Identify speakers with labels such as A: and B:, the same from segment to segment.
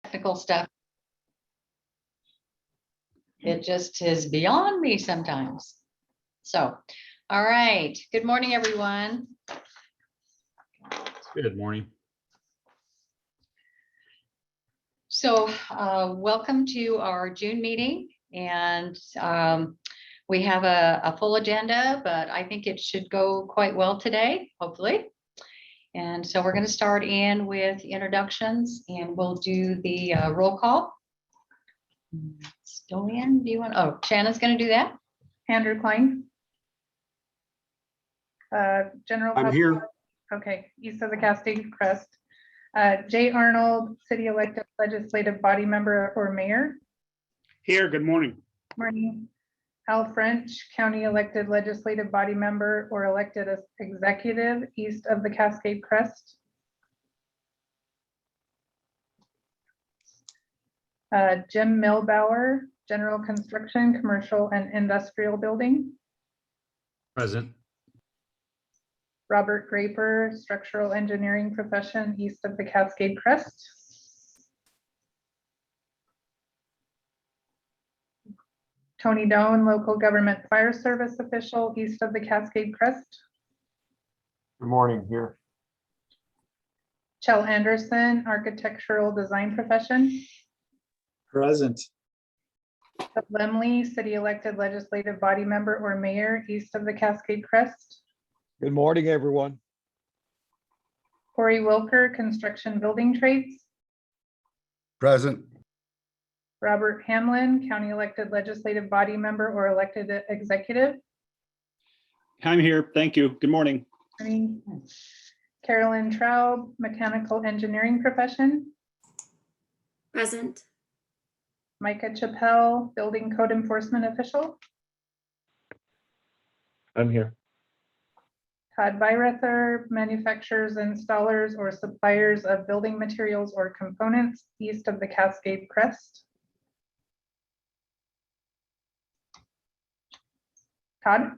A: technical stuff. It just is beyond me sometimes. So, all right. Good morning, everyone.
B: Good morning.
A: So welcome to our June meeting, and we have a full agenda, but I think it should go quite well today, hopefully. And so we're going to start in with introductions, and we'll do the roll call. Joanne, do you want? Oh, Shannon's going to do that.
C: Andrew Klein. General.
B: I'm here.
C: Okay, east of the Cascade Crest. Jay Arnold, city elected legislative body member or mayor.
B: Here, good morning.
C: Morning. Al French, county elected legislative body member or elected as executive east of the Cascade Crest. Jim Milbauer, general construction, commercial and industrial building.
B: Present.
C: Robert Graper, structural engineering profession east of the Cascade Crest. Tony Doan, local government fire service official east of the Cascade Crest.
D: Good morning, here.
C: Chell Anderson, architectural design profession.
D: Present.
C: Doug Lemley, city elected legislative body member or mayor east of the Cascade Crest.
D: Good morning, everyone.
C: Corey Wilker, construction building trades.
D: Present.
C: Robert Hamlin, county elected legislative body member or elected executive.
B: I'm here. Thank you. Good morning.
C: Carolyn Traub, mechanical engineering profession.
E: Present.
C: Micah Chappelle, building code enforcement official.
D: I'm here.
C: Todd Byrether, manufacturers, installers, or suppliers of building materials or components east of the Cascade Crest. Todd?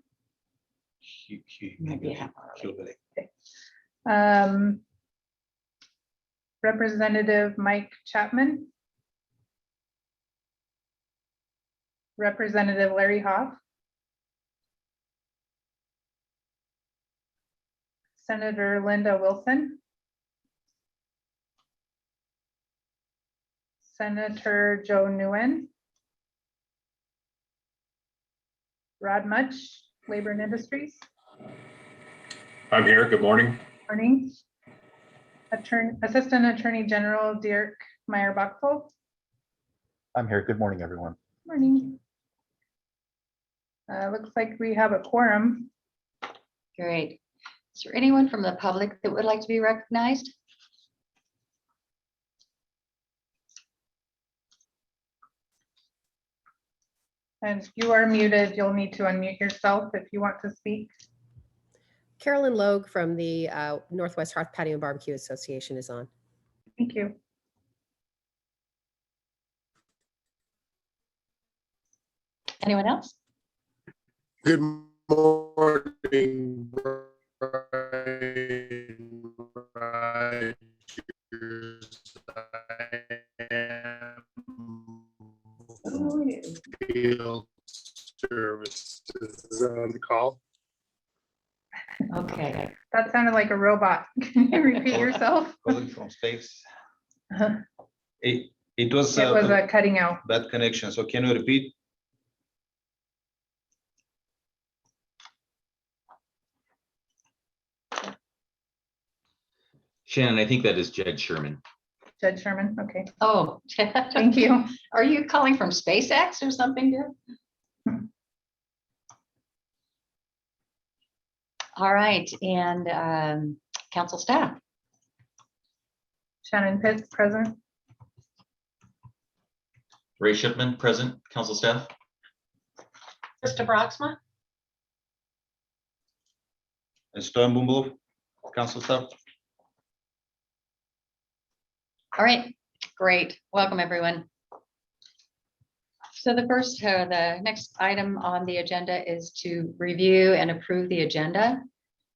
C: Representative Mike Chapman. Representative Larry Hoff. Senator Linda Wilson. Senator Joe Nguyen. Rod Much, Labor and Industries.
F: I'm here. Good morning.
C: Morning. Assistant Attorney General Dirk Meyer-Bachfeld.
D: I'm here. Good morning, everyone.
C: Morning. Looks like we have a quorum.
A: Great. Is there anyone from the public that would like to be recognized?
C: And you are muted. You'll need to unmute yourself if you want to speak.
E: Carolyn Logue from the Northwest Hearth Patio and Barbecue Association is on.
C: Thank you.
A: Anyone else?
D: Good morning. Field services on the call.
A: Okay.
C: That sounded like a robot. Can you repeat yourself?
G: Calling from space.
C: Uh-huh.
G: It was
C: It was
G: a
C: cutting out.
G: bad connection. So can you repeat?
H: Shannon, I think that is Jed Sherman.
C: Judge Sherman. Okay.
A: Oh,
C: Thank you.
A: Are you calling from SpaceX or something, dear? All right, and council staff.
C: Shannon Pitts, present.
H: Ray Shipman, present. Council staff.
A: Krista Broxma.
G: And Storm Bumble, council staff.
A: All right, great. Welcome, everyone. So the next item on the agenda is to review and approve the agenda.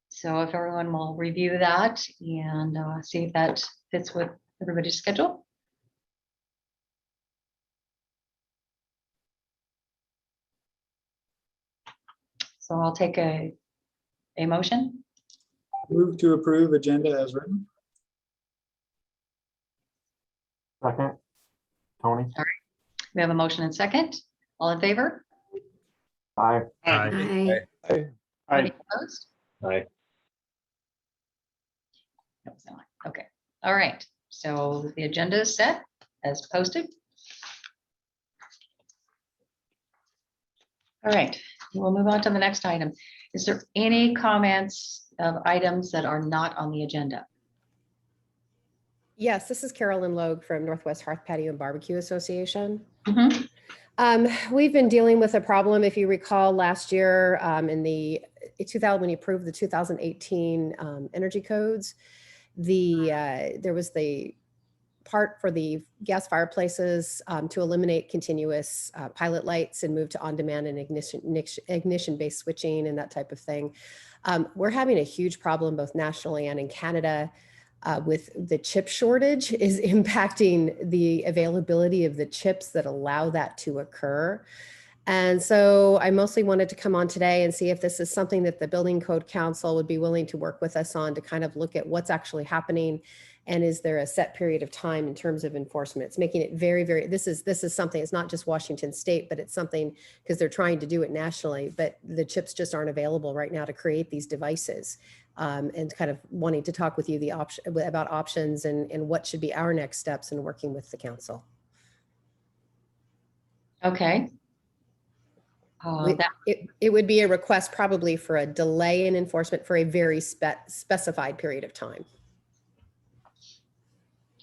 A: So if everyone will review that and see if that fits with everybody's schedule. So I'll take a motion.
I: Move to approve agenda as written.
B: Second. Tony.
A: We have a motion and second. All in favor?
B: Aye.
E: Aye.
A: Any opposed?
B: Aye.
A: No, it's not. Okay, all right. So the agenda is set as posted. All right, we'll move on to the next item. Is there any comments of items that are not on the agenda?
E: Yes, this is Carolyn Logue from Northwest Hearth Patio and Barbecue Association.
A: Mhm.
E: We've been dealing with a problem, if you recall, last year in the 2000, when you approved the 2018 energy codes, there was the part for the gas fireplaces to eliminate continuous pilot lights and move to on-demand and ignition-based switching and that type of thing. We're having a huge problem both nationally and in Canada with the chip shortage is impacting the availability of the chips that allow that to occur. And so I mostly wanted to come on today and see if this is something that the Building Code Council would be willing to work with us on to kind of look at what's actually happening. And is there a set period of time in terms of enforcement? It's making it very, very, this is something, it's not just Washington State, but it's something because they're trying to do it nationally, but the chips just aren't available right now to create these devices. And kind of wanting to talk with you about options and what should be our next steps in working with the council.
A: Okay.
E: It would be a request probably for a delay in enforcement for a very specified period of time.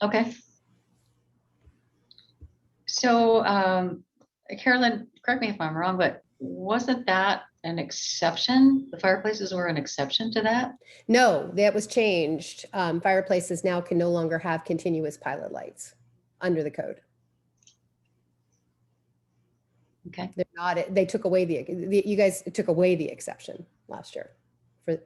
A: Okay. So Carolyn, correct me if I'm wrong, but wasn't that an exception? The fireplaces were an exception to that?
E: No, that was changed. Fireplaces now can no longer have continuous pilot lights under the code.
A: Okay.
E: They're not, they took away you guys took away the exception last year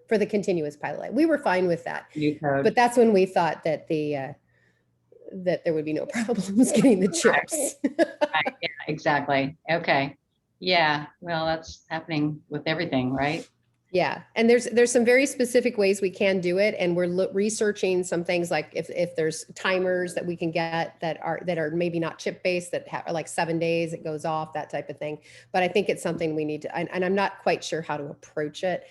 E: for the continuous pilot light. We were fine with that, but that's when we thought that that there would be no problems getting the chips.
A: Right, yeah, exactly. Okay. Yeah. Well, that's happening with everything, right?
E: Yeah, and there's some very specific ways we can do it, and we're researching some things like if there's timers that we can get that are maybe not chip based that are like 7 days it goes off, that type of thing. But I think it's something we need to, and I'm not quite sure how to approach it,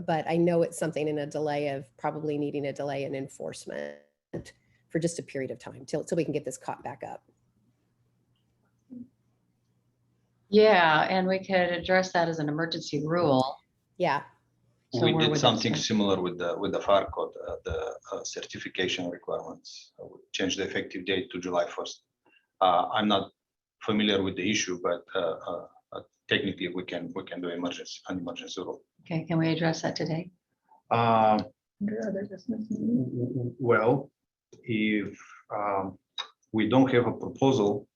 E: but I know it's something in a delay of probably needing a delay in enforcement for just a period of time till we can get this caught back up.
A: Yeah, and we could address that as an emergency rule.
E: Yeah.
A: So
G: We
A: where
G: did
A: would that
G: something
A: stand?
G: similar with the fire code, the certification requirements. We changed the effective date to July 1st. I'm not familiar with the issue, but technically we can do an emergency rule.
A: Okay, can we address that today?
C: Under other business.
G: Well, if we don't have a proposal,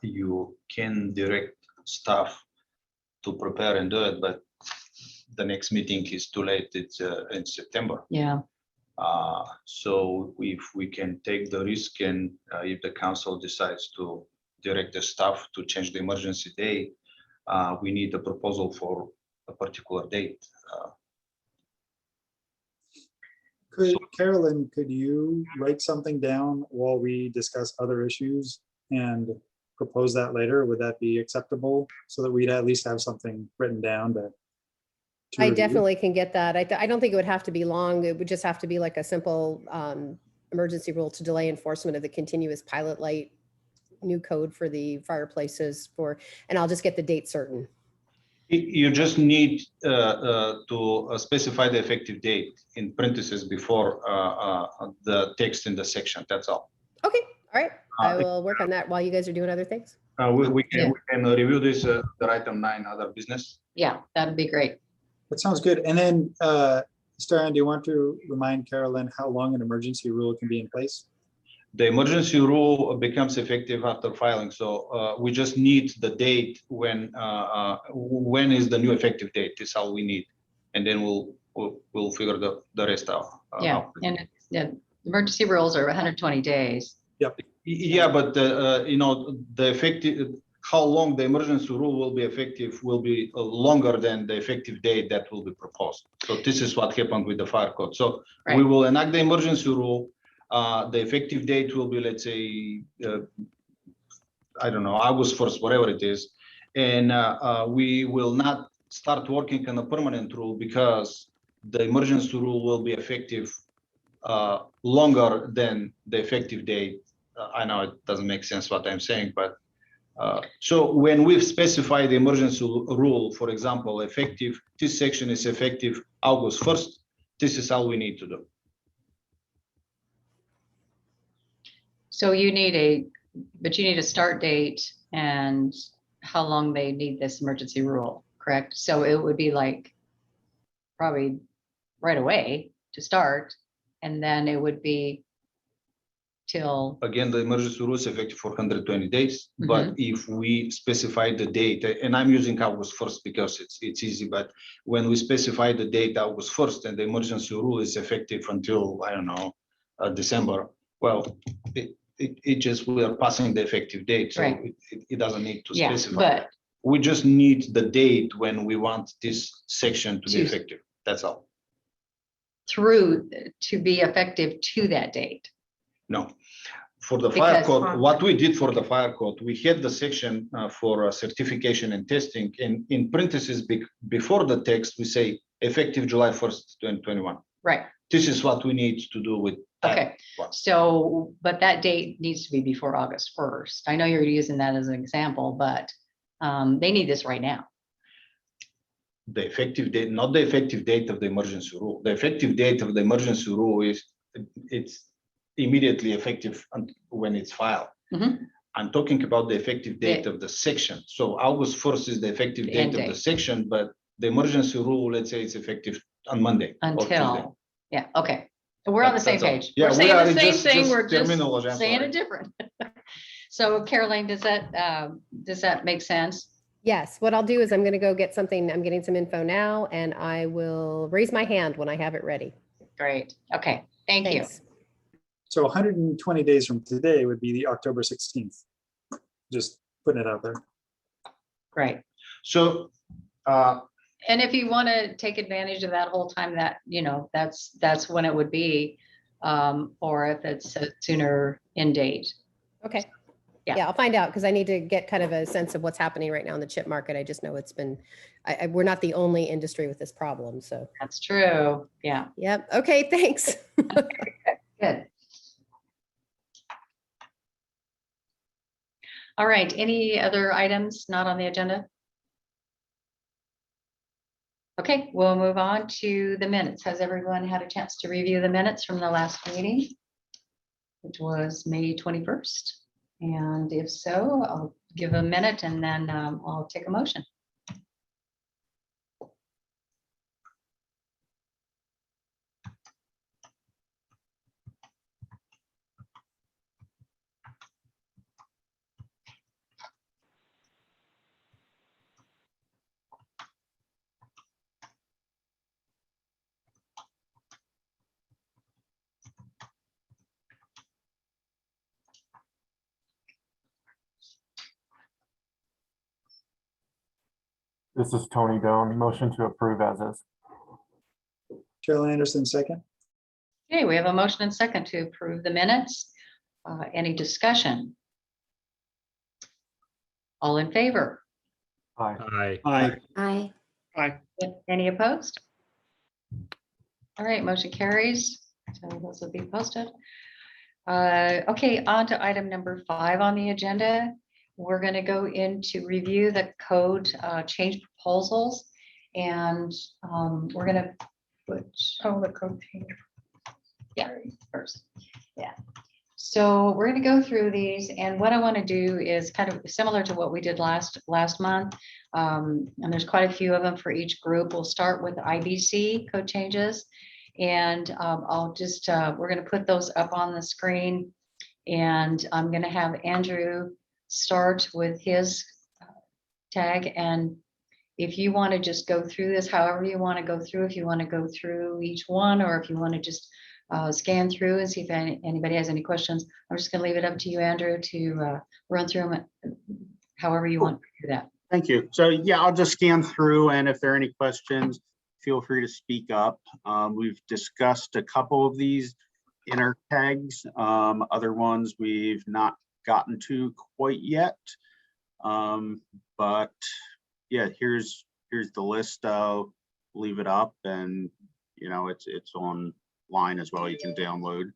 G: you can direct staff to prepare and do it, but the next meeting is too late. It's in September.
A: Yeah.
G: So if we can take the risk and if the council decides to direct the staff to change the emergency date, we need a proposal for a particular date.
I: Carolyn, could you write something down while we discuss other issues and propose that later? Would that be acceptable so that we'd at least have something written down to
E: I
I: review?
E: definitely can get that. I don't think it would have to be long. It would just have to be like a simple emergency rule to delay enforcement of the continuous pilot light new code for the fireplaces and I'll just get the date certain.
G: You just need to specify the effective date in parentheses before the text in the section. That's all.
E: Okay, all right. I will work on that while you guys are doing other things.
G: We can review this under item 9, other business.
A: Yeah, that'd be great.
I: That sounds good. And then, Staran, do you want to remind Carolyn how long an emergency rule can be in place?
G: The emergency rule becomes effective after filing. So we just need the date when is the new effective date is all we need. And then we'll figure the rest out.
A: Yeah, and emergency rules are 120 days.
I: Yep.
G: Yeah, but the effective, how long the emergency rule will be effective will be longer than the effective date that will be proposed. So this is what happened with the fire code. So we
A: Right.
G: will enact the emergency rule. The effective date will be, let's say, I don't know, August 1st, whatever it is. And we will not start working on a permanent rule because the emergency rule will be effective longer than the effective date. I know it doesn't make sense what I'm saying, but so when we've specified the emergency rule, for example, effective, this section is effective August 1st, this is all we need to do.
A: So you need you need a start date and how long they need this emergency rule, correct? So it would be like probably right away to start, and then it would be till,
G: Again, the emergency rule is effective for 120 days, but if we specify the date, and I'm using August 1st because it's easy, but when we specify the date August 1st and the emergency rule is effective until, I don't know, December, well, it just, we are passing the effective date, so
A: Right.
G: it doesn't need to
A: yeah,
G: specify.
A: but
G: We just need the date when we want this section to be
A: To-
G: effective, that's all.
A: through to be effective to that date.
G: No. For the fire
A: Because-
G: code, what we did for the fire code, we had the section for certification and testing, and in parentheses before the text, we say effective July 1st, 2021.
A: Right,
G: This is what we need to do with that
A: okay.
G: one.
A: So, but that date needs to be before August 1st. I know you're using that as an example, but they need this right now.
G: The effective date, not the effective date of the emergency rule. The effective date of the emergency rule is, it's immediately effective when it's filed.
A: Mhm.
G: I'm talking about the effective date
A: Yeah.
G: of the section. So August 1st is the effective
A: The
G: date
A: end
G: of the
A: date.
G: section, but the emergency rule, let's say it's effective on Monday or Tuesday.
A: Until, yeah, okay. We're on the same
G: That's all.
A: page.
G: Yeah,
A: We're
G: we
A: saying
G: are
A: the same
G: just-
A: thing,
G: just
A: we're just
G: terminology, I'm
A: saying
G: sorry.
A: it different. So Caroline, does that make sense?
E: Yes, what I'll do is I'm going to go get something. I'm getting some info now and I will raise my hand when I have it ready.
A: Great, okay, thank you.
E: Thanks.
I: So 120 days from today would be the October 16th. Just putting it out there.
A: Great.
G: So,
A: And if you want to take advantage of that whole time, that, you know, that's when it would be, or if it's a sooner in date.
E: Okay.
A: Yeah.
E: Yeah, I'll find out because I need to get kind of a sense of what's happening right now in the chip market. I just know it's been, we're not the only industry with this problem. So,
A: That's true, yeah,
E: yep. Okay, thanks.
A: good. All right, any other items not on the agenda? Okay, we'll move on to the minutes. Has everyone had a chance to review the minutes from the last meeting, which was May 21st? And if so, I'll give a minute and then I'll take a motion.
B: This is Tony Doan. Motion to approve as is.
I: Carolyn Anderson, second.
A: Okay, we have a motion and second to approve the minutes. Any discussion? All in favor?
B: Aye.
D: Aye.
I: Aye.
E: Aye.
A: Any opposed? All right, motion carries. So those will be posted. Okay, on to item number 5 on the agenda. We're going to go into review the code change proposals. And we're going to put,
C: Oh, the code change.
A: yeah, first. Yeah. So we're going to go through these, and what I want to do is kind of similar to what we did last month. And there's quite a few of them for each group. We'll start with IBC code changes. And I'll just, we're going to put those up on the screen. And I'm going to have Andrew start with his tag. And if you want to just go through this, however you want to go through, if you want to go through each one, or if you want to just scan through and see if anybody has any questions, I'm just going to leave it up to you, Andrew, to run through them however you want to do that.
J: Thank you. So yeah, I'll just scan through, and if there are any questions, feel free to speak up. We've discussed a couple of these inner tags. Other ones we've not gotten to quite yet. But yeah, here's the list. I'll leave it up, and it's online as well. You can download,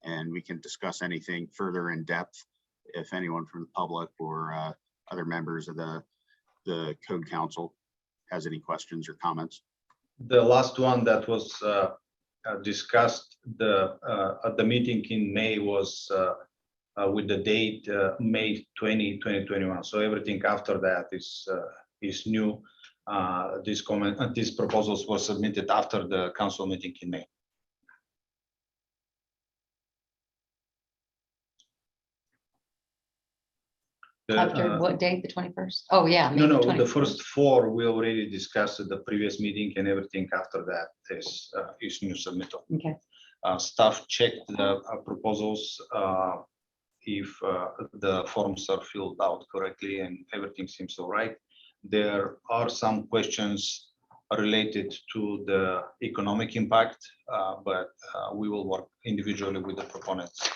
J: and we can discuss anything further in depth if anyone from the public or other members of the Code Council has any questions or comments.
G: The last one that was discussed at the meeting in May was with the date May 20, 2021. So everything after that is new. These proposals were submitted after the council meeting in May.
A: After what date, the 21st? Oh, yeah.
G: No,
A: May
G: no, the
A: 21st.
G: first four we already discussed at the previous meeting, and everything after that is new submittal.
A: Okay,
G: Staff checked the proposals if the forms are filled out correctly and everything seems all right. There are some questions related to the economic impact, but we will work individually with the proponents.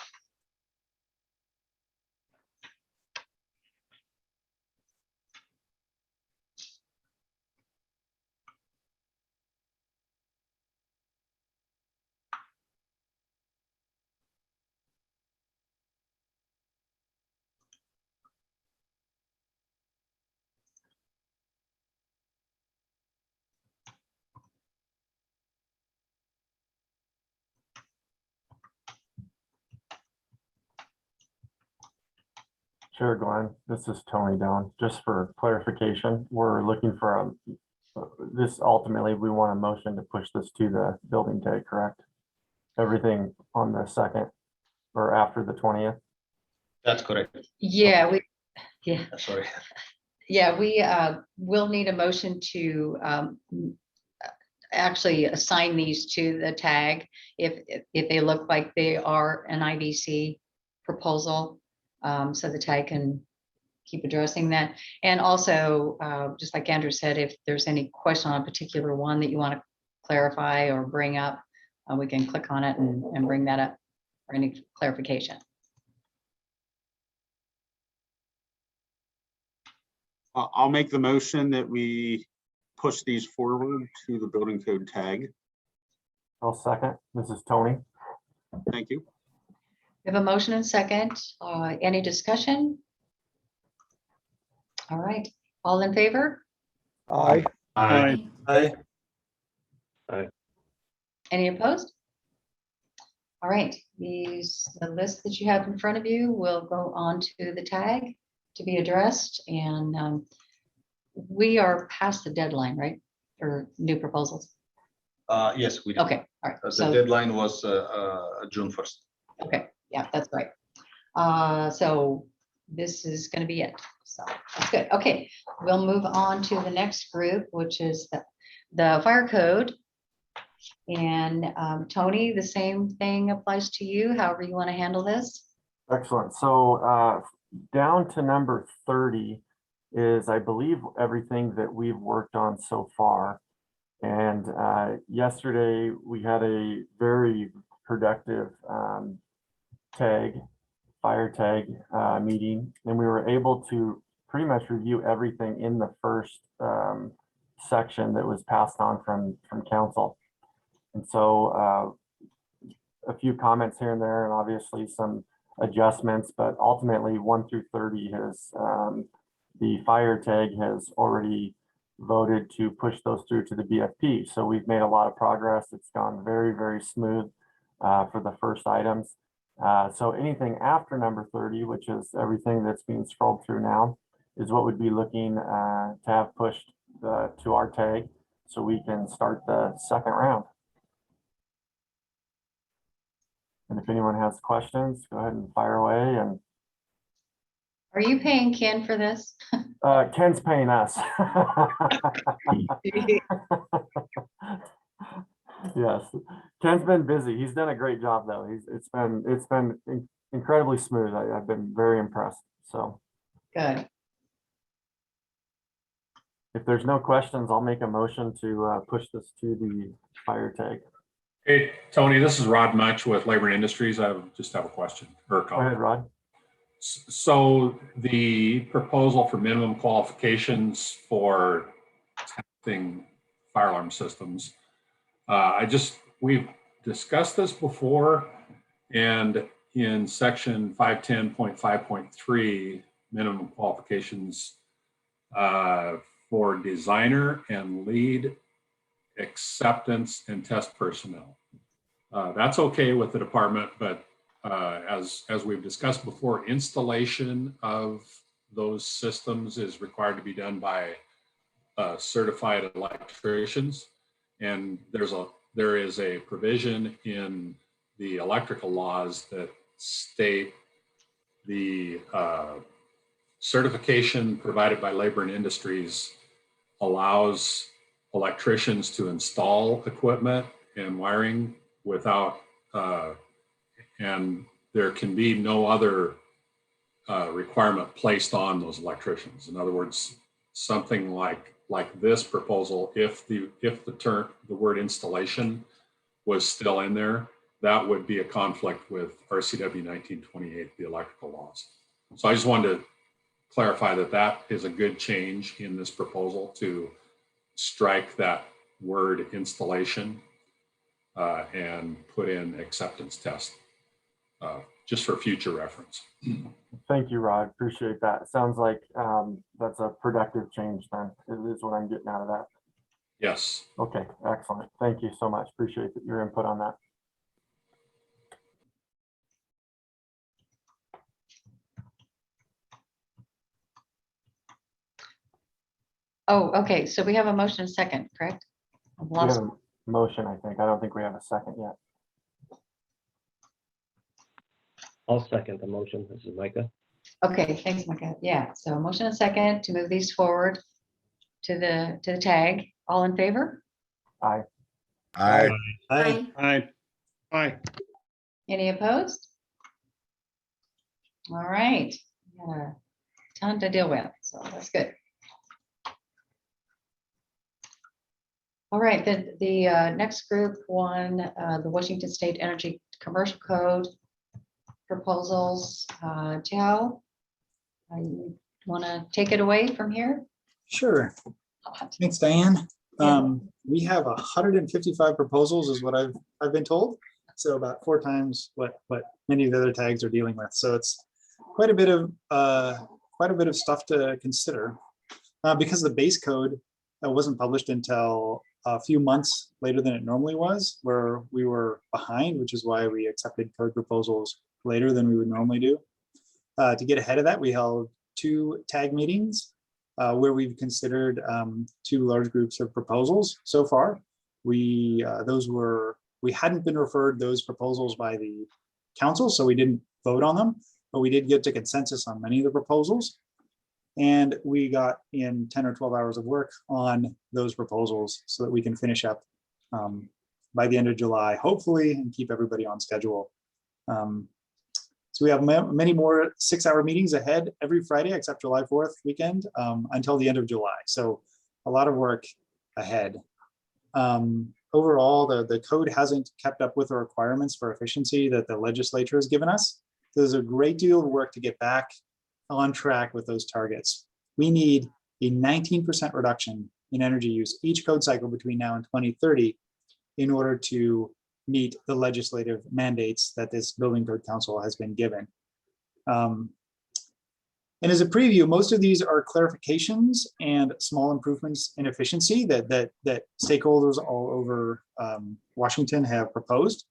B: Chair Glenn, this is Tony Doan. Just for clarification, we're looking for this ultimately, we want a motion to push this to the building day, correct? Everything on the 2nd or after the 20th?
G: That's correct.
A: yeah,
G: Sorry.
A: yeah, we will need a motion to actually assign these to the tag if they look like they are an IBC proposal. So the tag can keep addressing that. And also, just like Andrew said, if there's any question on a particular one that you want to clarify or bring up, we can click on it and bring that up for any clarification.
J: I'll make the motion that we push these forward to the building code tag.
B: I'll second. This is Tony.
J: Thank you.
A: We have a motion and second. Any discussion? All right, all in favor?
D: Aye.
F: Aye.
I: Aye.
A: Any opposed? All right, the list that you have in front of you will go on to the tag to be addressed, and we are past the deadline, right, for new proposals?
G: Yes, we did.
A: Okay, all right.
G: The
A: So,
G: deadline was June 1st.
A: okay, yeah, that's right. So this is going to be it. So that's good. Okay, we'll move on to the next group, which is the fire code. And Tony, the same thing applies to you, however you want to handle this.
B: Excellent. So down to number 30 is, I believe, everything that we've worked on so far. And yesterday we had a very productive fire tag meeting, and we were able to pretty much review everything in the first section that was passed on from council. And so a few comments here and there, and obviously some adjustments, but ultimately 1 through 30 has the fire tag has already voted to push those through to the BFP. So we've made a lot of progress. It's gone very, very smooth for the first items. So anything after number 30, which is everything that's being scrolled through now, is what would be looking to have pushed to our tag so we can start the second round. And if anyone has questions, go ahead and fire away. And
A: Are you paying Ken for this?
B: Ken's paying us. Yes, Ken's been busy. He's done a great job though. It's been incredibly smooth. I've been very impressed. So
A: Good.
B: there's no questions, I'll make a motion to push this to the fire tag.
F: Hey, Tony, this is Rod Much with Labor and Industries. I just have a question or a
B: Go ahead,
F: comment.
B: Rod.
F: So the proposal for minimum qualifications for testing fire alarm systems, we've discussed this before, and in section 510.5.3, minimum qualifications for designer and lead acceptance and test personnel. That's okay with the department, but as we've discussed before, installation of those systems is required to be done by certified electricians. And there is a provision in the electrical laws that state the certification provided by Labor and Industries allows electricians to install equipment and wiring without, and there can be no other requirement placed on those electricians. In other words, something like this proposal, if the word installation was still in there, that would be a conflict with RCW 1928, the electrical laws. So I just wanted to clarify that is a good change in this proposal to strike that word installation and put in acceptance test, just for future reference.
B: Thank you, Rod. Appreciate that. Sounds like that's a productive change then, is what I'm getting out of that.
F: Yes.
B: Okay, excellent. Thank you so much. Appreciate your input on that.
A: Oh, okay, so we have a motion and second, correct? I've
B: We have
A: lost-
B: a motion, I think. I don't think we have a second yet.
K: I'll second the motion. This is Micah.
A: Okay, thanks, Micah. Yeah, so motion and second to move these forward to the tag. All in favor?
B: Aye.
D: Aye.
I: Aye.
D: Aye. Aye.
A: Any opposed? All right, we got a ton to deal with, so that's good. All right, the next group one, the Washington State Energy Commercial Code proposals. Joe, you want to take it away from here?
I: Sure. Thanks, Diane. We have 155 proposals is what I've been told. So about 4 times what many of the other tags are dealing with. So it's quite a bit of stuff to consider. Because the base code wasn't published until a few months later than it normally was, where we were behind, which is why we accepted code proposals later than we would normally do. To get ahead of that, we held 2 tag meetings where we've considered 2 large groups of proposals so far. We hadn't been referred those proposals by the council, so we didn't vote on them, but we did get to consensus on many of the proposals. And we got in 10 or 12 hours of work on those proposals so that we can finish up by the end of July, hopefully, and keep everybody on schedule. So we have many more 6-hour meetings ahead every Friday, except July 4th weekend, until the end of July. So a lot of work ahead. Overall, the code hasn't kept up with the requirements for efficiency that the legislature has given us. There's a great deal of work to get back on track with those targets. We need a 19% reduction in energy use each code cycle between now and 2030 in order to meet the legislative mandates that this building code council has been given. And as a preview, most of these are clarifications and small improvements in efficiency that stakeholders all over Washington have proposed.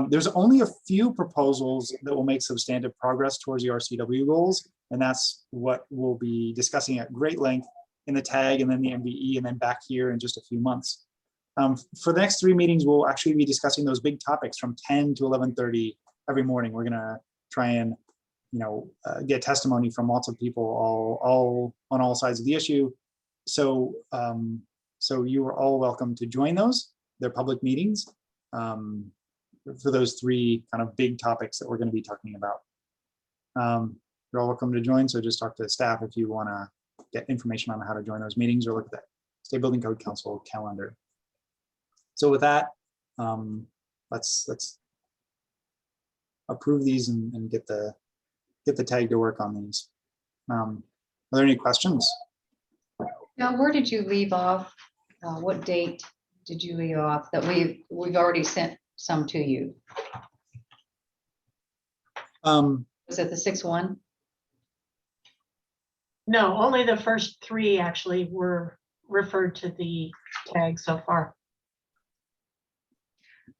I: There's only a few proposals that will make substantive progress towards the RCW goals, and that's what we'll be discussing at great length in the tag and then the MVE and then back here in just a few months. For the next 3 meetings, we'll actually be discussing those big topics from 10 to 11:30 every morning. We're gonna try and get testimony from lots of people all on all sides of the issue. So you are all welcome to join those. They're public meetings. For those 3 kind of big topics that we're going to be talking about. You're all welcome to join, so just talk to the staff if you want to get information on how to join those meetings or look at that State Building Code Council calendar. So with that, let's approve these and get the tag to work on these. Are there any questions?
A: Now, where did you leave off? What date did you leave off that we've already sent some to you? Was it the 6/1?
L: No, only the first three actually were referred to the tag so far.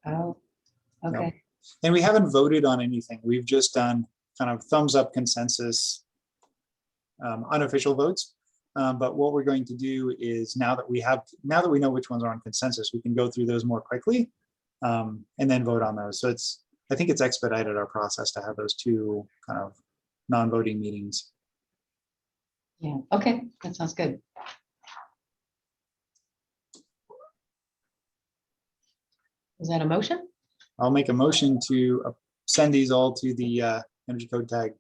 A: Oh, okay.
I: And we haven't voted on anything. We've just done kind of thumbs up consensus, unofficial votes. But what we're going to do is now that we know which ones are on consensus, we can go through those more quickly and then vote on those. So I think it's expedited our process to have those two kind of non-voting meetings.
A: Yeah, okay, that sounds good. Is that a motion?
I: I'll make a motion to send these all to the energy code tag.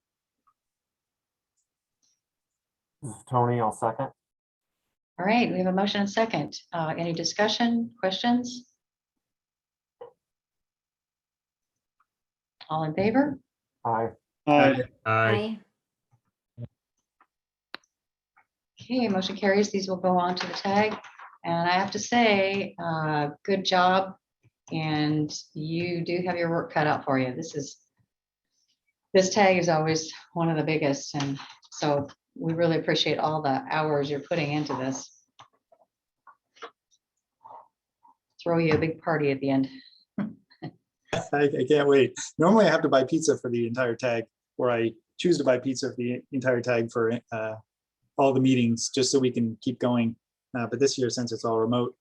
B: This is Tony, I'll second.
A: All right, we have a motion and second. Any discussion, questions? All in favor?
B: Aye.
D: Aye.
A: Okay, motion carries. These will go on to the tag. And I have to say, good job. And you do have your work cut out for you. This tag is always one of the biggest. And so we really appreciate all the hours you're putting into this. Throw you a big party at the end.
I: I can't wait. Normally I have to buy pizza for the entire tag, or I choose to buy pizza for the entire tag for all the meetings, just so we can keep going. But this year, since it's all remote,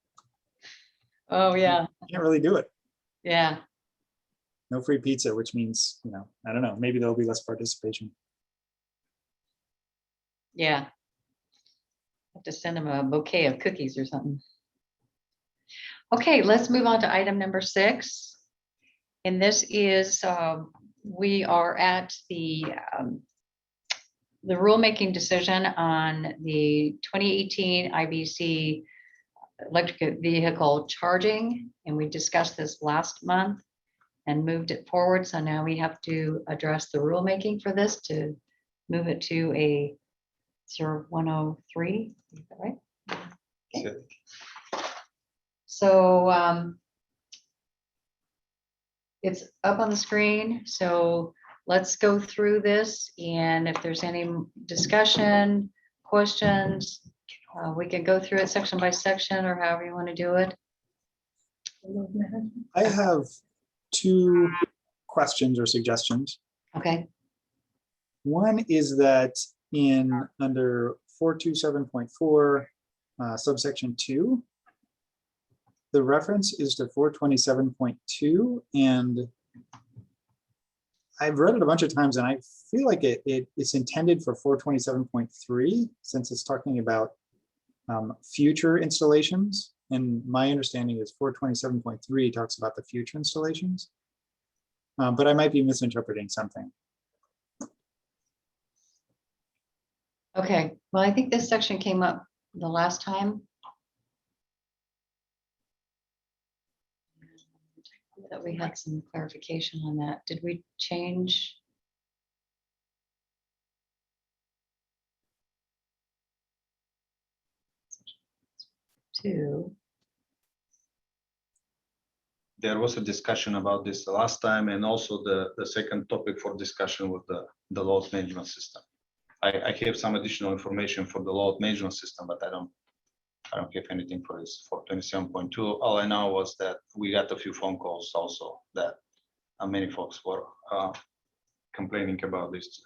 A: Oh, yeah.
I: I can't really do it.
A: Yeah.
I: No free pizza, which means, I don't know, maybe there'll be less participation.
A: Yeah. Have to send them a bouquet of cookies or something. Okay, let's move on to item number 6. And this is, we are at the rulemaking decision on the 2018 IBC electric vehicle charging. And we discussed this last month and moved it forward. So now we have to address the rulemaking for this to move it to a 0103, is that right? Okay. So it's up on the screen. So let's go through this, and if there's any discussion, questions, we can go through it section by section or however you want to do it.
I: I have 2 questions or suggestions.
A: Okay.
I: One is that under 427.4 subsection 2, the reference is to 427.2, and I've read it a bunch of times, and I feel like it's intended for 427.3, since it's talking about future installations. And my understanding is 427.3 talks about the future installations, but I might be misinterpreting something.
A: Okay, well, I think this section came up the last time. That we had some clarification on that. Did we change?
G: There was a discussion about this the last time, and also the second topic for discussion was the load management system. I have some additional information for the load management system, but I don't have anything for this for 27.2. All I know was that we got a few phone calls also that many folks were complaining about this,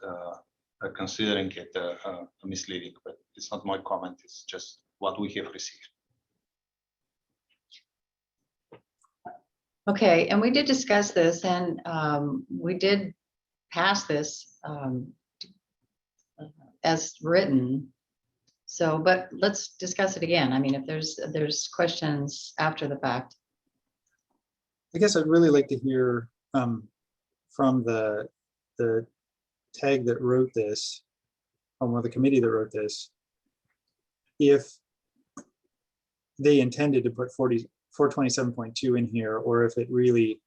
G: considering it misleading, but it's not my comment, it's just what we have received.
A: Okay, and we did discuss this, and we did pass this as written. So, but let's discuss it again. I mean, if there's questions after the fact.
I: I guess I'd really like to hear from the tag that wrote this, or the committee that wrote this, if they intended to put 427.2 in here, or if it really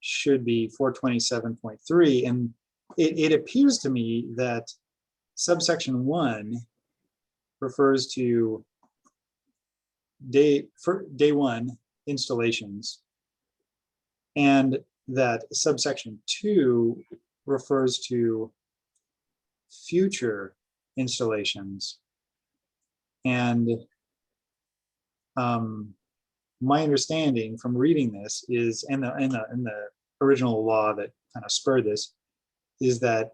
I: should be 427.3. And it appears to me that subsection 1 refers to day 1 installations, and that subsection 2 refers to future installations. And my understanding from reading this is, and the original law that kind of spurred this, is that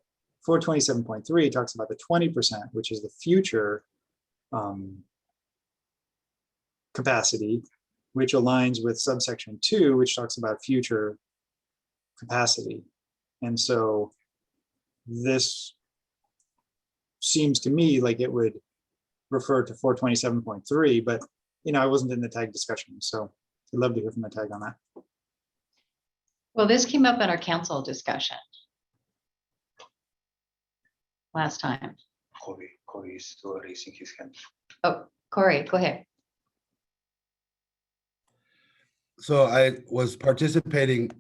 I: 427.3 talks about the 20%, which is the future capacity, which aligns with subsection 2, which talks about future capacity. And so this seems to me like it would refer to 427.3, but I wasn't in the tag discussion, so I'd love to hear from the tag on that.
A: Well, this came up in our council discussion last time.
G: Corey is still raising his hand.
A: Oh, Corey, go ahead.
D: So I was participating.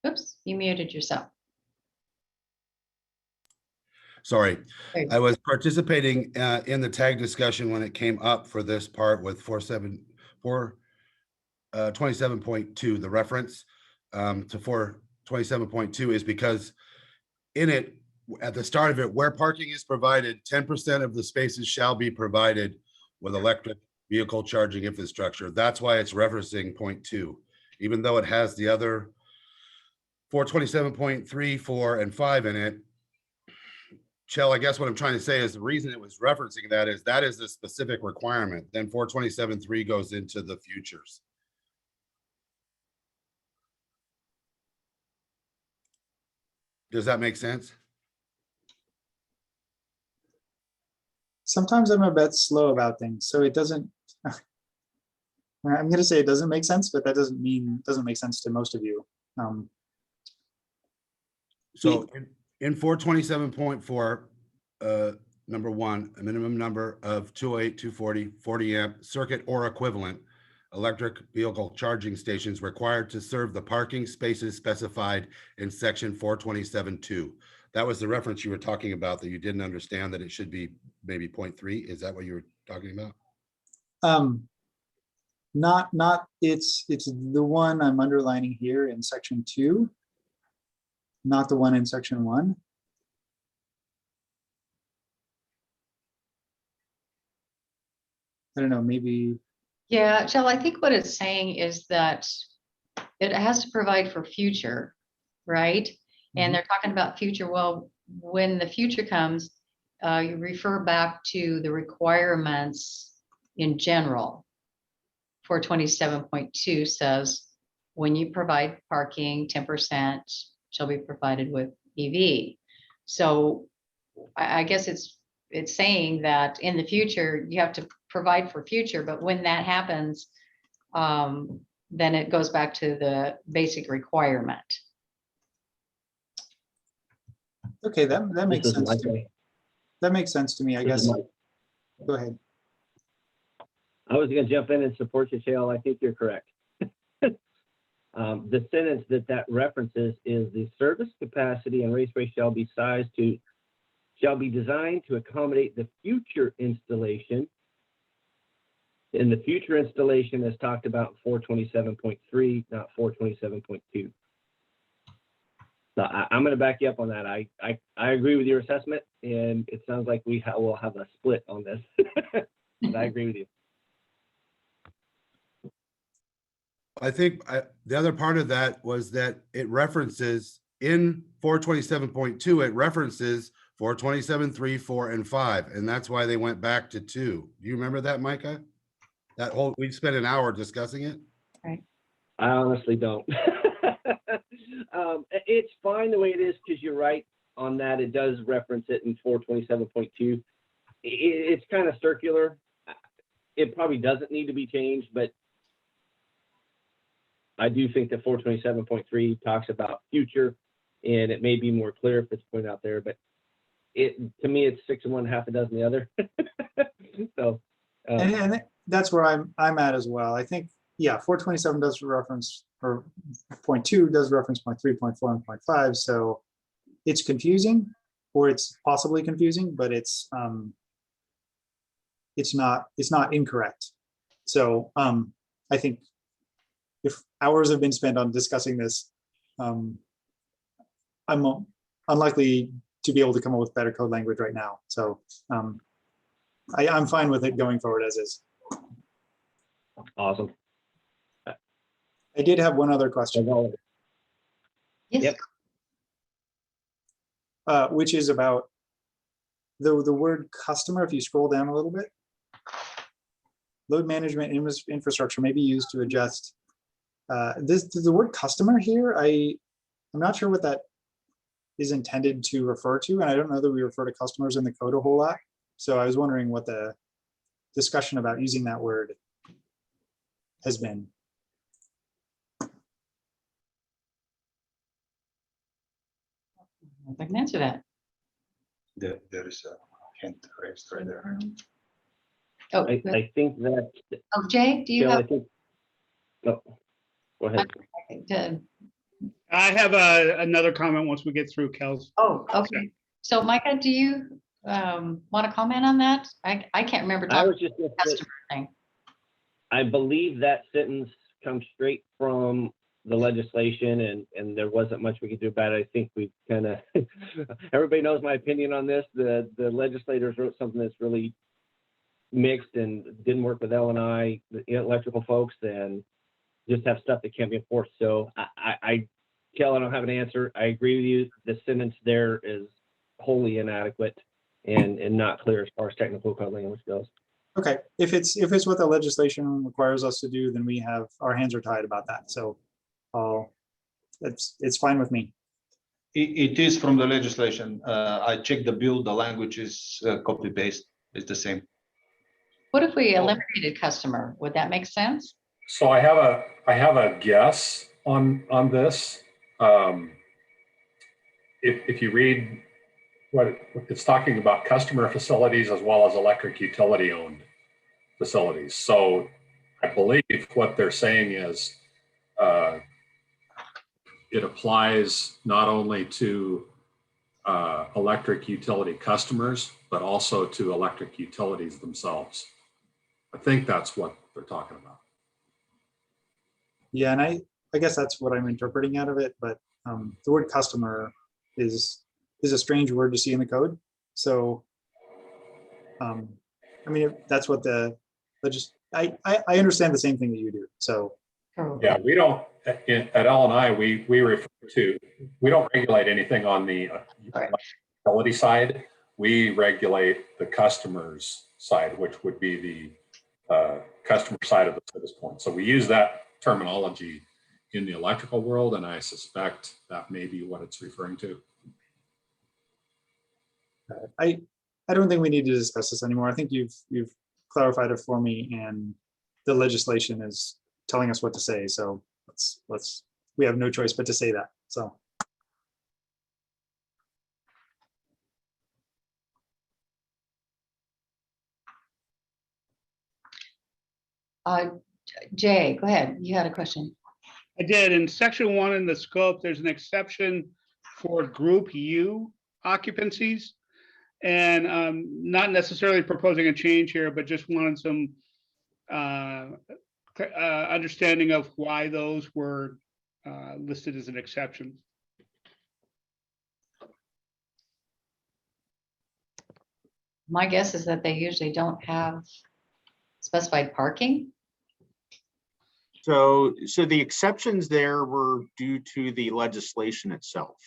A: Oops, you muted yourself.
D: Sorry,
A: There you
D: I was participating in the tag discussion when it came up for this part with 27.2. The reference to 427.2 is because in it, at the start of it, where parking is provided, 10% of the spaces shall be provided with electric vehicle charging infrastructure. That's why it's referencing 0.2, even though it has the other 427.3, 4, and 5 in it. Chell, I guess what I'm trying to say is the reason it was referencing that is the specific requirement. Then 427.3 goes into the futures. Does that make sense?
I: Sometimes I'm a bit slow about things, so it doesn't. I'm going to say it doesn't make sense, but that doesn't mean it doesn't make sense to most of you.
D: So in 427.4, number 1, a minimum number of 208, 240, 40 amp circuit or equivalent electric vehicle charging stations required to serve the parking spaces specified in section 427.2. That was the reference you were talking about, that you didn't understand that it should be maybe 0.3. Is that what you were talking about?
I: Not it's the one I'm underlining here in section 2, not the one in section 1. I don't know, maybe.
A: Yeah, Jill, I think what it's saying is that it has to provide for future, right? And they're talking about future. Well, when the future comes, you refer back to the requirements in general. 427.2 says, when you provide parking, 10% shall be provided with EV. So I guess it's saying that in the future, you have to provide for future, but when that happens, then it goes back to the basic requirement.
I: Okay, that makes
K: This is
I: sense to me. That makes sense to me, I guess. Go ahead.
K: I was going to jump in and support you, Shale. I think you're correct. The sentence that references is the service capacity and raceway shall be designed to accommodate the future installation. And the future installation is talked about in 427.3, not 427.2. So I'm going to back you up on that. I agree with your assessment, and it sounds like we will have a split on this. But I agree with you.
D: I think the other part of that was that it references in 427.2, it references 427.3, 4, and 5. And that's why they went back to 2. Do you remember that, Micah? We spent an hour discussing it.
A: Right.
K: I honestly don't. It's fine the way it is, because you're right on that. It does reference it in 427.2. It's kind of circular. It probably doesn't need to be changed, but I do think that 427.3 talks about future, and it may be more clear if it's pointed out there, but to me, it's 6 of one, half a dozen the other. So,
I: And that's where I'm at as well. I think, yeah, 427 does reference, or 0.2 does reference 0.3, 0.4, and 0.5. So it's confusing, or it's possibly confusing, but it's not incorrect. So I think if hours have been spent on discussing this, I'm unlikely to be able to come up with better code language right now. So I'm fine with it going forward as is.
K: awesome.
I: I did have one other question,
A: Yes.
K: Yep.
I: which is about the word customer. If you scroll down a little bit, load management infrastructure may be used to adjust. The word customer here, I'm not sure what that is intended to refer to, and I don't know that we refer to customers in the code a whole lot. So I was wondering what the discussion about using that word has been.
A: I can answer that.
G: There is a hint raised right there.
A: Oh,
K: I think that,
A: oh, Jay, do you
K: Jill, I
A: have?
K: think, no, go ahead.
M: I have another comment once we get through Kel's.
A: Oh, okay. So Micah, do you want to comment on that? I can't remember
K: I
A: talking
K: was just gonna
A: about the
K: say,
A: customer thing.
K: I believe that sentence comes straight from the legislation, and there wasn't much we could do about it. I think we kind of, everybody knows my opinion on this. The legislators wrote something that's really mixed and didn't work with L&I, the electrical folks, and just have stuff that can't be enforced. So Kel, I don't have an answer. I agree with you. The sentence there is wholly inadequate and not clear as far as technical code language goes.
I: Okay, if it's what the legislation requires us to do, then we have our hands are tied about that. So it's fine with me.
G: It is from the legislation. I checked the bill, the language is copy paste, it's the same.
A: What if we eliminated customer? Would that make sense?
F: So I have a guess on this. If you read what it's talking about, customer facilities as well as electric utility owned facilities. So I believe what they're saying is it applies not only to electric utility customers, but also to electric utilities themselves. I think that's what they're talking about.
I: Yeah, and I guess that's what I'm interpreting out of it, but the word customer is a strange word to see in the code. So I mean, that's what I understand the same thing that you do. So
F: yeah, we don't at L&I we refer to, we don't regulate anything on the utility side. We regulate the customer's side, which would be the customer side of the service point. So we use that terminology in the electrical world, and I suspect that may be what it's referring to.
I: I don't think we need to discuss this anymore. I think you've clarified it for me, and the legislation is telling us what to say. So we have no choice but to say that. So.
A: Jay, go ahead. You had a question.
M: I did. In section 1 in the scope, there's an exception for group U occupancies. And not necessarily proposing a change here, but just wanted some understanding of why those were listed as an exception.
A: My guess is that they usually don't have specified parking.
J: So the exceptions there were due to the legislation itself.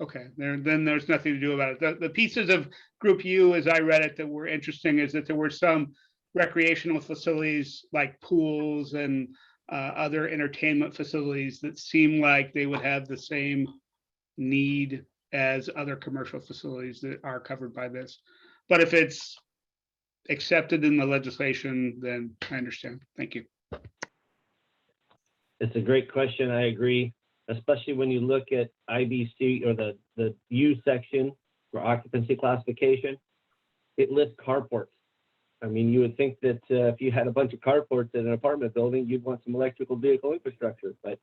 M: Okay, then there's nothing to do about it. The pieces of group U, as I read it, that were interesting is that there were some recreational facilities like pools and other entertainment facilities that seem like they would have the same need as other commercial facilities that are covered by this. But if it's accepted in the legislation, then I understand. Thank you.
K: It's a great question. I agree. especially when you look at IBC or the U section for occupancy classification, it lists carports. I mean, you would think that if you had a bunch of carports in an apartment building, you'd want some electrical vehicle infrastructure. But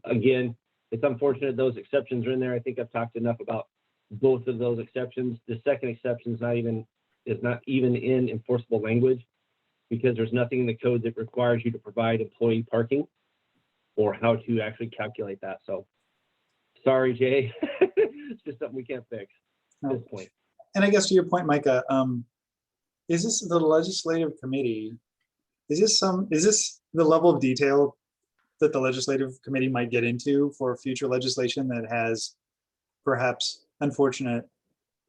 K: again, it's unfortunate those exceptions are in there. I think I've talked enough about both of those exceptions. The second exception is not even in enforceable language, because there's nothing in the code that requires you to provide employee parking or how to actually calculate that. So sorry, Jay, it's just something we can't fix at this point.
I: And I guess to your point, Micah, is this the legislative committee? Is this the level of detail that the legislative committee might get into for future legislation that has perhaps unfortunate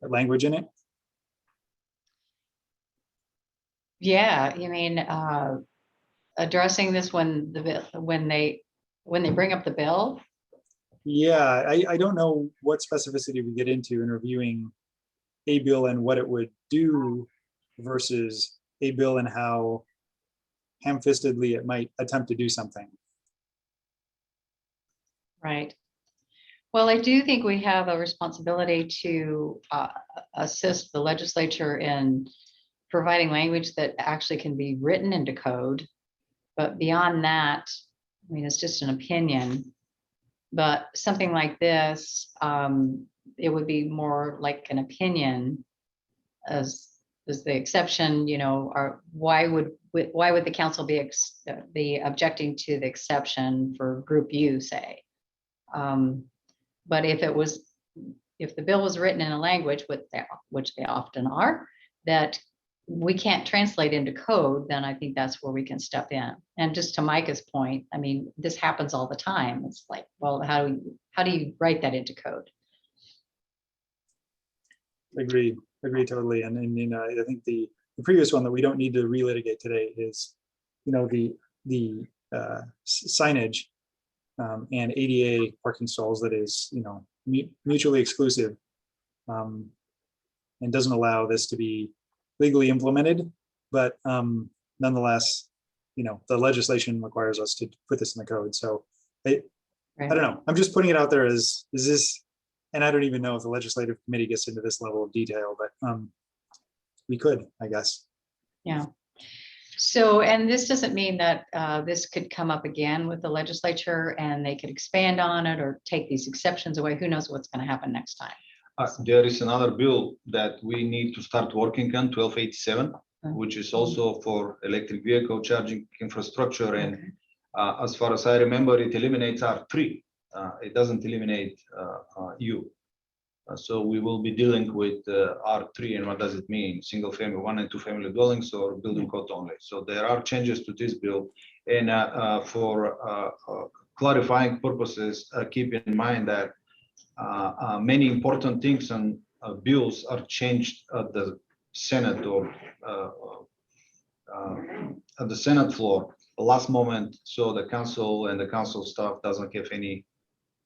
I: language in it?
A: Yeah, you mean addressing this when they bring up the bill?
I: Yeah, I don't know what specificity we get into in reviewing a bill and what it would do versus a bill and how ham-fistedly it might attempt to do something.
A: Right. Well, I do think we have a responsibility to assist the legislature in providing language that actually can be written into code. But beyond that, I mean, it's just an opinion. But something like this, it would be more like an opinion as the exception, you know, or why would the council be objecting to the exception for group U, say? But if the bill was written in a language, which they often are, that we can't translate into code, then I think that's where we can step in. And just to Micah's point, I mean, this happens all the time. It's like, well, how do you write that into code?
I: Agree totally. And you know, I think the previous one that we don't need to relitigate today is, you know, the signage and ADA parking stalls that is, you know, mutually exclusive and doesn't allow this to be legally implemented, but nonetheless, you know, the legislation requires us to put this in the code. So I don't know. I'm just putting it out there as, is this, and I don't even know if the legislative committee gets into this level of detail, but we could, I guess.
A: Yeah. So, and this doesn't mean that this could come up again with the legislature and they could expand on it or take these exceptions away. Who knows what's going to happen next time?
G: There is another bill that we need to start working on, 1287, which is also for electric vehicle charging infrastructure. And as far as I remember, it eliminates R3. It doesn't eliminate U. So we will be dealing with R3 and what does it mean? Single family, 1 and 2 family dwellings or building code only. So there are changes to this bill. And for clarifying purposes, keep in mind that many important things and bills are changed at the Senate or at the Senate floor last moment, so the council and the council staff doesn't have any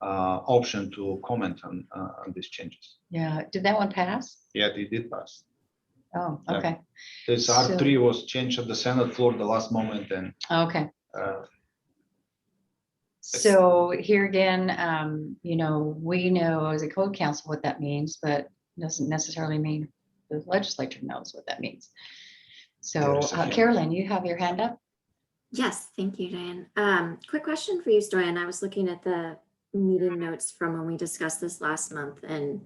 G: option to comment on these changes.
A: Yeah, did that one pass?
G: Yeah, it did pass.
A: Oh, okay.
G: This R3 was changed at the Senate floor the last moment, and
A: okay. So here again, you know, we know as a code council what that means, but doesn't necessarily mean the legislature knows what that means. So Carolyn, you have your hand up.
N: Yes, thank you, Diane. Quick question for you, Stoyan. I was looking at the meeting notes from when we discussed this last month, and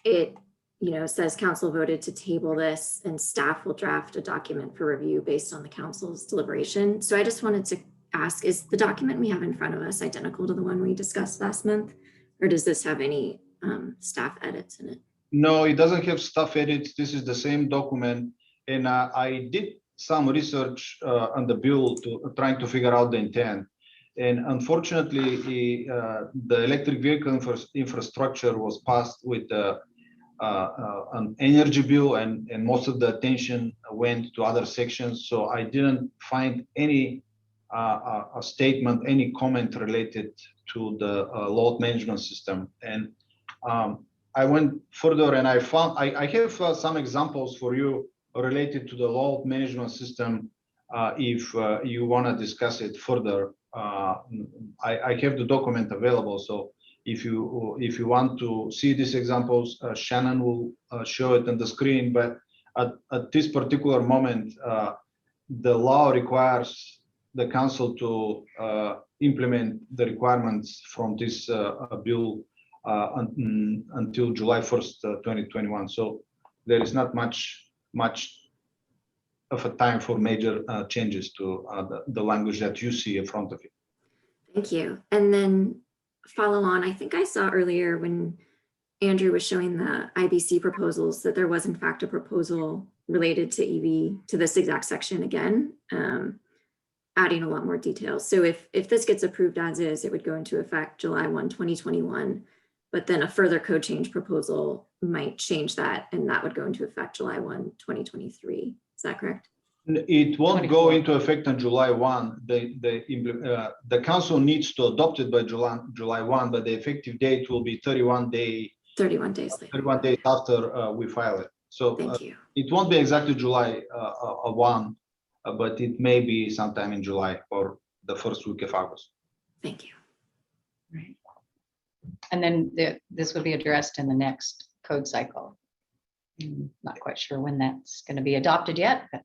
N: it, you know, says council voted to table this and staff will draft a document for review based on the council's deliberation. So I just wanted to ask, is the document we have in front of us identical to the one we discussed last month, or does this have any staff edits in it?
G: No, it doesn't have staff edits. This is the same document. And I did some research on the bill to trying to figure out the intent. And unfortunately, the electric vehicle infrastructure was passed with an energy bill, and most of the attention went to other sections. So I didn't find any a statement, any comment related to the load management system. And I went further and I found, I have some examples for you related to the load management system if you want to discuss it further. I have the document available, so if you want to see these examples, Shannon will show it on the screen, but at this particular moment, the law requires the council to implement the requirements from this bill until July 1st, 2021. So there is not much of a time for major changes to the language that you see in front of you.
N: Thank you. And then follow on, I think I saw earlier when Andrew was showing the IBC proposals that there was in fact a proposal related to EV to this exact section again, adding a lot more details. So if this gets approved as is, it would go into effect July 1, 2021, but then a further code change proposal might change that, and that would go into effect July 1, 2023. Is that correct?
G: It won't go into effect on July 1. The council needs to adopt it by July 1, but the effective date will be 31 days later. 31 days after we file it. So
N: Thank you.
G: it won't be exactly July 1, but it may be sometime in July or the first week of August.
N: Thank you.
A: Right. And then this would be addressed in the next code cycle. Not quite sure when that's going to be adopted yet, but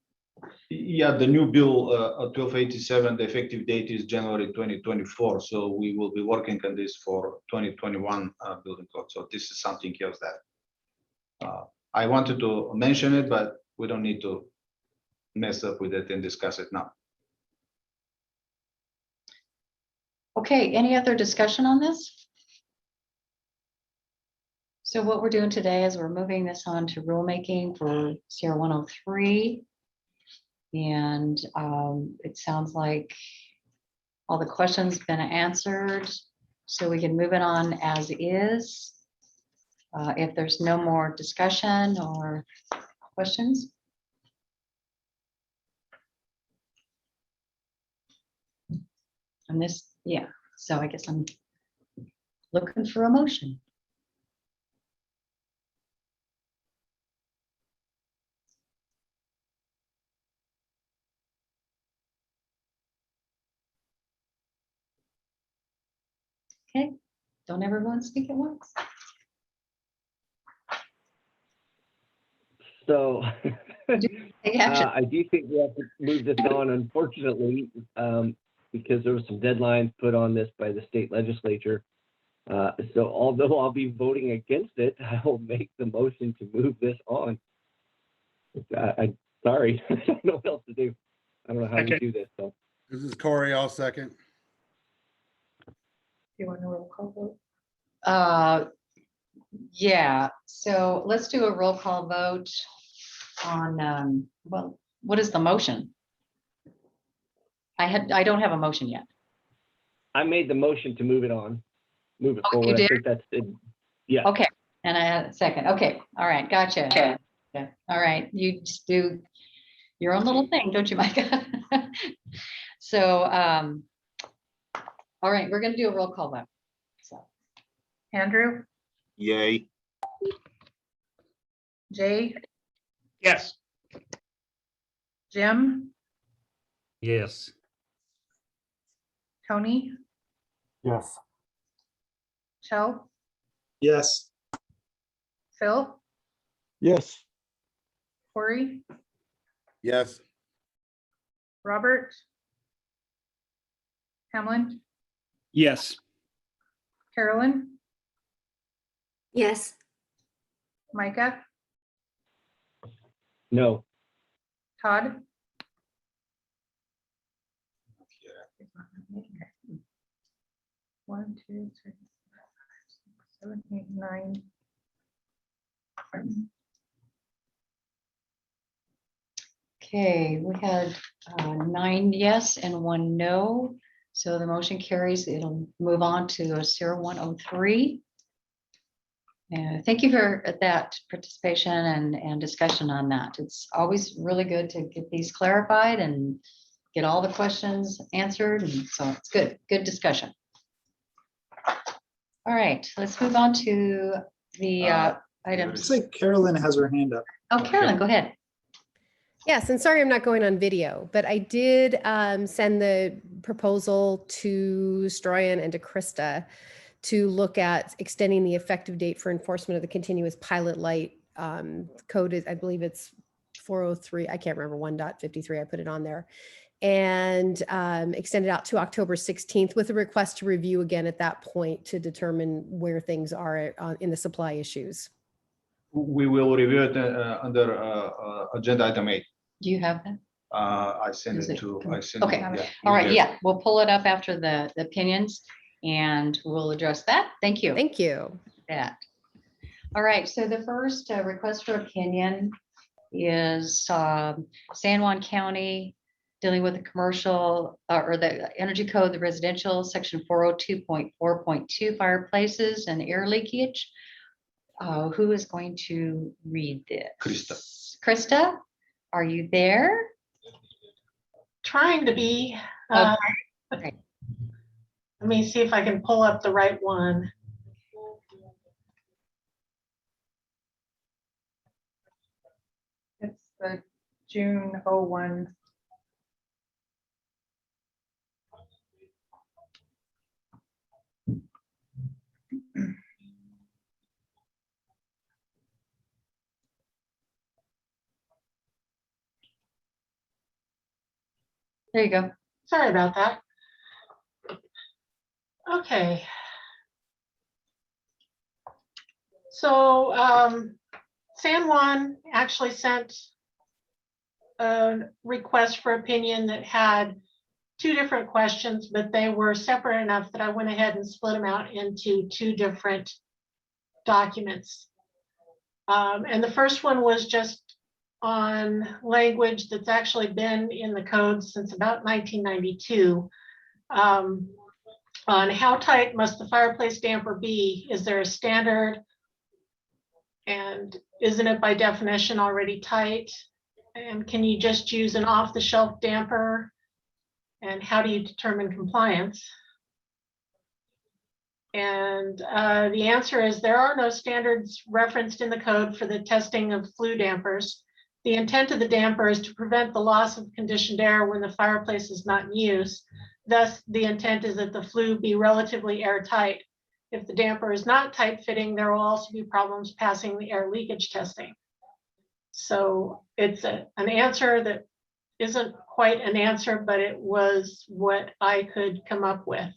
G: Yeah, the new bill 1287, the effective date is January 2024. So we will be working on this for 2021 building code. So this is something else that I wanted to mention it, but we don't need to mess up with it and discuss it now.
A: okay, any other discussion on this? So what we're doing today is we're moving this on to rulemaking for CR 103. And it sounds like all the questions been answered, so we can move it on as is. If there's no more discussion or questions. And this, yeah, so I guess I'm looking for a motion. Okay, don't everyone speak at once.
K: So
A: Take action.
K: I do think we have to move this on, unfortunately, because there were some deadlines put on this by the state legislature. So although I'll be voting against it, I will make the motion to move this on. I'm sorry, I don't know what else to do. I don't know how we do this, so.
D: This is Corey, I'll second.
C: You want a roll call vote?
A: Yeah, so let's do a roll call vote on, well, what is the motion? I don't have a motion yet.
K: I made the motion to move it on, move it
A: Oh, you
K: forward. I
A: did?
K: think that's it. Yeah.
A: Okay, and I had a second. Okay, all right, gotcha. Okay. All right, you just do your own little thing, don't you, Micah? So, all right, we're gonna do a roll call vote. So,
C: Andrew,
J: Yay.
C: Jay,
M: Yes.
C: Jim,
O: Yes.
C: Tony,
B: Yes.
C: Chell,
I: Yes.
C: Phil,
O: Yes.
C: Corey,
D: Yes.
C: Robert, Hamlin,
O: Yes.
C: Carolyn,
N: Yes.
C: Micah,
K: No.
C: Todd. One, two, three, four, five, six, 7, 8, 9.
A: okay, we had 9 yes and 1 no. So the motion carries. It'll move on to a 0103. Thank you for that participation and discussion on that. It's always really good to get these clarified and get all the questions answered. And so it's good discussion. All right, let's move on to the items.
I: Looks like Carolyn has her hand up.
A: Oh, Carolyn, go ahead.
E: Yes, and sorry I'm not going on video, but I did send the proposal to Stroyan and to Krista to look at extending the effective date for enforcement of the continuous pilot light code. Is, I believe it's 403, I can't remember, 1.53, I put it on there. And extend it out to October 16th with a request to review again at that point to determine where things are in the supply issues.
G: We will review it under agenda item 8.
A: Do you have that?
G: I sent
A: Is
G: it
A: it-
G: to,
A: Okay.
G: yeah.
A: All right,
G: you did.
A: yeah, we'll pull it up after the opinions and we'll address that. Thank you.
E: Thank you.
A: That. All right, so the first request for opinion is San Juan County dealing with the commercial or the energy code, the residential section 402.4.2 fireplaces and air leakage. Who is going to read this?
G: Krista.
A: Krista, are you there?
L: Trying to be.
A: Okay.
L: Let me see if I can pull up the right one.
C: It's the June 01.
A: There you go.
L: Sorry about that. Okay. So San Juan actually sent a request for opinion that had 2 different questions, but they were separate enough that I went ahead and split them out into 2 different documents. And the first one was just on language that's actually been in the code since about 1992. On how tight must the fireplace damper be? Is there a standard? And isn't it by definition already tight? And can you just use an off-the-shelf damper? And how do you determine compliance? And the answer is there are no standards referenced in the code for the testing of flue dampers. The intent of the damper is to prevent the loss of conditioned air when the fireplace is not in use. Thus, the intent is that the flue be relatively airtight. If the damper is not tight fitting, there will also be problems passing the air leakage testing. So it's an answer that isn't quite an answer, but it was what I could come up with.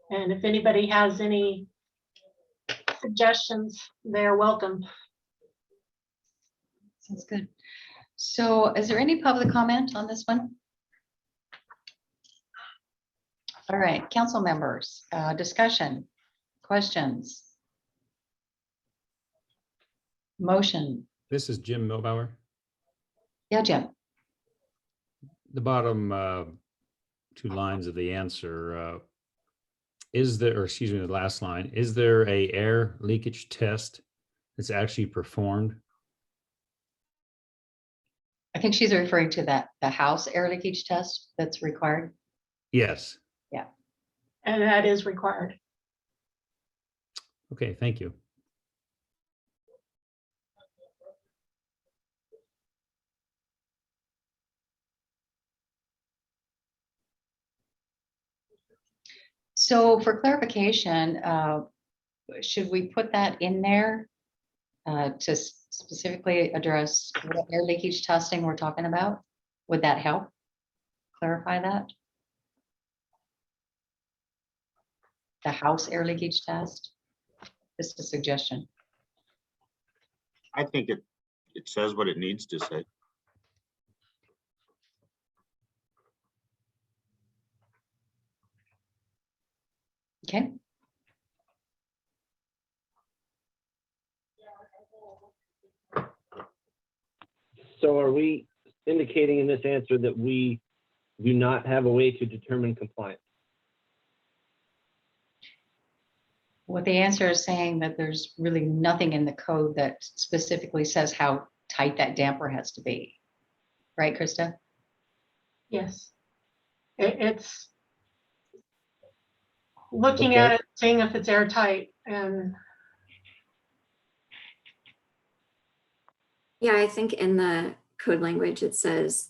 L: And if anybody has any suggestions, they're welcome.
A: Sounds good. So is there any public comment on this one? All right, council members, discussion, questions? Motion.
O: This is Jim Milbauer.
A: Yeah, Jim.
O: The bottom 2 lines of the answer, is there, or excuse me, the last line, is there a air leakage test that's actually performed?
A: I think she's referring to the house air leakage test that's required.
O: Yes.
A: Yeah.
L: And that is required.
O: Okay, thank you.
A: So for clarification, should we put that in there to specifically address what air leakage testing we're talking about? Would that help clarify that? The house air leakage test? Just a suggestion.
J: I think it says what it needs to say.
A: Okay.
K: So are we indicating in this answer that we do not have a way to determine compliance?
A: What the answer is saying that there's really nothing in the code that specifically says how tight that damper has to be. Right, Krista?
L: Yes. It's looking
K: Okay.
L: at it, seeing if it's airtight, and
N: Yeah, I think in the code language, it says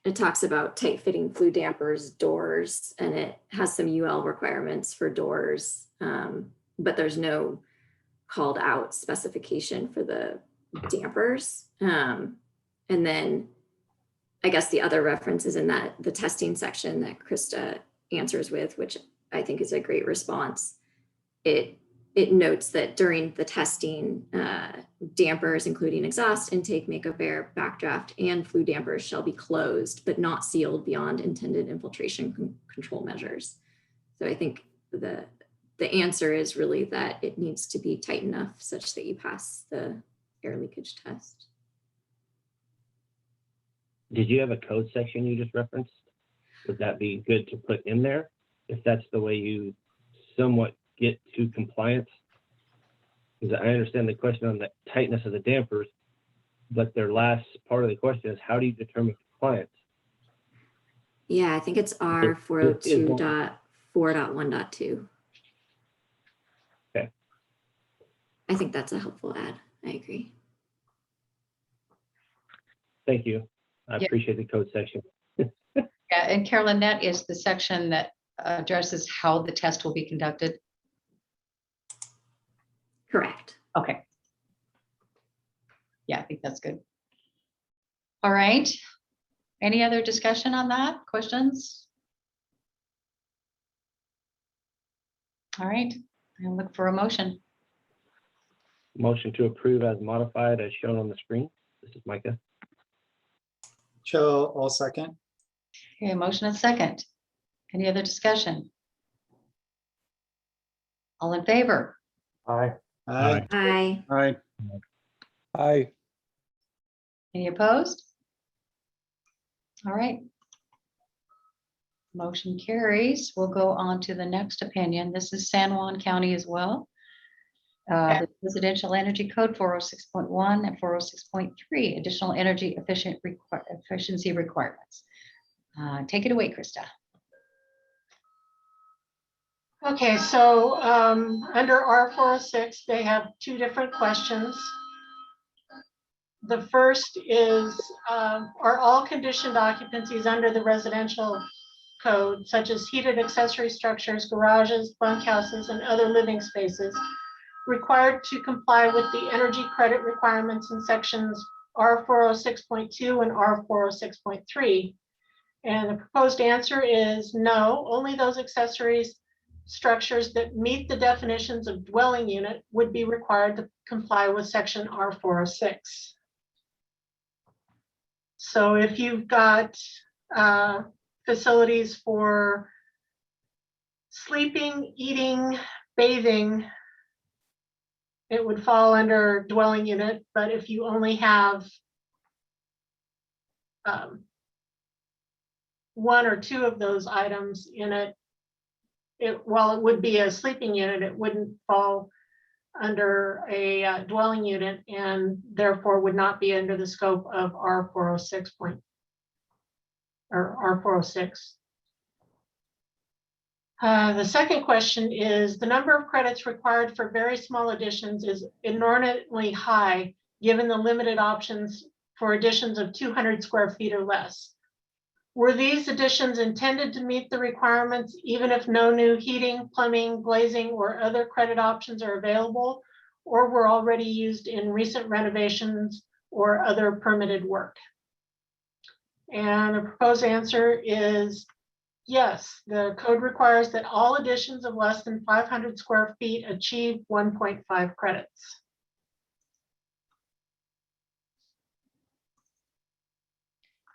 N: it talks about tight fitting flue dampers, doors, and it has some UL requirements for doors. But there's no called out specification for the dampers. And then I guess the other reference is in the testing section that Krista answers with, which I think is a great response. It notes that during the testing, dampers, including exhaust, intake, makeup air, backdraft, and flue dampers shall be closed, but not sealed beyond intended infiltration control measures. So I think the answer is really that it needs to be tight enough such that you pass the air leakage test.
K: Did you have a code section you just referenced? Would that be good to put in there? If that's the way you somewhat get to compliance? Because I understand the question on the tightness of the dampers, but their last part of the question is how do you determine compliance?
N: Yeah, I think it's R402.4.1.2.
K: Okay.
N: I think that's a helpful add. I agree.
K: Thank you. I appreciate the code section.
A: Yeah, and Carolyn, that is the section that addresses how the test will be conducted.
N: Correct.
A: Okay. Yeah, I think that's good. All right. Any other discussion on that? Questions? All right. I'll look for a motion.
K: Motion to approve as modified as shown on the screen. This is Micah.
I: Joe, all second.
A: Okay, motion and second. Any other discussion? All in favor?
B: Aye.
I: Aye.
N: Aye.
J: Aye.
B: Aye.
A: Any opposed? All right. Motion carries. We'll go on to the next opinion. This is San Juan County as well. The Residential Energy Code 406.1 and 406.3, additional energy efficiency requirements. Take it away, Krista.
L: Okay, so under R406, they have two different questions. The first is, are all conditioned occupancies under the residential code, such as heated accessory structures, garages, bunkhouses, and other living spaces, required to comply with the energy credit requirements in sections R406.2 and R406.3? And the proposed answer is no, only those accessories structures that meet the definitions of dwelling unit would be required to comply with section R406. So if you've got facilities for sleeping, eating, bathing, it would fall under dwelling unit. But if you only have one or two of those items in it, while it would be a sleeping unit, it wouldn't fall under a dwelling unit and therefore would not be under the scope of R406 or R406. The second question is, the number of credits required for very small additions is inordinately high, given the limited options for additions of 200 square feet or less. Were these additions intended to meet the requirements, even if no new heating, plumbing, glazing, or other credit options are available, or were already used in recent renovations or other permitted work? And the proposed answer is yes. The code requires that all additions of less than 500 square feet achieve 1.5 credits.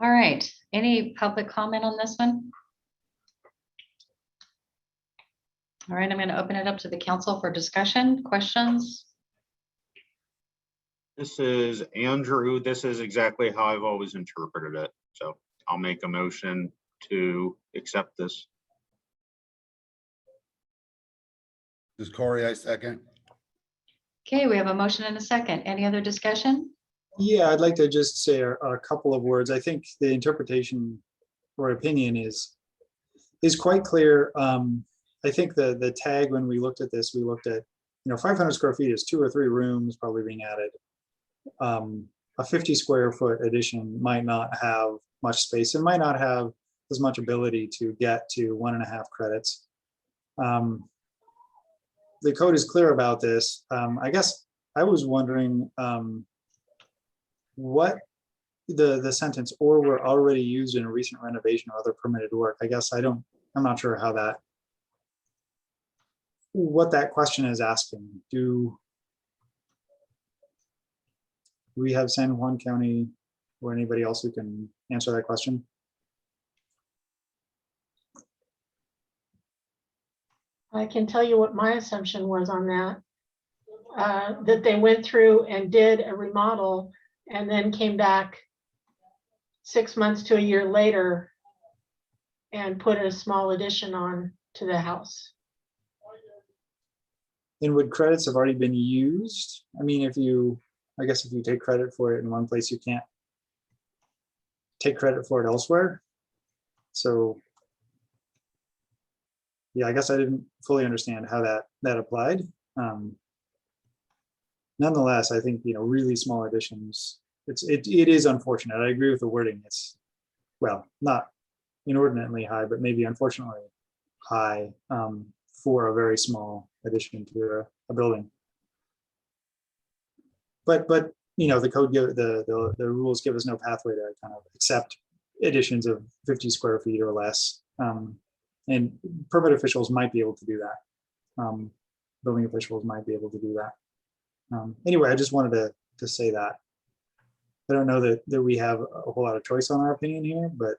A: All right. Any public comment on this one? All right, I'm going to open it up to the council for discussion, questions.
J: This is Andrew. This is exactly how I've always interpreted it. So I'll make a motion to accept this.
D: This is Corey, I second.
A: Okay, we have a motion and a second. Any other discussion?
I: Yeah, I'd like to just say a couple of words. I think the interpretation or opinion is quite clear. I think the tag, when we looked at this, we looked at, 500 square feet is 2 or 3 rooms probably being added. a 50 square foot addition might not have much space and might not have as much ability to get to 1.5 credits. The code is clear about this. I guess I was wondering what the sentence "or were already used in a recent renovation or other permitted work." I guess I'm not sure how what that question is asking. Do we have San Juan County or anybody else who can answer that question?
L: I can tell you what my assumption was on that. That they went through and did a remodel and then came back 6 months to a year later and put a small addition on to the house.
I: And would credits have already been used? I mean, I guess if you take credit for it in one place, you can't take credit for it elsewhere. So yeah, I guess I didn't fully understand how that applied. Nonetheless, I think, really small additions, it is unfortunate. I agree with the wording. It's, well, not inordinately high, but maybe unfortunately high for a very small addition to a building. But the code the rules give us no pathway to kind of accept additions of 50 square feet or less. And permit officials might be able to do that. Building officials might be able to do that. Anyway, I just wanted to say that. I don't know that we have a whole lot of choice on our opinion here, but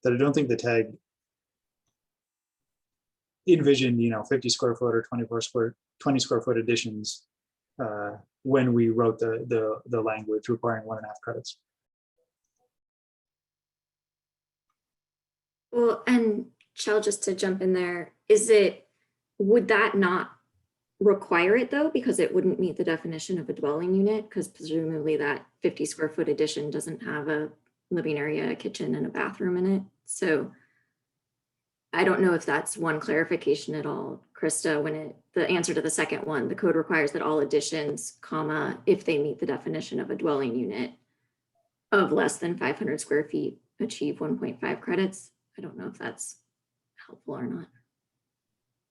I: that I don't think the tag envisioned, 50 square foot or 20 square foot additions when we wrote the language requiring 1.5 credits.
N: Well, and Shell, just to jump in there, would that not require it though? Because it wouldn't meet the definition of a dwelling unit, because presumably that 50 square foot addition doesn't have a living area, a kitchen, and a bathroom in it. So I don't know if that's one clarification at all, Krista, when the answer to the second one, the code requires that all additions, comma, if they meet the definition of a dwelling unit of less than 500 square feet, achieve 1.5 credits. I don't know if that's helpful or not.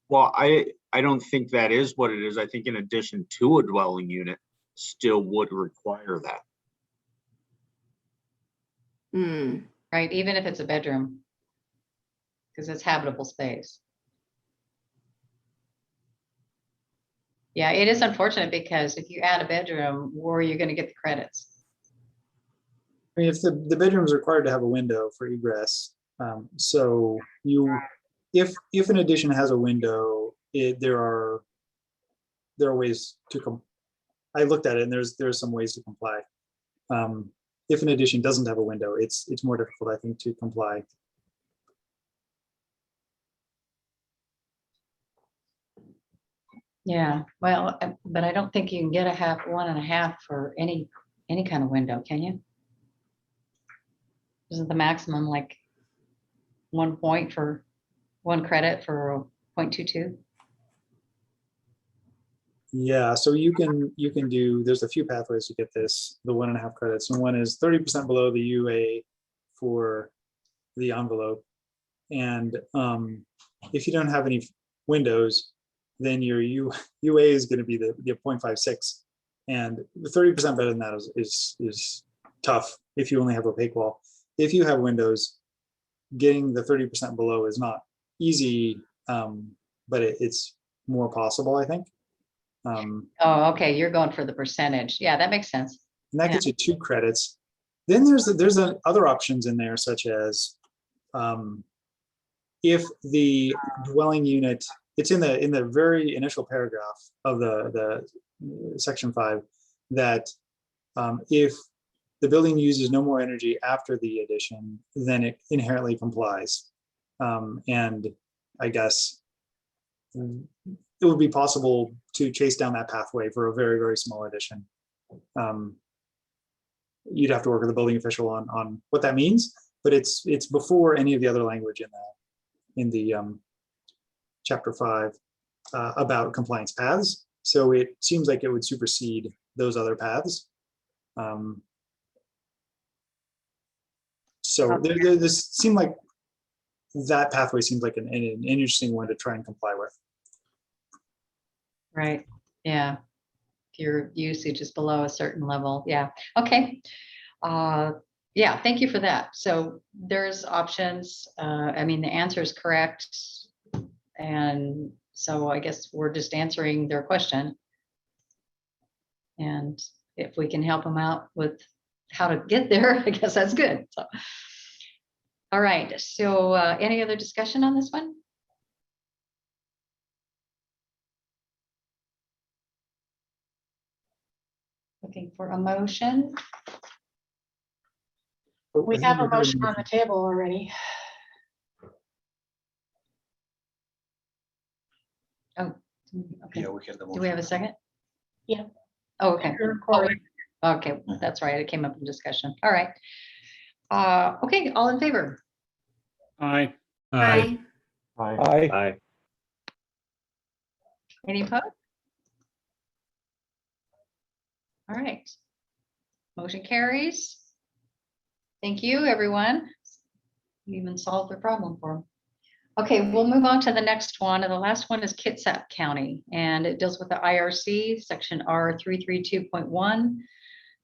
J: Well, I don't think that is what it is. I think in addition to a dwelling unit still would require that.
A: Right, even if it's a bedroom, because it's habitable space. Yeah, it is unfortunate because if you add a bedroom, where are you going to get the credits?
I: I mean, if the bedroom is required to have a window for egress, so if an addition has a window, there are ways to come. I looked at it and there's some ways to comply. If an addition doesn't have a window, it's more difficult, I think, to comply.
A: Yeah, well, but I don't think you can get 1.5 for any kind of window, can you? Isn't the maximum like 1 point for 1 credit for 0.22?
I: Yeah, so you can do, there's a few pathways to get this, the 1.5 credits, and one is 30% below the UA for the envelope. And if you don't have any windows, then your UA is going to be the 0.56, and 30% better than that is tough if you only have opaque wall. If you have windows, getting the 30% below is not easy, but it's more possible, I think.
A: Oh, okay, you're going for the percentage. Yeah, that makes sense.
I: And that gets you 2 credits. Then there's other options in there, such as if the dwelling unit, it's in the very initial paragraph of the section 5, that if the building uses no more energy after the addition, then it inherently complies. And I guess it would be possible to chase down that pathway for a very, very small addition. You'd have to work with the building official on what that means, but it's before any of the other language in the chapter 5 about compliance paths. So it seems like it would supersede those other paths. So this seemed like that pathway seems like an interesting one to try and comply with.
A: Right, yeah. If your usage is below a certain level, yeah, okay. Yeah, thank you for that. So there's options. I mean, the answer is correct. And so I guess we're just answering their question. And if we can help them out with how to get there, I guess that's good. So, all right, so any other discussion on this one? Looking for a motion.
L: We have a motion on the table already.
A: Oh, okay.
G: Yeah, we had the
A: Do we have a second?
L: Yeah.
A: Oh, okay.
L: You're recording.
A: Okay, that's right. It came up in discussion. All right. Okay, all in favor?
M: Aye.
N: Aye.
B: Aye.
K: Aye.
A: Any opposed? All right. Motion carries. Thank you, everyone. You even solved the problem for them. Okay, we'll move on to the next one. And the last one is Kitsap County, and it deals with the IRC, section R332.1,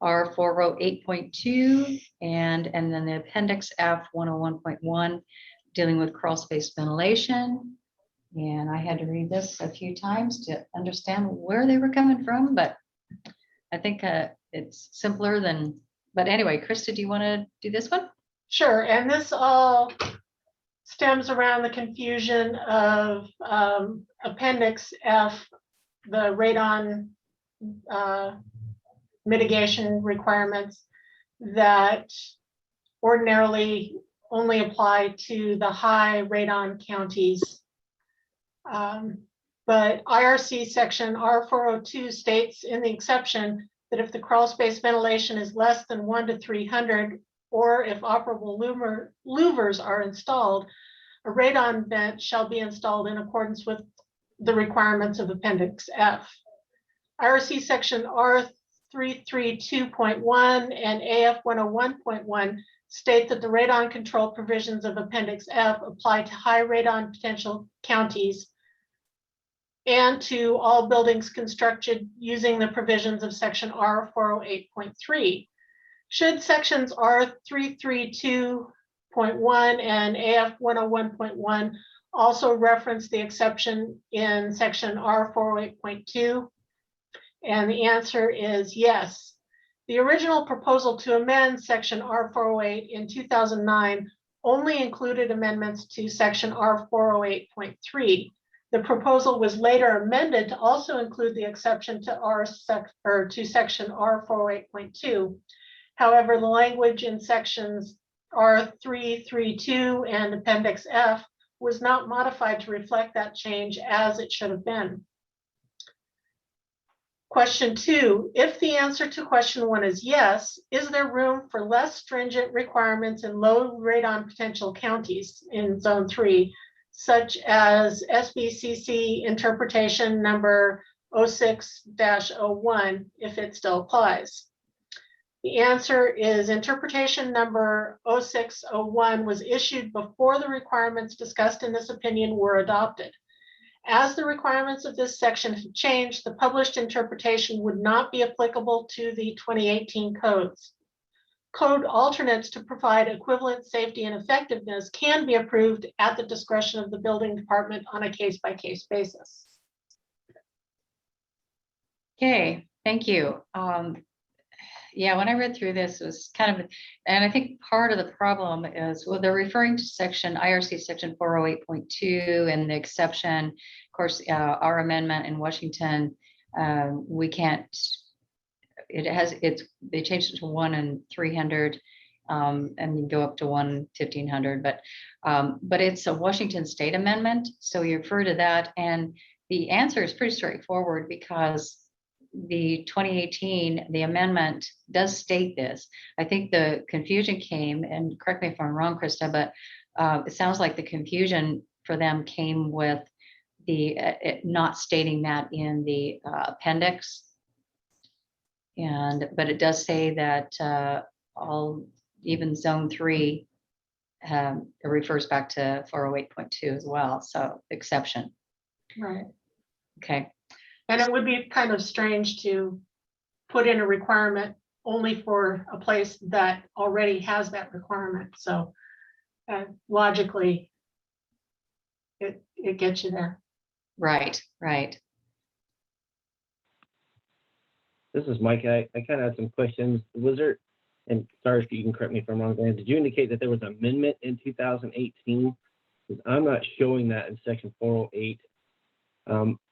A: R408.2, and then the appendix F 101.1, dealing with crawl space ventilation. And I had to read this a few times to understand where they were coming from, but I think it's simpler than, but anyway, Krista, do you want to do this one?
L: Sure, and this all stems around the confusion of Appendix F, the radon mitigation requirements that ordinarily only apply to the high radon counties. But IRC section R402 states in the exception that if the crawl space ventilation is less than 1 to 300, or if operable louvers are installed, a radon vent shall be installed in accordance with the requirements of Appendix F. IRC section R332.1 and AF 101.1 state that the radon control provisions of Appendix F apply to high radon potential counties and to all buildings constructed using the provisions of section R408.3. Should sections R332.1 and AF 101.1 also reference the exception in section R408.2? And the answer is yes. The original proposal to amend section R408 in 2009 only included amendments to section R408.3. The proposal was later amended to also include the exception to section R408.2. However, the language in sections R332 and Appendix F was not modified to reflect that change as it should have been. Question 2, if the answer to question 1 is yes, is there room for less stringent requirements in low radon potential counties in zone 3, such as SBCC interpretation number 06-01, if it still applies? The answer is interpretation number 0601 was issued before the requirements discussed in this opinion were adopted. As the requirements of this section have changed, the published interpretation would not be applicable to the 2018 codes. Code alternates to provide equivalent safety and effectiveness can be approved at the discretion of the building department on a case-by-case basis.
A: Okay, thank you. Yeah, when I read through this, it was kind of, and I think part of the problem is, well, they're referring to section IRC section 408.2 and the exception. Of course, our amendment in Washington, we can't. They changed it to 1 and 300, and you go up to 1 1500. But it's a Washington state amendment, so you refer to that, and the answer is pretty straightforward because the 2018, the amendment does state this. I think the confusion came, and correct me if I'm wrong, Krista, but it sounds like the confusion for them came with the not stating that in the appendix. but it does say that even zone 3 it refers back to 408.2 as well, so exception.
L: Right.
A: Okay,
L: And it would be kind of strange to put in a requirement only for a place that already has that requirement. So logically, it gets you there.
A: right.
K: This is Mike. I kind of had some questions. Was there, and sorry if you can correct me if I'm wrong, Dan, did you indicate that there was an amendment in 2018? Because I'm not showing that in section 408.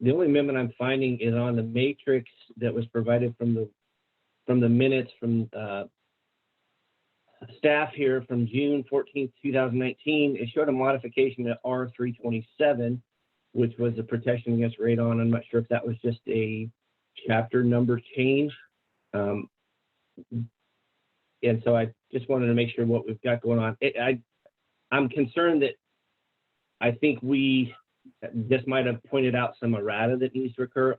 K: The only amendment I'm finding is on the matrix that was provided from the minutes from staff here from June 14th, 2019. It showed a modification to R327, which was the protection against radon. I'm not sure if that was just a chapter number change. And so I just wanted to make sure what we've got going on. I'm concerned that I think this might have pointed out some errata that needs to occur.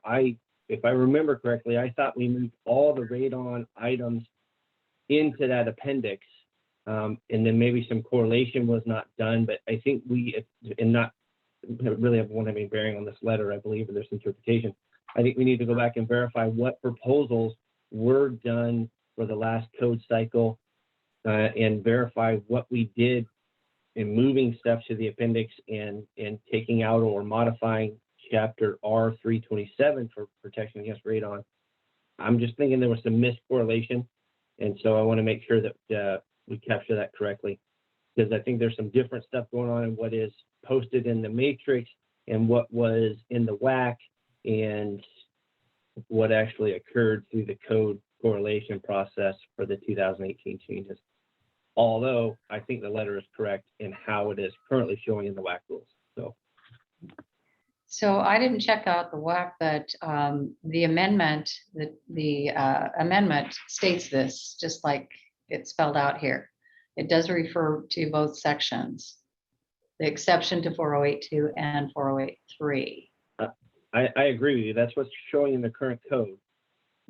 K: If I remember correctly, I thought we moved all the radon items into that appendix, and then maybe some correlation was not done, but I think not really won't have any bearing on this letter, I believe, or this interpretation. I think we need to go back and verify what proposals were done for the last code cycle and verify what we did in moving stuff to the appendix and taking out or modifying chapter R327 for protection against radon. I'm just thinking there was some miscorrelation. And so I want to make sure that we capture that correctly, because I think there's some different stuff going on in what is posted in the matrix and what was in the WAC and what actually occurred through the code correlation process for the 2018 changes. Although I think the letter is correct in how it is currently showing in the WAC rules.
A: So I didn't check out the WAC, but the amendment, the amendment states this, just like it's spelled out here. It does refer to both sections, the exception to 4082 and 4083.
K: I agree with you. That's what's showing in the current code.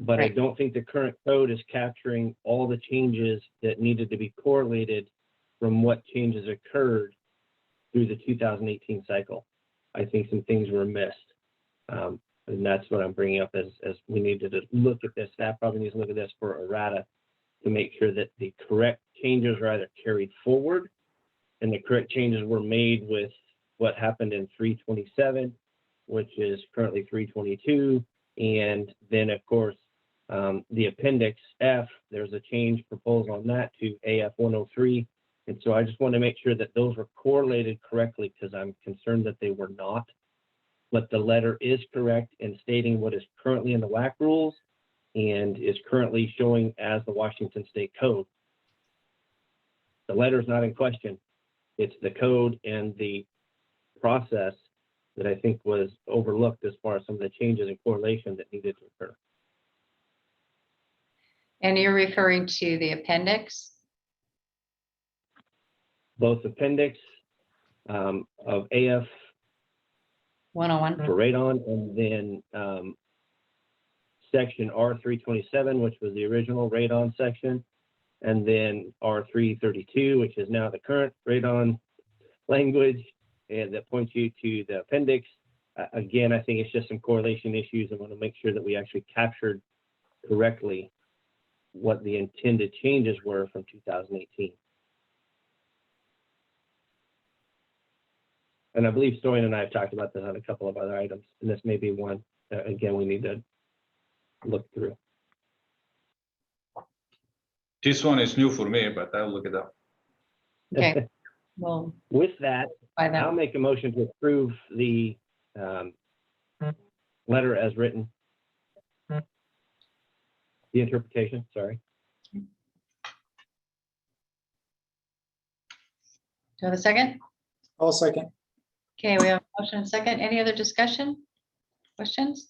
K: But
A: Right.
K: I don't think the current code is capturing all the changes that needed to be correlated from what changes occurred through the 2018 cycle. I think some things were missed. And that's what I'm bringing up as we need to look at this. Staff probably needs to look at this for errata to make sure that the correct changes are either carried forward and the correct changes were made with what happened in 327, which is currently 322. And then, of course, the appendix F, there's a change proposal on that to AF 103. And so I just want to make sure that those were correlated correctly, because I'm concerned that they were not. But the letter is correct in stating what is currently in the WAC rules and is currently showing as the Washington State Code. The letter is not in question. It's the code and the process that I think was overlooked as far as some of the changes in correlation that needed to occur.
A: And you're referring to the appendix?
K: Both appendix of AF
A: 101.
K: for radon, and then section R327, which was the original radon section, and then R332, which is now the current radon language, and that points you to the appendix. Again, I think it's just some correlation issues. I want to make sure that we actually captured correctly what the intended changes were from 2018. And I believe Storian and I have talked about this on a couple of other items, and this may be one, again, we need to look through.
G: This one is new for me, but I'll look it up.
A: Okay. Well,
K: With that,
A: by that.
K: I'll make a motion to approve the letter as written. The interpretation, sorry.
A: Do you have a second?
I: I'll second.
A: Okay, we have a motion and second. Any other discussion? Questions?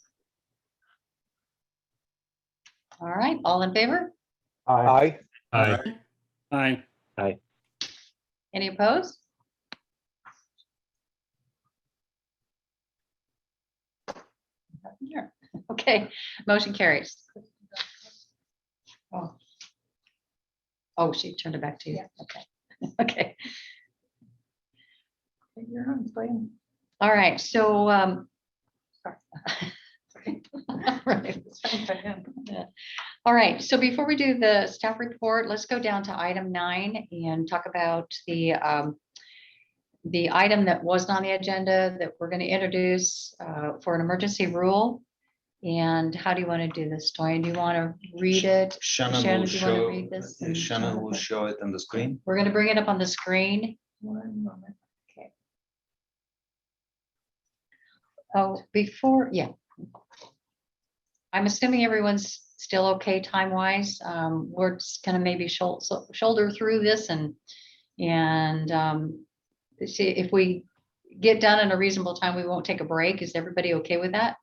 A: All right, all in favor?
B: Aye.
O: Aye.
M: Aye.
K: Aye.
A: Any opposed? Nothing here. Okay, motion carries. Oh. Oh, she turned it back to you. Okay. Okay.
C: You're on, Brian.
A: All right. So,
C: Sorry.
A: right.
C: It's fine for him.
A: All right. So before we do the staff report, let's go down to item 9 and talk about the item that wasn't on the agenda that we're going to introduce for an emergency rule. And how do you want to do this, Dwayne? Do you want to read it?
G: Shannon
A: Shannon,
G: will
A: do you want to
G: show,
A: read this? And
G: Shannon will
A: Jonathan?
G: show it on the screen.
A: We're going to bring it up on the screen.
C: One moment.
A: Okay. Oh, before, yeah. I'm assuming everyone's still okay time-wise. We're just gonna maybe shoulder through this and see if we get done in a reasonable time, we won't take a break. Is everybody okay with that?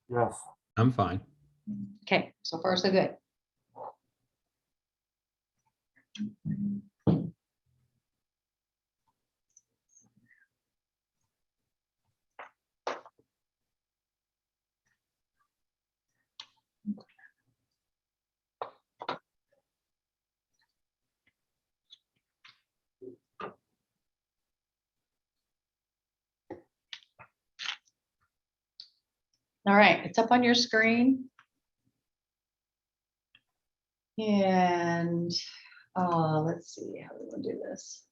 B: Yes.
O: I'm fine.
A: Okay, so far so good. All right, it's up on your screen. And let's see how we will do this.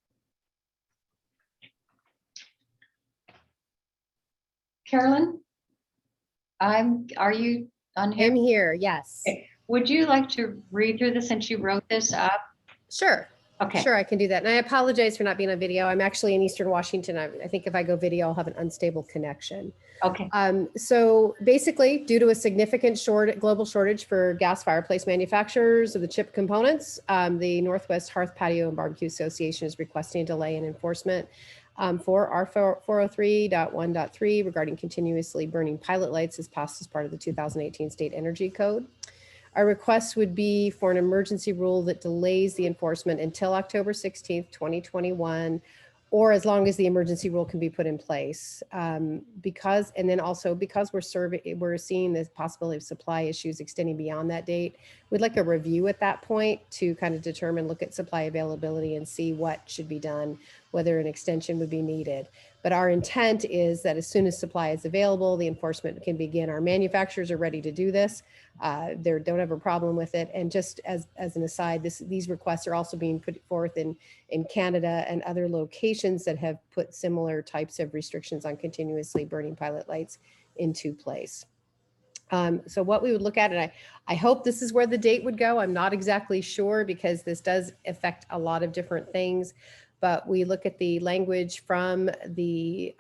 A: Carolyn, are you on here?
E: I'm here, yes.
A: Okay. Would you like to read through this since you wrote this up?
E: Sure.
A: Okay.
E: Sure, I can do that. And I apologize for not being on video. I'm actually in Eastern Washington. I think if I go video, I'll have an unstable connection.
A: Okay.
E: So basically, due to a significant global shortage for gas fireplace manufacturers of the chip components, the Northwest Hearth Patio and Barbecue Association is requesting a delay in enforcement for R 403.1.3 regarding continuously burning pilot lights as passed as part of the 2018 State Energy Code. Our request would be for an emergency rule that delays the enforcement until October 16th, 2021, or as long as the emergency rule can be put in place. Because we're seeing the possibility of supply issues extending beyond that date, we'd like a review at that point to kind of look at supply availability and see what should be done, whether an extension would be needed. But our intent is that as soon as supply is available, the enforcement can begin. Our manufacturers are ready to do this. They don't have a problem with it. And just as an aside, these requests are also being put forth in Canada and other locations that have put similar types of restrictions on continuously burning pilot lights into place. So what we would look at, and I hope this is where the date would go. I'm not exactly sure because this does affect a lot of different things, but we look at the language from the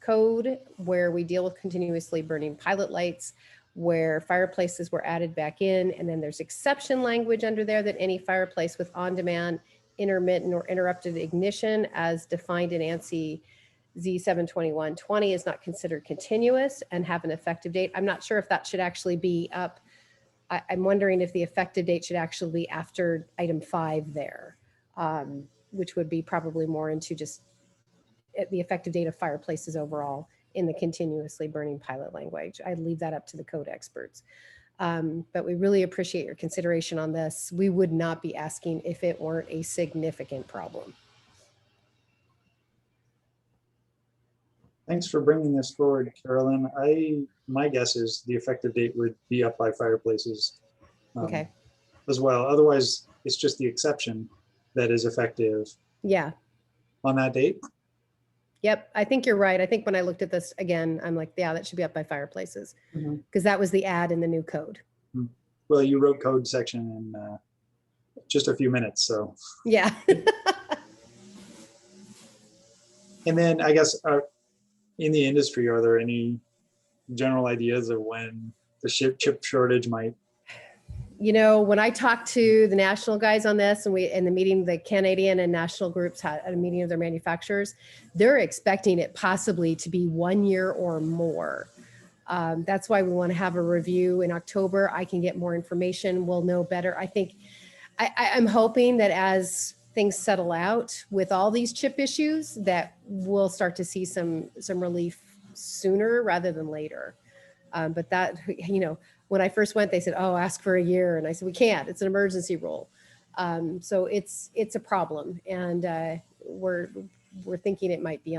E: code where we deal with continuously burning pilot lights, where fireplaces were added back in, and then there's exception language under there that any fireplace with on-demand, intermittent, or interrupted ignition as defined in ANSI Z72120 is not considered continuous and have an effective date. I'm not sure if that should actually be up. I'm wondering if the effective date should actually be after item 5 there, which would be probably more into just the effective date of fireplaces overall in the continuously burning pilot language. I'd leave that up to the code experts. But we really appreciate your consideration on this. We would not be asking if it weren't a significant problem.
I: Thanks for bringing this forward, Carolyn. My guess is the effective date would be up by fireplaces
E: Okay.
I: as well. Otherwise, it's just the exception that is effective
E: Yeah.
I: on that date.
E: Yep. I think you're right. I think when I looked at this again, I'm like, yeah, that should be up by fireplaces because that was the add in the new code.
I: Well, you wrote code section in just a few minutes, so.
E: Yeah.
I: And then I guess in the industry, are there any general ideas of when the chip shortage might?
E: You know, when I talked to the national guys on this and in the meeting, the Canadian and national groups had a meeting of their manufacturers, they're expecting it possibly to be 1 year or more. That's why we want to have a review in October. I can get more information. We'll know better. I think I'm hoping that as things settle out with all these chip issues, that we'll start to see some relief sooner rather than later. But that, you know, when I first went, they said, oh, ask for a year. And I said, we can't, it's an emergency rule. So it's a problem. And we're thinking it might be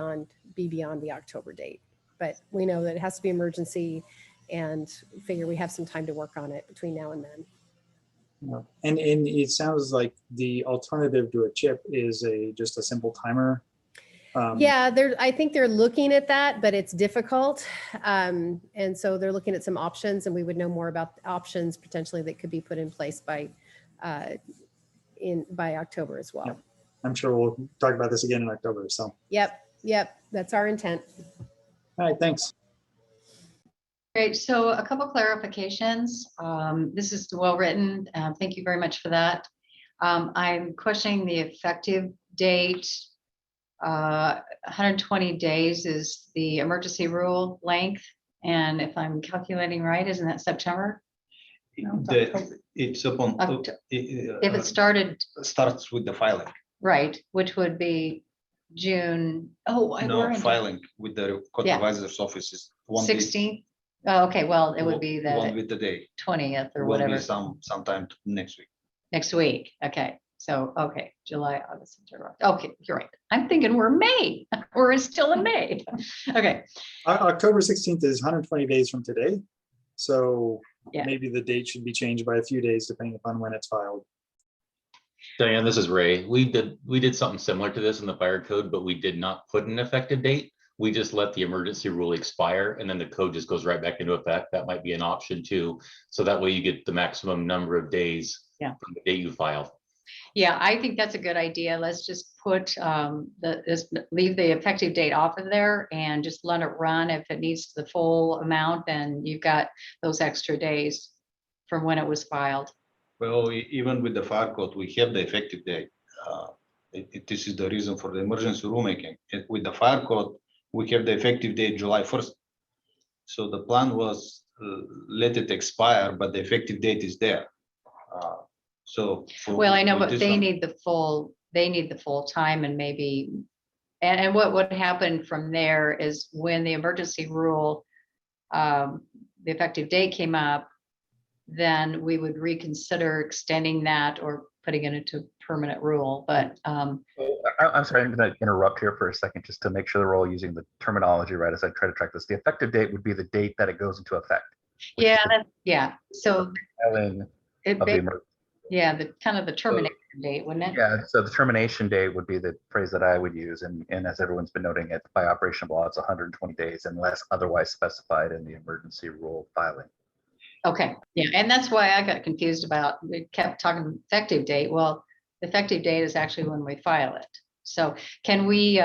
E: beyond the October date. But we know that it has to be emergency and figure we have some time to work on it between now and then.
I: Yeah. And it sounds like the alternative to a chip is just a simple timer.
E: Yeah, I think they're looking at that, but it's difficult. And so they're looking at some options, and we would know more about the options potentially that could be put in place by October as well.
I: Yeah. I'm sure we'll talk about this again in October. So.
E: Yep, that's our intent.
I: All right, thanks.
A: Great. So a couple clarifications. This is well written. Thank you very much for that. I'm questioning the effective date. 120 days is the emergency rule length. And if I'm calculating right, isn't that September? No,
G: It's upon,
A: if it
G: starts with the filing.
A: Right, which would be June. Oh,
G: No, filing with the court advisor's office is
A: 16th. Oh, okay, well, it would be
G: one
A: the
G: with the day.
A: 20th or
G: Will be
A: whatever.
G: sometime next week.
A: Next week. Okay. So, okay, July, August, September. Okay, you're right. I'm thinking we're May. We're still in May. Okay.
I: October 16th is 120 days from today. So
A: Yeah.
I: maybe the date should be changed by a few days depending upon when it's filed.
H: Diane, this is Ray. We did something similar to this in the fire code, but we did not put an effective date. We just let the emergency rule expire, and then the code just goes right back into effect. That might be an option too. So that way you get the maximum number of days from the date you file.
A: Yeah, I think that's a good idea. Let's just put leave the effective date off of there and just let it run. If it needs the full amount, then you've got those extra days from when it was filed.
G: Well, even with the fire code, we have the effective date. This is the reason for the emergency rulemaking. With the fire code, we have the effective date July 1st. So the plan was let it expire, but the effective date is there.
A: Well, I know, but they need the full time, and maybe, and what would happen from there is when the emergency rule, the effective date came up, then we would reconsider extending that or putting it into permanent rule. But
P: I'm sorry, I'm going to interrupt here for a second just to make sure that we're all using the terminology right as I try to track this. The effective date would be the date that it goes into effect.
A: Yeah. So
P: yeah,
A: the kind of the termination date, wouldn't it?
P: Yeah, so the termination date would be the phrase that I would use. And as everyone's been noting, it by operation of law, it's 120 days unless otherwise specified in the emergency rule filing.
A: Okay, yeah, and that's why I got confused about, we kept talking effective date. Well, the effective date is actually when we file it. So can we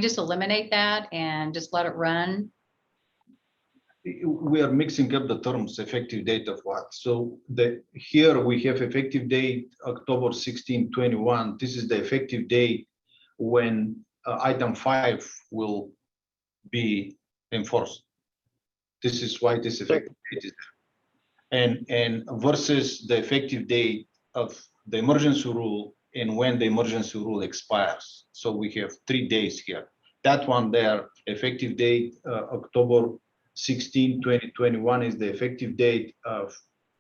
A: just eliminate that and just let it run?
G: We are mixing up the terms, effective date of what? So here we have effective date October 16, 21. This is the effective date when item 5 will be enforced. This is why this effective date is there. And versus the effective date of the emergency rule and when the emergency rule expires. So we have 3 days here. That one there, effective date October 16, 2021 is the effective date of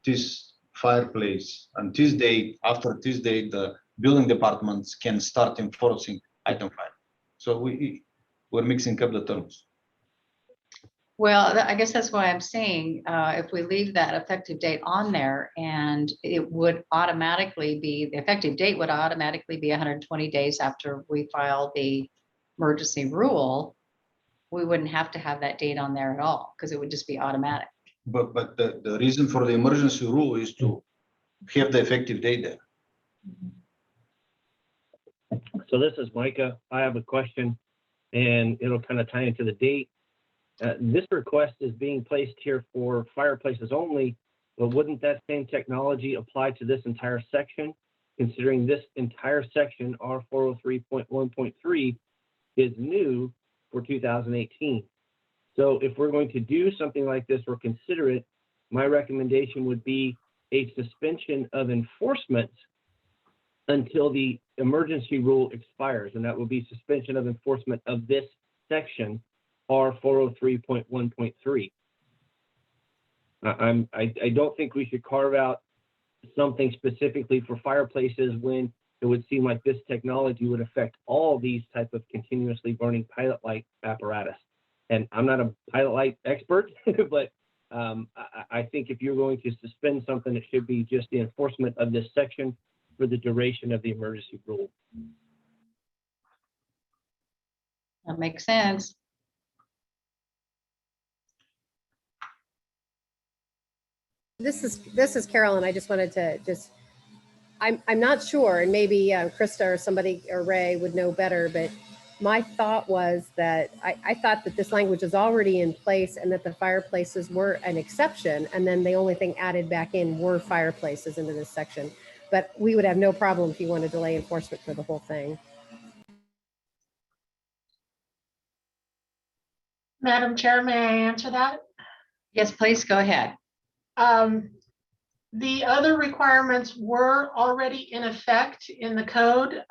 G: this fireplace. And this date, after this date, the building departments can start enforcing item 5. So we're mixing up the terms.
A: Well, I guess that's why I'm saying if we leave that effective date on there, and it would automatically be, the effective date would automatically be 120 days after we file the emergency rule, we wouldn't have to have that date on there at all because it would just be automatic.
G: But the reason for the emergency rule is to have the effective date there.
K: So this is Micah. I have a question, and it'll kind of tie into the date. This request is being placed here for fireplaces only, but wouldn't that same technology apply to this entire section? Considering this entire section, R403.1.3, is new for 2018. So if we're going to do something like this or consider it, my recommendation would be a suspension of enforcement until the emergency rule expires, and that will be suspension of enforcement of this section, R403.1.3. I don't think we should carve out something specifically for fireplaces when it would seem like this technology would affect all these type of continuously burning pilot light apparatus. And I'm not a pilot light expert, but I think if you're going to suspend something, it should be just the enforcement of this section for the duration of the emergency rule.
A: That makes sense.
E: This is Carolyn. I just wanted to I'm not sure, and maybe Krista or somebody or Ray would know better, but my thought was that I thought that this language is already in place and that the fireplaces were an exception, and then the only thing added back in were fireplaces into this section. But we would have no problem if you want to delay enforcement for the whole thing.
L: Madam Chair, may I answer that?
A: Yes, please go ahead.
L: The other requirements were already in effect in the code.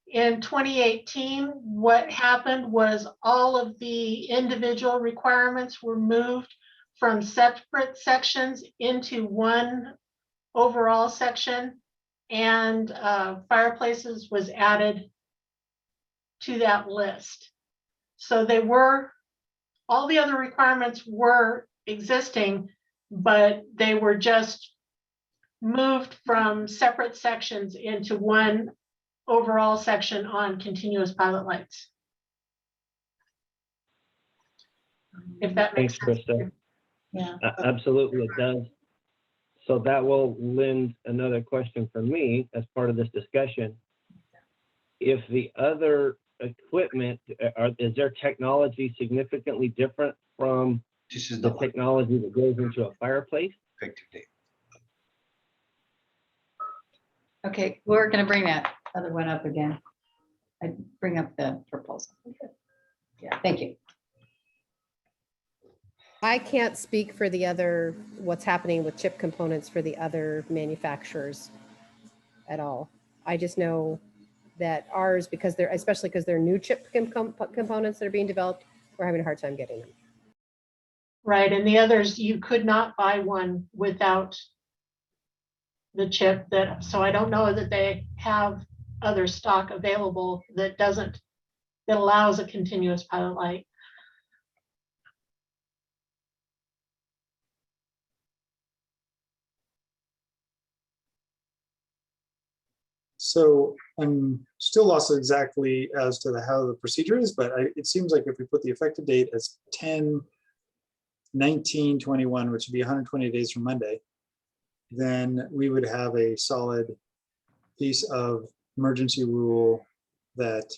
L: In 2018, what happened was all of the individual requirements were moved from separate sections into one overall section, and fireplaces was added to that list. So they were, all the other requirements were existing, but they were just moved from separate sections into one overall section on continuous pilot lights. If that makes
K: Thanks,
L: sense.
K: Krista.
A: Yeah.
K: Absolutely, it does. So that will lend another question for me as part of this discussion. If the other equipment, is their technology significantly different from
G: This is
K: the
G: the
K: technology that goes into a fireplace?
G: effective date.
A: Okay, we're going to bring that other one up again. I bring up the proposal. Yeah, thank you.
E: I can't speak for the other, what's happening with chip components for the other manufacturers at all. I just know that ours, because they're, especially because they're new chip components that are being developed, we're having a hard time getting them.
L: Right, and the others, you could not buy one without the chip that, so I don't know that they have other stock available that doesn't, that allows a continuous pilot light.
I: So I'm still lost exactly as to how the procedure is, but it seems like if we put the effective date as 10/19/21, which would be 120 days from Monday, then we would have a solid piece of emergency rule that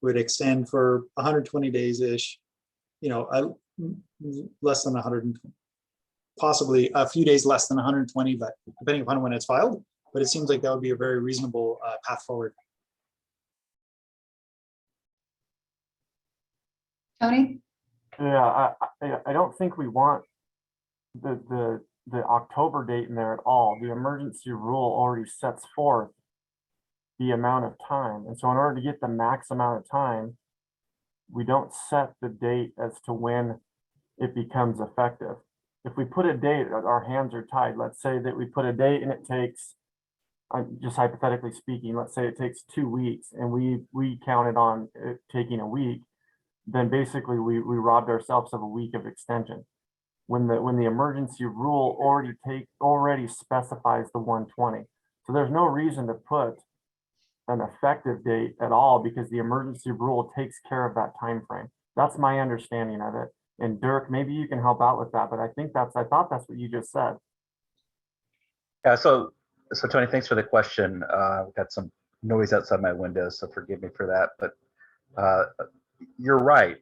I: would extend for 120 days-ish, you know, less than 100, possibly a few days less than 120, but depending upon when it's filed. But it seems like that would be a very reasonable path forward.
A: Tony?
B: Yeah, I don't think we want the October date in there at all. The emergency rule already sets forth the amount of time. And so in order to get the max amount of time, we don't set the date as to when it becomes effective. If we put a date, our hands are tied. Let's say that we put a date and it takes, just hypothetically speaking, let's say it takes 2 weeks and we counted on it taking a week, then basically we robbed ourselves of a week of extension. When the emergency rule already specifies the 120. So there's no reason to put an effective date at all because the emergency rule takes care of that time frame. That's my understanding of it. And Dirk, maybe you can help out with that, but I thought that's what you just said.
P: Yeah, so Tony, thanks for the question. We've got some noise outside my window, so forgive me for that. But you're right.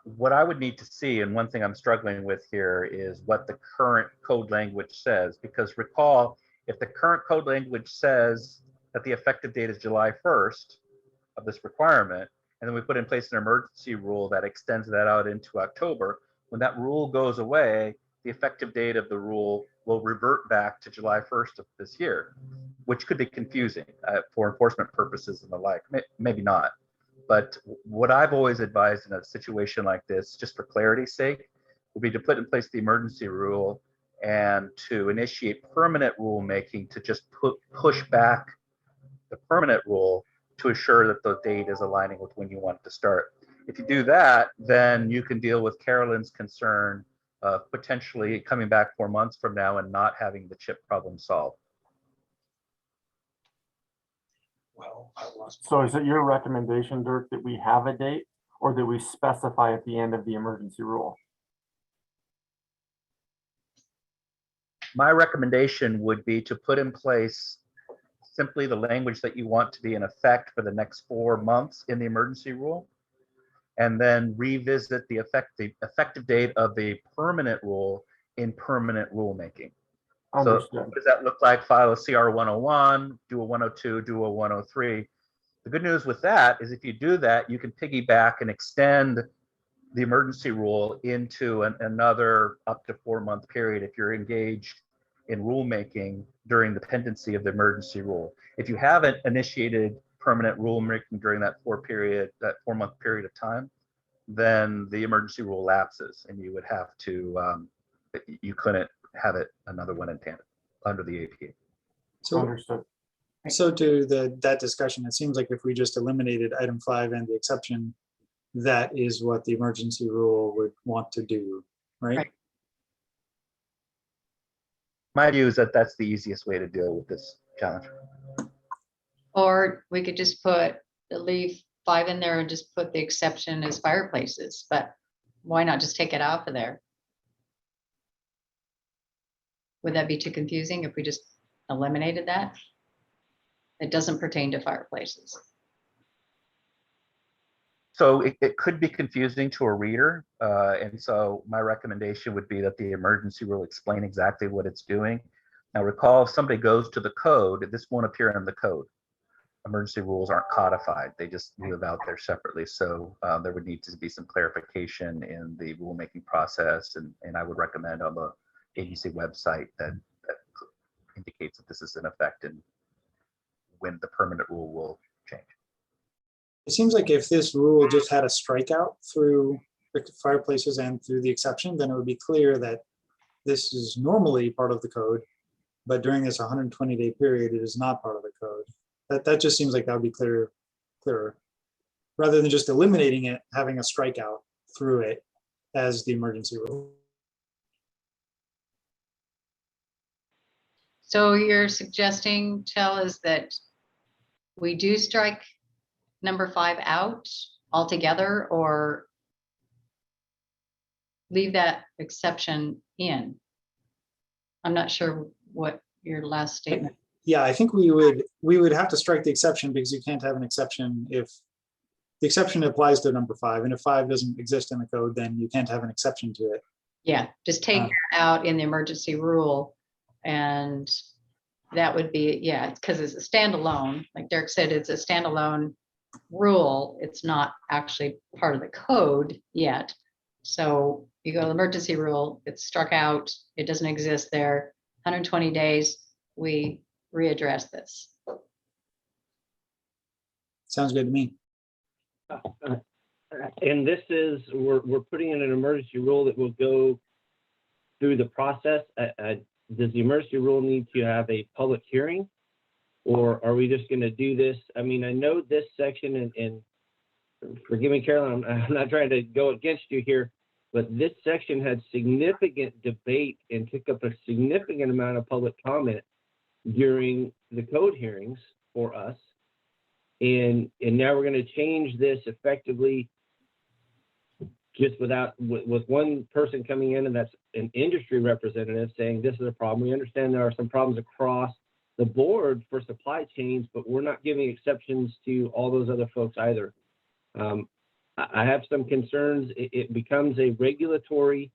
P: What I would need to see, and one thing I'm struggling with here, is what the current code language says. Because recall, if the current code language says that the effective date is July 1st of this requirement, and then we put in place an emergency rule that extends that out into October, when that rule goes away, the effective date of the rule will revert back to July 1st of this year, which could be confusing for enforcement purposes and the like. Maybe not. But what I've always advised in a situation like this, just for clarity's sake, will be to put in place the emergency rule and to initiate permanent rulemaking to just push back the permanent rule to assure that the date is aligning with when you want it to start. If you do that, then you can deal with Carolyn's concern of potentially coming back 4 months from now and not having the chip problem solved.
G: Well, I lost.
B: So is it your recommendation, Dirk, that we have a date or that we specify at the end of the emergency rule?
P: My recommendation would be to put in place simply the language that you want to be in effect for the next 4 months in the emergency rule, and then revisit the effective date of the permanent rule in permanent rulemaking. So what does that look like? File a CR 101, do a 102, do a 103. The good news with that is if you do that, you can piggyback and extend the emergency rule into another up to 4 month period if you're engaged in rulemaking during the pendency of the emergency rule. If you haven't initiated permanent rulemaking during that 4 month period of time, then the emergency rule lapses and you would have to, you couldn't have it another one in tandem under the APA.
I: So,
B: Understood.
I: so to that discussion, it seems like if we just eliminated item 5 and the exception, that is what the emergency rule would want to do, right?
P: My view is that that's the easiest way to deal with this challenge.
A: Or we could just leave 5 in there and just put the exception as fireplaces, but why not just take it off of there? Would that be too confusing if we just eliminated that? It doesn't pertain to fireplaces.
P: So it could be confusing to a reader. And so my recommendation would be that the emergency rule explain exactly what it's doing. Now recall, if somebody goes to the code, this won't appear in the code. Emergency rules aren't codified. They just live out there separately. So there would need to be some clarification in the rulemaking process. And I would recommend on the agency website that indicates that this is in effect and when the permanent rule will change.
I: It seems like if this rule just had a strikeout through the fireplaces and through the exception, then it would be clear that this is normally part of the code, but during this 120-day period, it is not part of the code. That just seems like that would be clearer, rather than just eliminating it, having a strikeout through it as the emergency rule.
A: So you're suggesting, Tell, is that we do strike number 5 out altogether or leave that exception in? I'm not sure what your last statement.
I: Yeah, I think we would have to strike the exception because you can't have an exception if the exception applies to number 5, and if 5 doesn't exist in the code, then you can't have an exception to it.
A: Yeah, just take that out in the emergency rule, and that would be, yeah, because it's a standalone, like Derek said, it's a standalone rule. It's not actually part of the code yet. So you go to the emergency rule, it's struck out, it doesn't exist there. 120 days, we readdress this.
I: Sounds good to me.
K: And this is, we're putting in an emergency rule that will go through the process. Does the emergency rule need to have a public hearing? Or are we just going to do this? I mean, I know this section, and forgive me, Carolyn, I'm not trying to go against you here, but this section had significant debate and took up a significant amount of public comment during the code hearings for us. And now we're going to change this effectively just with one person coming in, and that's an industry representative saying this is a problem. We understand there are some problems across the board for supply chains, but we're not giving exceptions to all those other folks either. I have some concerns. It becomes a regulatory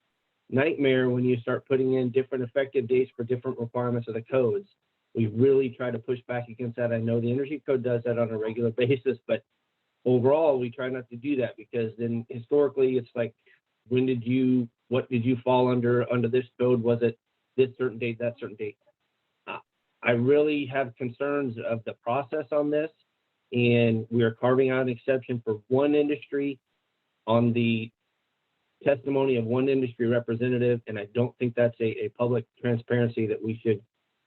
K: nightmare when you start putting in different effective dates for different requirements of the codes. We really try to push back against that. I know the energy code does that on a regular basis, but overall, we try not to do that because then historically it's like, what did you fall under this code? Was it this certain date, that certain date? I really have concerns of the process on this, and we are carving out an exception for one industry on the testimony of one industry representative, and I don't think that's a public transparency that we should,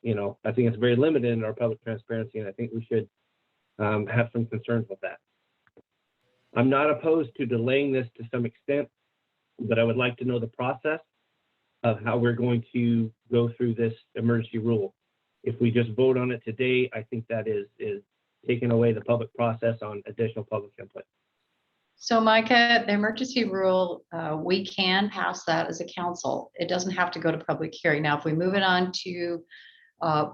K: I think it's very limited in our public transparency, and I think we should have some concerns with that. I'm not opposed to delaying this to some extent, but I would like to know the process of how we're going to go through this emergency rule. If we just vote on it today, I think that is taking away the public process on additional public input.
A: So Micah, the emergency rule, we can pass that as a council. It doesn't have to go to public hearing. Now, if we move it on to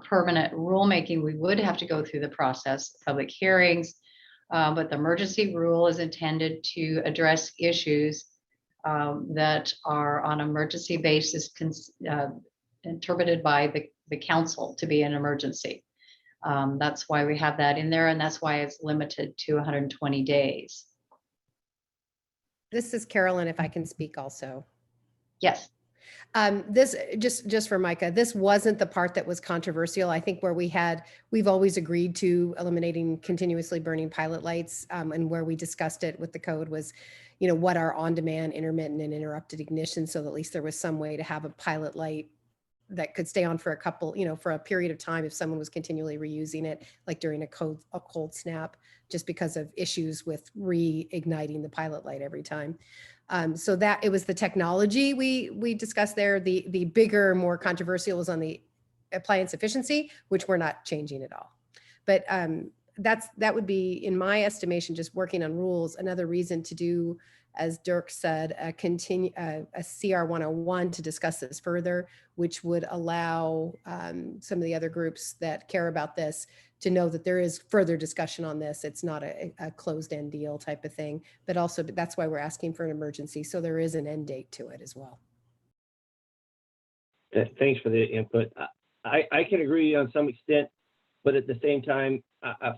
A: permanent rulemaking, we would have to go through the process, public hearings. But the emergency rule is intended to address issues that are on emergency basis interpreted by the council to be an emergency. That's why we have that in there, and that's why it's limited to 120 days.
E: This is Carolyn, if I can speak also.
A: Yes.
E: This just for Micah, this wasn't the part that was controversial. I think where we've always agreed to eliminating continuously burning pilot lights, and where we discussed it with the code was, what are on-demand, intermittent, and interrupted ignition, so that at least there was some way to have a pilot light that could stay on for a couple, for a period of time if someone was continually reusing it, like during a cold snap, just because of issues with reigniting the pilot light every time. So that it was the technology we discussed there. The bigger, more controversial was on the appliance efficiency, which we're not changing at all. But that would be, in my estimation, just working on rules, another reason to do, as Dirk said, a CR 101 to discuss this further, which would allow some of the other groups that care about this to know that there is further discussion on this. It's not a closed-end deal type of thing, but also that's why we're asking for an emergency. So there is an end date to it as well.
K: Thanks for the input. I can agree on some extent, but at the same time,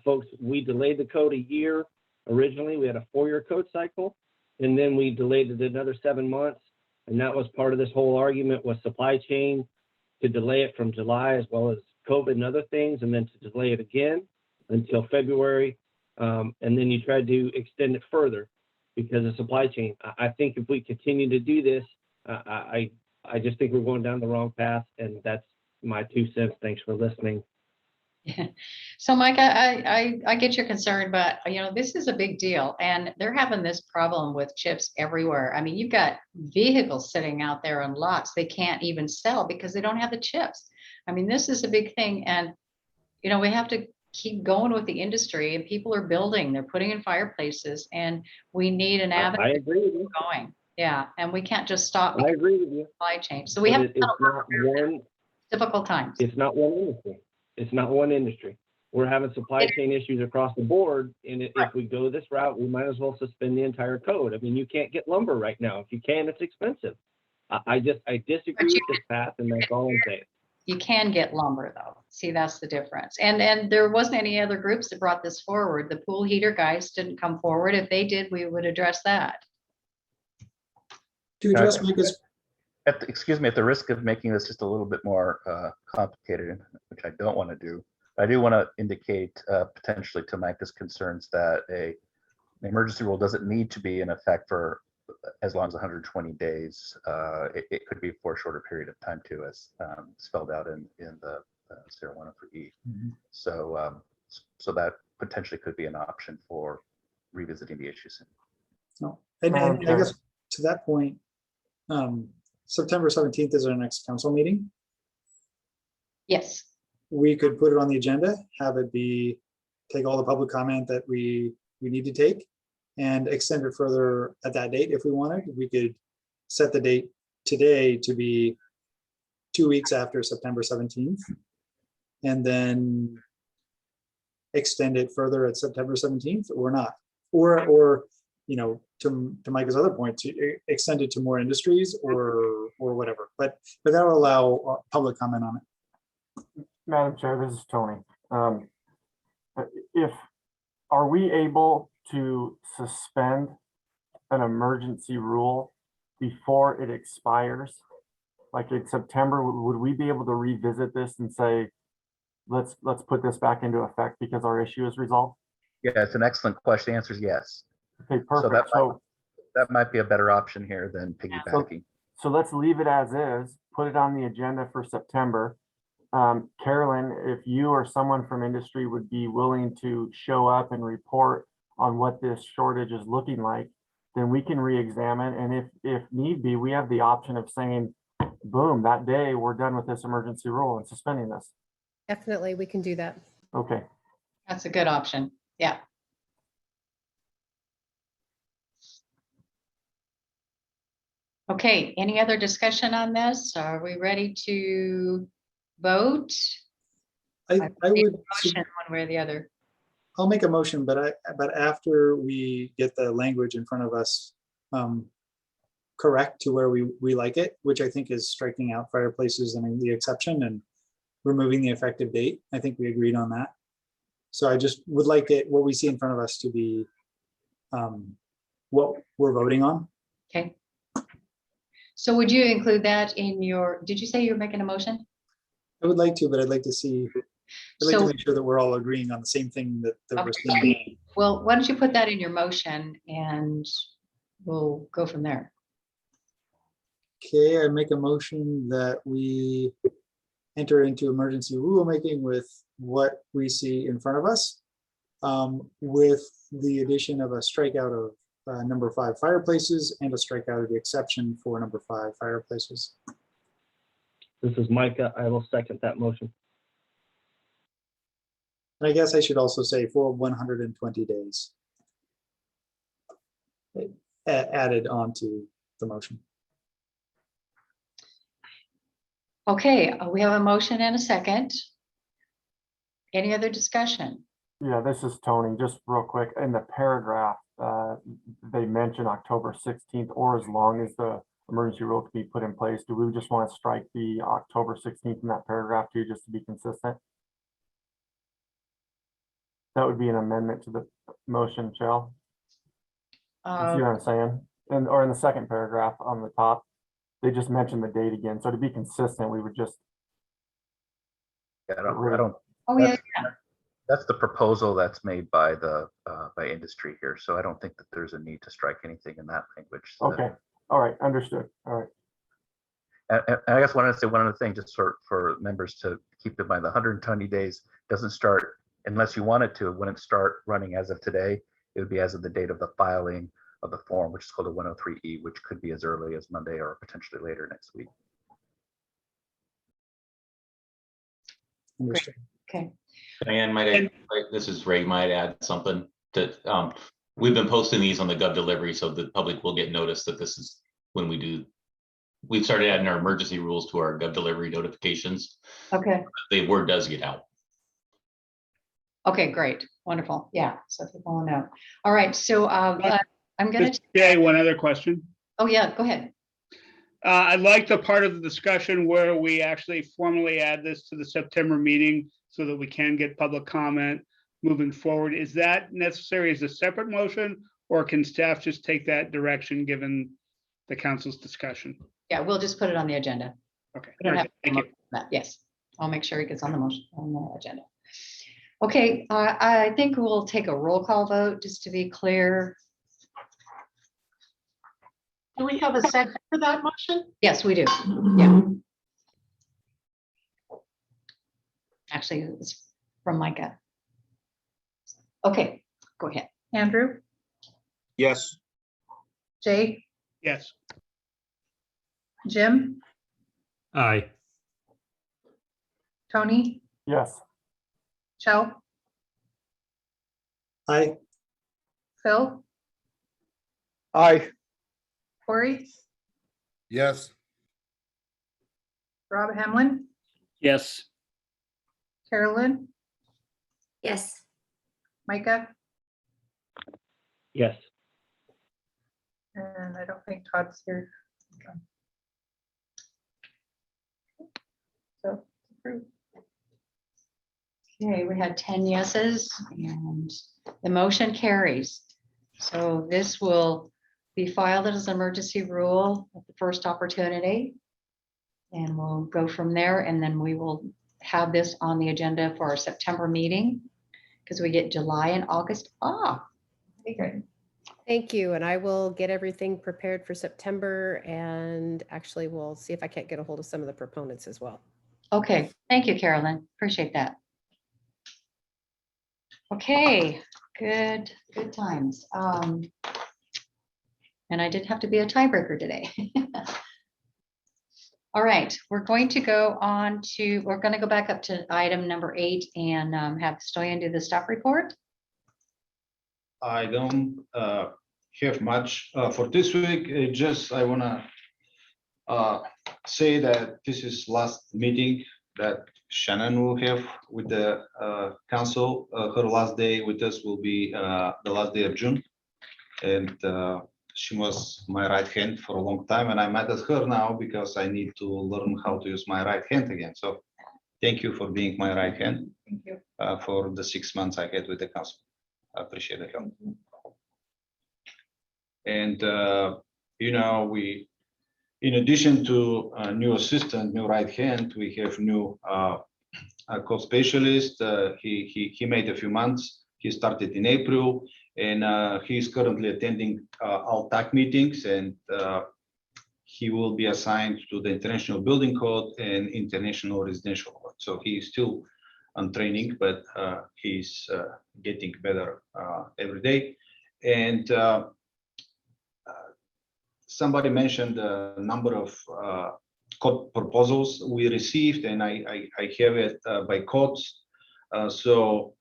K: folks, we delayed the code a year. Originally, we had a 4-year code cycle, and then we delayed it another 7 months. And that was part of this whole argument with supply chain, to delay it from July, as well as COVID and other things, and then to delay it again until February. And then you tried to extend it further because of supply chain. I think if we continue to do this, I just think we're going down the wrong path, and that's my 2 cents. Thanks for listening.
A: So Micah, I get your concern, but this is a big deal, and they're having this problem with chips everywhere. I mean, you've got vehicles sitting out there on lots they can't even sell because they don't have the chips. I mean, this is a big thing, and we have to keep going with the industry, and people are building, they're putting in fireplaces, and we need an avenue.
K: I agree with you.
A: Going. Yeah, and we can't just stop.
K: I agree with you.
A: Supply chain. So we have
K: it's not one
A: difficult times.
K: It's not one industry. It's not one industry. We're having supply chain issues across the board. And if we go this route, we might as well suspend the entire code. I mean, you can't get lumber right now. If you can, it's expensive. I disagree with this path, and that's all I'm saying.
A: You can get lumber though. See, that's the difference. And there wasn't any other groups that brought this forward. The pool heater guys didn't come forward. If they did, we would address that.
G: To address Micah's
P: excuse me, at the risk of making this just a little bit more complicated, which I don't want to do, I do want to indicate potentially to Micah's concerns that an emergency rule doesn't need to be in effect for as long as 120 days. It could be for a shorter period of time too, as spelled out in the CR 103E.
G: Mm-hmm.
P: So that potentially could be an option for revisiting the issue soon.
I: No, and I guess to that point, September 17th is our next council meeting.
A: Yes.
I: We could put it on the agenda, have it be, take all the public comment that we need to take, and extend it further at that date if we wanted. We could set the date today to be 2 weeks after September 17th, and then extend it further at September 17th or not. Or to Micah's other point, to extend it to more industries or whatever. But that will allow public comment on it.
B: Madam Chair, this is Tony. Are we able to suspend an emergency rule before it expires? Like in September, would we be able to revisit this and say, let's put this back into effect because our issue is resolved?
P: Yeah, it's an excellent question. The answer is yes.
B: Okay, perfect.
P: That might be a better option here than piggybacking.
B: So let's leave it as is, put it on the agenda for September. Carolyn, if you or someone from industry would be willing to show up and report on what this shortage is looking like, then we can re-examine. And if need be, we have the option of saying, boom, that day we're done with this emergency rule and suspending this.
E: Definitely, we can do that.
B: Okay.
A: That's a good option. Yeah. Okay, any other discussion on this? Are we ready to vote?
I: I
A: need
I: would,
A: a motion one way or the other.
I: I'll make a motion, but after we get the language in front of us correct to where we like it, which I think is striking out fireplaces and the exception and removing the effective date. I think we agreed on that. So I just would like what we see in front of us to be what we're voting on.
A: Okay. So would you include that in your, did you say you're making a motion?
I: I would like to, but I'd like to see, I'd like to
A: So,
I: make sure that we're all agreeing on the same thing that we're seeing.
A: okay. Well, why don't you put that in your motion and we'll go from there.
I: Okay, I make a motion that we enter into emergency rulemaking with what we see in front of us, with the addition of a strikeout of number 5 fireplaces and a strikeout of the exception for number 5 fireplaces.
K: This is Micah. I will second that motion.
I: And I guess I should also say for 120 days. Added onto the motion.
A: Okay, we have a motion and a second. Any other discussion?
B: Yeah, this is Tony. Just real quick, in the paragraph, they mention October 16th, or as long as the emergency rule can be put in place. Do we just want to strike the October 16th in that paragraph too, just to be consistent? That would be an amendment to the motion, Shell. You see what I'm saying? And or in the second paragraph on the top, they just mentioned the date again. So to be consistent, we would just.
P: Yeah, I don't.
A: Oh, yeah.
P: That's the proposal that's made by the by industry here. So I don't think that there's a need to strike anything in that language. So
B: okay. All right. Understood. All right.
P: And I guess I wanted to say one other thing, just for members to keep in mind, the 120 days doesn't start unless you want it to. It wouldn't start running as of today. It would be as of the date of the filing of the form, which is called a 103E, which could be as early as Monday or potentially later next week.
A: Great. Okay.
H: Diane, this is Ray, might add something to, we've been posting these on the Gov delivery, so the public will get notice that this is when we've started adding our emergency rules to our Gov delivery notifications.
A: Okay.
H: The word does get out.
A: Okay, great. Wonderful. Yeah, so people will know. All right, so I'm going to.
M: Jay, one other question.
A: Oh, yeah, go ahead.
M: I like the part of the discussion where we actually formally add this to the September meeting so that we can get public comment moving forward. Is that necessary as a separate motion, or can staff just take that direction given the council's discussion?
A: Yeah, we'll just put it on the agenda.
M: Okay.
A: We don't have
M: Thank you.
A: that. Yes, I'll make sure it gets on the motion on the agenda. Okay, I think we'll take a roll call vote just to be clear.
L: Do we have a second for that motion?
A: Yes, we do. Yeah. Actually, it's from Micah. Okay, go ahead.
C: Andrew,
J: Yes.
C: Jay,
M: Yes.
C: Jim,
O: Aye.
C: Tony,
B: Yes.
C: Chell,
I: Aye.
C: Phil,
I: Aye.
C: Corey,
D: Yes.
C: Rob Hamlin,
O: Yes.
C: Carolyn,
N: Yes.
C: Micah,
K: Yes.
C: and I don't think Todd's here. Okay. So approved.
A: Okay, we had 10 yeses and the motion carries. So this will be filed as an emergency rule at the first opportunity. And we'll go from there, and then we will have this on the agenda for our September meeting because we get July and August off. Okay, great.
E: Thank you. And I will get everything prepared for September, and actually we'll see if I can't get a hold of some of the proponents as well.
A: Okay, thank you, Carolyn. Appreciate that. Okay, good times. And I did have to be a tiebreaker today. All right, we're going to go back up to item number 8 and have Stoyan do the staff report.
G: I don't have much for this week. I want to say that this is last meeting that Shannon will have with the council. Her last day with us will be the last day of June. And she was my right hand for a long time, and I'm mad at her now because I need to learn how to use my right hand again. So thank you for being my right hand.
C: Thank you.
G: For the 6 months I had with the council. I appreciate the help. And we, in addition to a new assistant, new right hand, we have new code specialist. He made a few months. He started in April, and he is currently attending all TAC meetings, and he will be assigned to the International Building Code and International Residential Code. So he is still on training, but he's getting better every day. And somebody mentioned a number of code proposals we received, and I have it by codes. So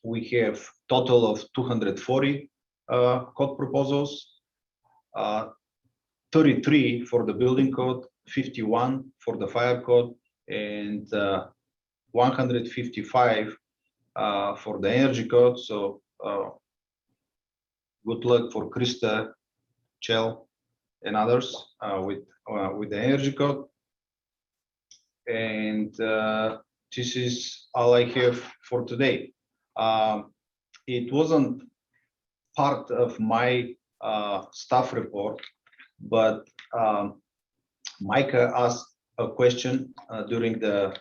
G: we have total of 240 code proposals, 33 for the building code, 51 for the fire code, and 155 for the energy code. So good luck for Krista, Chell, and others with the energy code. And this is all I have for today. It wasn't part of my staff report, but Micah asked a question during the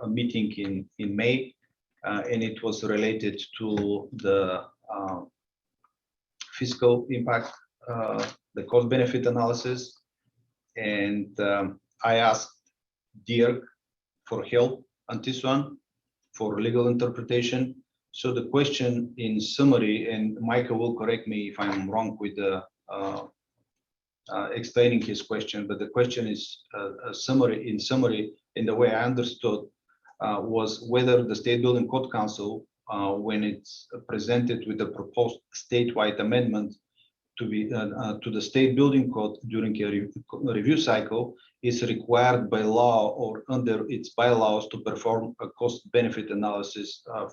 G: meeting in May, and it was related to the fiscal impact, the cost benefit analysis. And I asked Dirk for help on this one for legal interpretation. So the question in summary, and Micah will correct me if I'm wrong with the explaining his question, but the question is a summary. In the way I understood, was whether the State Building Code Council, when it's presented with the proposed statewide amendment to the State Building Code during a review cycle, is required by law or under its bylaws to perform a cost-benefit analysis of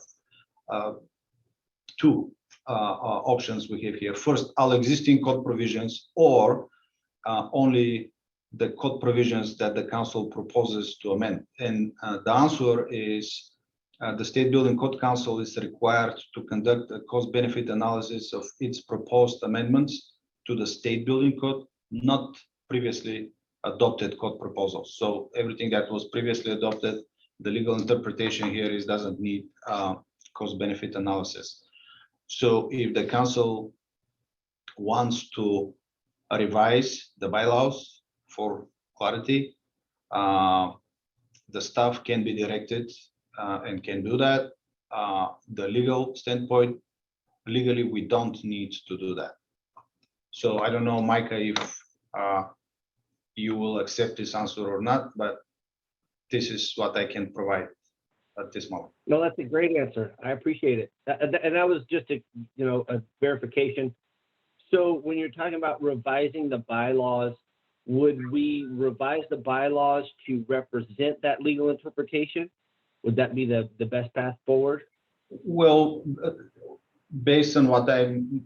G: two options we have here. First, all existing code provisions, or only the code provisions that the council proposes to amend. And the answer is the State Building Code Council is required to conduct a cost-benefit analysis of its proposed amendments to the State Building Code, not previously adopted code proposals. So everything that was previously adopted, the legal interpretation here is doesn't need cost-benefit analysis. So if the council wants to revise the bylaws for clarity, the staff can be directed and can do that. The legal standpoint, legally, we don't need to do that. So I don't know, Micah, if you will accept this answer or not, but this is what I can provide at this moment.
K: No, that's a great answer. I appreciate it. And that was just a verification. So when you're talking about revising the bylaws, would we revise the bylaws to represent that legal interpretation? Would that be the best path forward?
G: Well, based on what I'm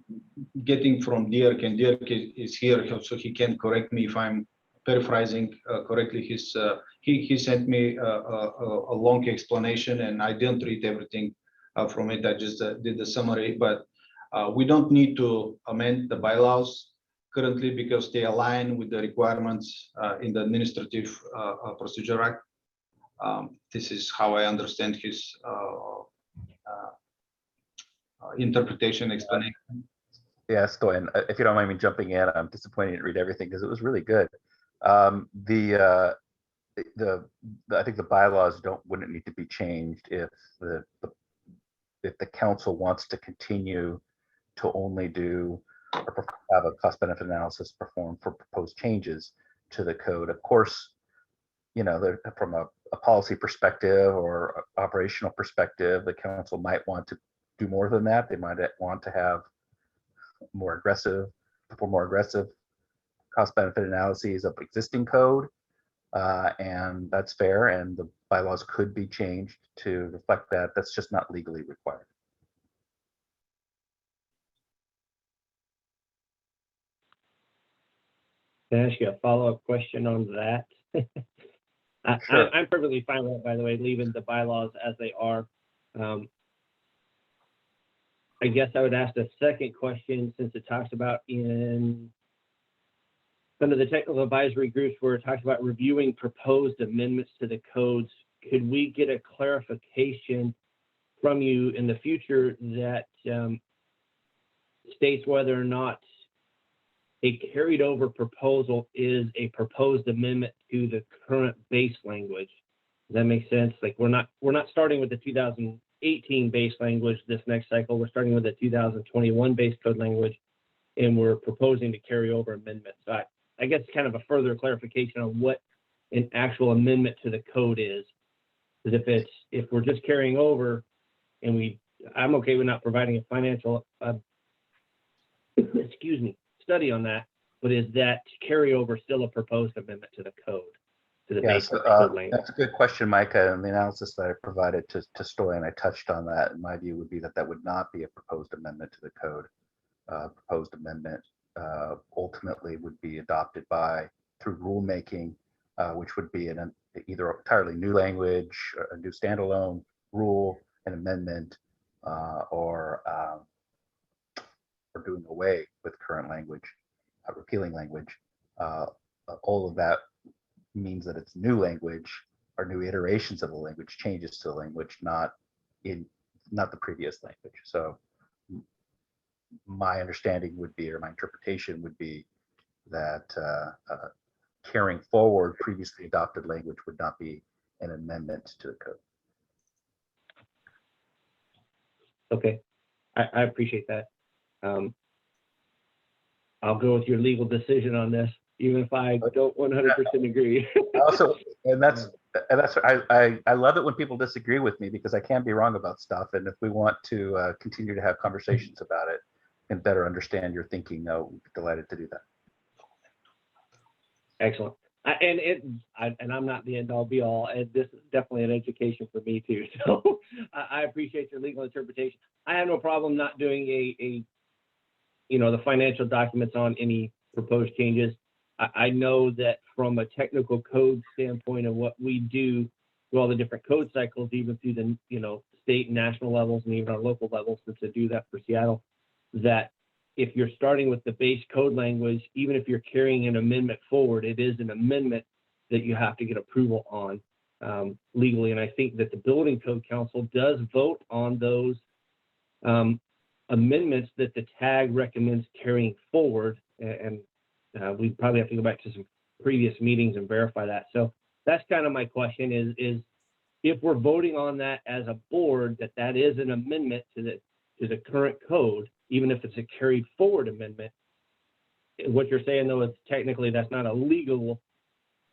G: getting from Dirk, and Dirk is here, so he can correct me if I'm paraphrasing correctly. He sent me a long explanation, and I didn't read everything from it. I just did the summary, but we don't need to amend the bylaws currently because they align with the requirements in the Administrative Procedure Act. This is how I understand his interpretation explanation.
P: Yes, Stoyan, if you don't mind me jumping in, I'm disappointed to read everything because it was really good. I think the bylaws wouldn't need to be changed if the council wants to continue to only do or have a cost benefit analysis performed for proposed changes to the code. Of course, from a policy perspective or operational perspective, the council might want to do more than that. They might want to have more aggressive cost benefit analyses of existing code. And that's fair. And the bylaws could be changed to reflect that. That's just not legally required.
K: Can I ask you a follow-up question on that?
P: Sure.
K: I'm perfectly fine with it, by the way, leaving the bylaws as they are. I guess I would ask the second question, since it talks about in some of the technical advisory groups where it talks about reviewing proposed amendments to the codes. Could we get a clarification from you in the future that states whether or not a carried over proposal is a proposed amendment to the current base language? Does that make sense? Like we're not starting with the 2018 base language this next cycle. We're starting with the 2021 base code language, and we're proposing to carry over amendments. So I guess kind of a further clarification on what an actual amendment to the code is. Because if we're just carrying over, and I'm okay with not providing a financial study on that, but is that carryover still a proposed amendment to the code, to the base code language?
P: That's a good question, Micah. And the analysis that I provided to Stoy, and I touched on that, in my view would be that would not be a proposed amendment to the code. Proposed amendment ultimately would be adopted through rulemaking, which would be either entirely new language, a new standalone rule, an amendment, or doing away with current language, repealing language. All of that means that it's new language or new iterations of the language, changes to the language, not the previous language. So my understanding would be, or my interpretation would be, that carrying forward previously adopted language would not be an amendment to the code.
K: Okay, I appreciate that. I'll go with your legal decision on this, even if I don't 100% agree.
P: Also, I love it when people disagree with me, because I can be wrong about stuff. And if we want to continue to have conversations about it and better understand your thinking, we'd be delighted to do that.
K: Excellent. And I'm not the end all be all. And this is definitely an education for me too. So I appreciate your legal interpretation. I have no problem not doing the financial documents on any proposed changes. I know that from a technical code standpoint of what we do through all the different code cycles, even through the state and national levels and even our local levels, to do that for Seattle, that if you're starting with the base code language, even if you're carrying an amendment forward, it is an amendment that you have to get approval on legally. And I think that the Building Code Council does vote on those amendments that the TAG recommends carrying forward. And we probably have to go back to some previous meetings and verify that. So that's kind of my question is if we're voting on that as a board, that is an amendment to the current code, even if it's a carried forward amendment. What you're saying though is technically that's not a legal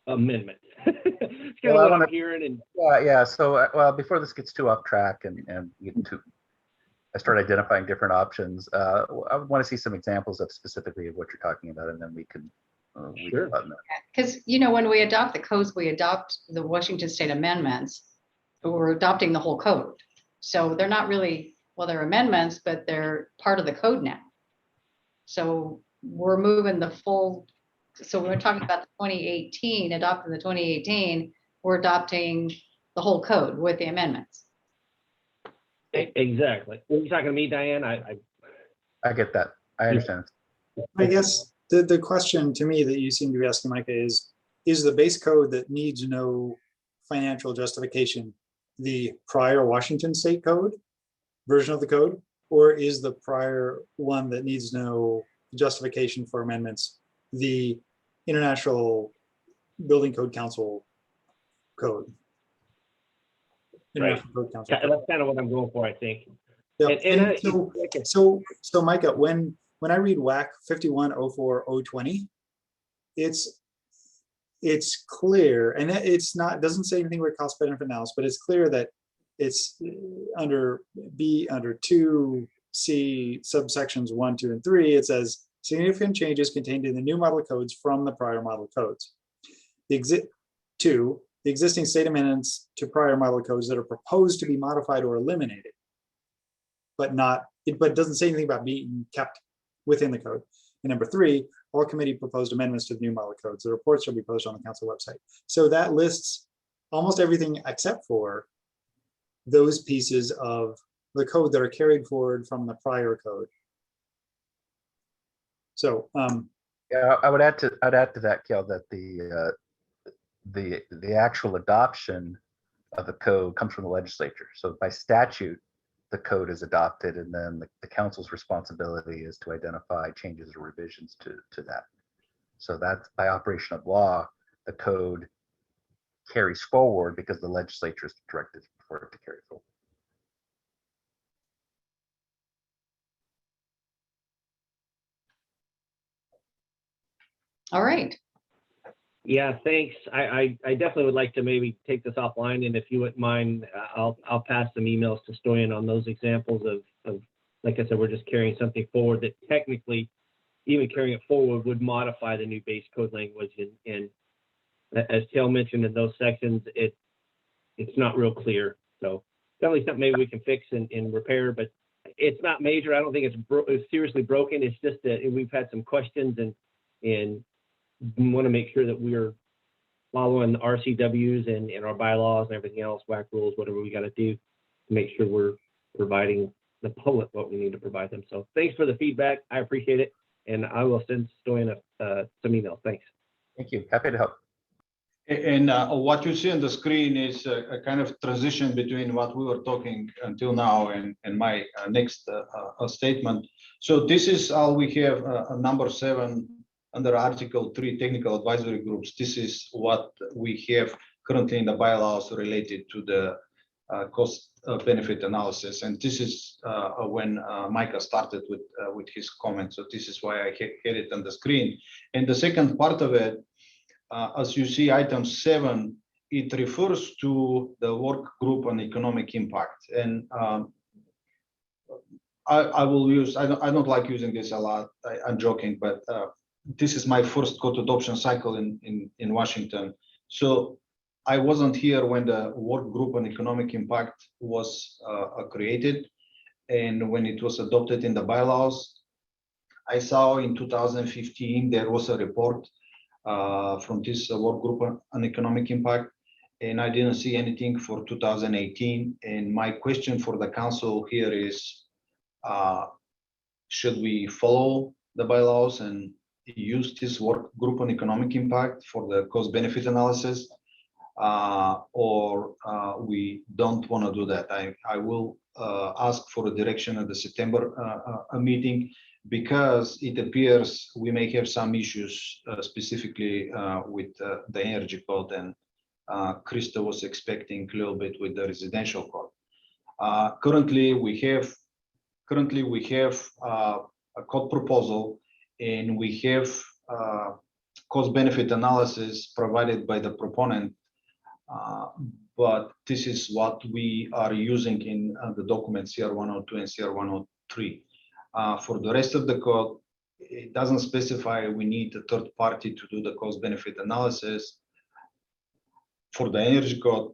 K: amendment. It's kind of what I'm hearing. And
P: yeah. So before this gets too off track and I start identifying different options, I would want to see some examples of specifically of what you're talking about, and then we can
K: sure.
A: Because when we adopt the codes, we adopt the Washington State amendments, but we're adopting the whole code. So they're not really, they're amendments, but they're part of the code now. So we're moving the full. So we're talking about the 2018, adopting the 2018, we're adopting the whole code with the amendments.
K: Exactly. Were you talking to me, Diane?
P: I get that. I understand.
I: I guess the question to me that you seem to be asking, Micah, is the base code that needs no financial justification the prior Washington State code version of the code, or is the prior one that needs no justification for amendments the International Building Code Council code? International Code Council
K: That's
I: code.
K: kind of what I'm going for, I think.
I: Yeah,
K: And
I: and so Micah, when I read WAC 5104-020, it's clear, and it's not, doesn't say anything about cost benefit analysis, but it's clear that it's under 2C subsections 1, 2, and 3. It says significant changes contained in the new model codes from the prior model codes. The existing state amendments to prior model codes that are proposed to be modified or eliminated, but it doesn't say anything about being kept within the code. And number 3, all committee proposed amendments to the new model codes. The reports shall be posted on the council website. So that lists almost everything except for those pieces of the code that are carried forward from the prior code. So
P: Yeah, I'd add to that, Kel, that the actual adoption of the code comes from the legislature. So by statute, the code is adopted, and then the council's responsibility is to identify changes or revisions to that. So that's by operation of law, the code carries forward because the legislature is directed for it to carry forward.
A: All right.
K: Yeah, thanks. I definitely would like to maybe take this offline, and if you wouldn't mind, I'll pass some emails to Stoyan on those examples of, like I said, we're just carrying something forward that technically, even carrying it forward, would modify the new base code language. And as Kel mentioned in those sections, it's not real clear. So definitely something maybe we can fix and repair, but it's not major. I don't think it's seriously broken. It's just that we've had some questions and want to make sure that we're following the RCWs and our bylaws and everything else, WAC rules, whatever we got to do to make sure we're providing the public what we need to provide them. So thanks for the feedback. I appreciate it. And I will send Stoyan some emails. Thanks.
P: Thank you. Happy to help.
G: And what you see on the screen is a kind of transition between what we were talking until now and my next statement. So this is all we have, number 7 under Article 3, technical advisory groups. This is what we have currently in the bylaws related to the cost benefit analysis. And this is when Micah started with his comment. So this is why I had it on the screen. And the second part of it, as you see, item 7, it refers to the work group on economic impact. And I will use, I don't like using this a lot. I'm joking, but this is my first code adoption cycle in Washington. So I wasn't here when the work group on economic impact was created. And when it was adopted in the bylaws, I saw in 2015, there was a report from this work group on economic impact, and I didn't see anything for 2018. And my question for the council here is, should we follow the bylaws and use this work group on economic impact for the cost benefit analysis, or we don't want to do that? I will ask for a direction at the September meeting, because it appears we may have some issues specifically with the energy code, and Krista was expecting a little bit with the residential code. Currently we have a code proposal, and we have cost benefit analysis provided by the proponent, but this is what we are using in the documents CR 102 and CR 103. For the rest of the code, it doesn't specify we need a third party to do the cost benefit analysis. For the energy code,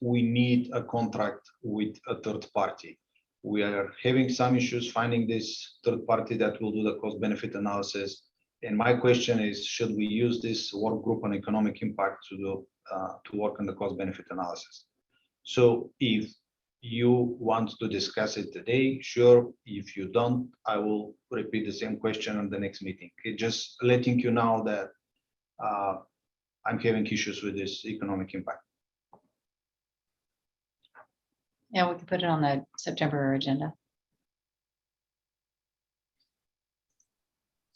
G: we need a contract with a third party. We are having some issues finding this third party that will do the cost benefit analysis. And my question is, should we use this work group on economic impact to work on the cost benefit analysis? So if you want to discuss it today, sure. If you don't, I will repeat the same question on the next meeting. It just letting you know that I'm having issues with this economic impact.
A: Yeah, we can put it on the September agenda.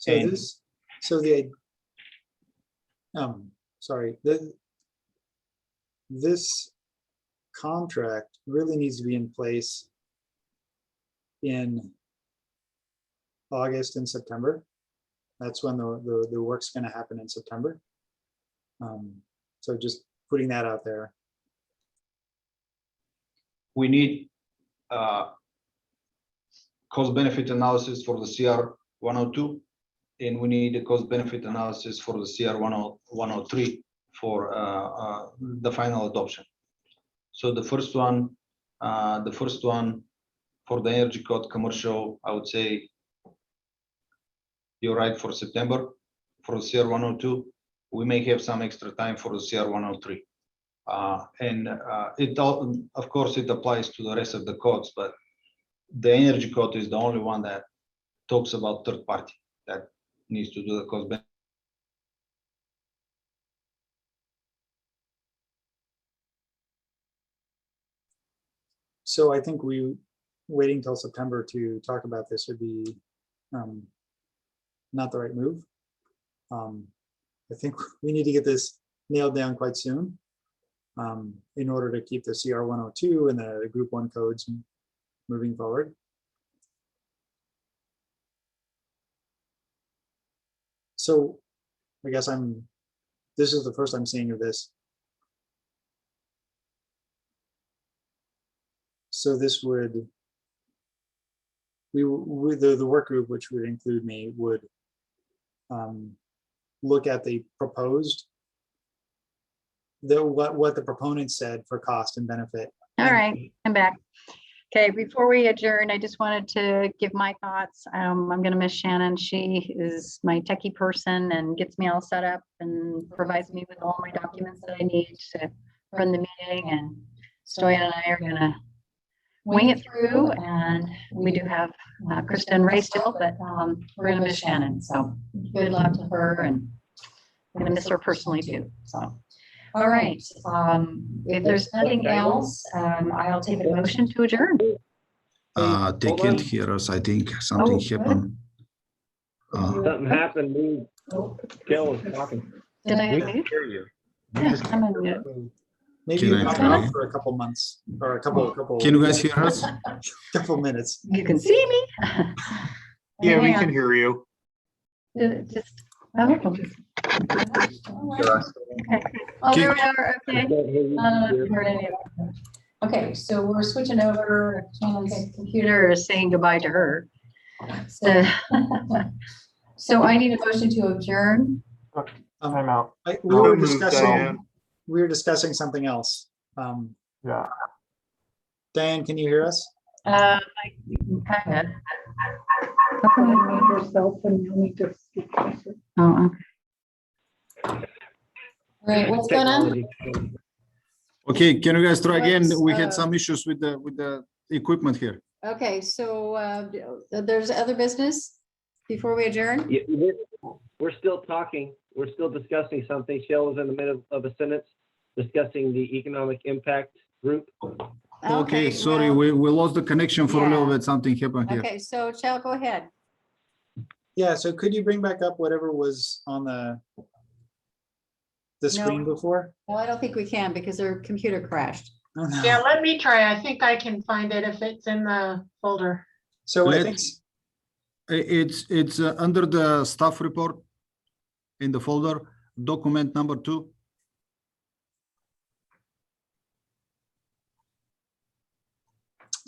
I: So
G: And-
I: this, so the, sorry, this contract really needs to be in place in August and September. That's when the work's gonna happen in September. So just putting that out there.
G: We need cost benefit analysis for the CR 102, and we need a cost benefit analysis for the CR 103 for the final adoption. So the first one for the energy code commercial, I would say you're right for September. For the CR 102, we may have some extra time for the CR 103. And it all, of course, it applies to the rest of the codes, but the energy code is the only one that talks about third party that needs to do the cost benefit.
I: So I think waiting till September to talk about this would be not the right move. I think we need to get this nailed down quite soon in order to keep the CR 102 and the Group 1 codes moving forward. So I guess this is the first I'm seeing of this. So this would, the work group, which would include me, would look at the proposed, what the proponents said for cost and benefit.
A: All right, I'm back. Okay, before we adjourn, I just wanted to give my thoughts. I'm going to miss Shannon. She is my techie person and gets me all set up and provides me with all my documents that I need to run the meeting. And Stoyan and I are going to wing it through, and we do have Krista and Ray still, but we're going to miss Shannon. So good luck to her, and I'm going to miss her personally too. So. All right, if there's nothing else, I'll take a motion to adjourn.
Q: They can't hear us. I think something happened.
K: Something happened. Jill was talking.
A: Did I
P: We
A: unmute?
P: can hear you. You
A: Yeah,
P: just
A: I'm unmuted.
I: Maybe
Q: Can
I: you
Q: I
I: can
Q: try?
I: off for a couple months or a couple.
Q: Can you guys hear us?
I: Couple minutes.
A: You can see me.
J: Yeah, we
A: Hang
J: can
A: on.
J: hear you.
A: Just, oh, okay. Oh, there we are. Okay. Heard any of that. Okay, so we're switching over. Shannon's computer is saying goodbye to her. So, so I need a motion to adjourn.
B: Time out.
I: We were
J: moved, Diane.
I: discussing something else.
B: Yeah.
I: Diane, can you hear us?
A: Kind of. Oh, okay. Right, what's going on?
Q: Okay, can you guys try again?
A: What's,
Q: We had some issues with the equipment here.
A: Okay, so there's other business before we adjourn?
K: Yeah, we're still talking. We're still discussing something. Shell was in the middle of a sentence discussing the economic impact group.
Q: Okay, sorry,
A: well,
Q: we lost the connection for a little
A: yeah.
Q: bit. Something happened here.
A: Okay, so Shell, go ahead.
I: Yeah, so could you bring back up whatever was on the screen before?
A: Well, I don't think we can because their computer crashed.
I: Oh, no.
L: Yeah, let me try. I think I can find it if it's in the folder.
I: So I think,
Q: It's under the staff report in the folder, document number 2.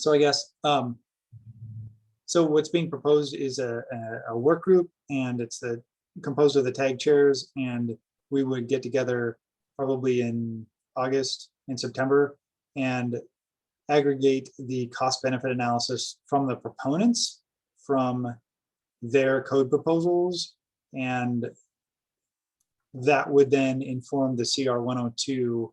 I: so I guess, so what's being proposed is a work group, and it's composed of the tag chairs, and we would get together probably in August and September and aggregate the cost benefit analysis from the proponents, from their code proposals, and that would then inform the CR 102,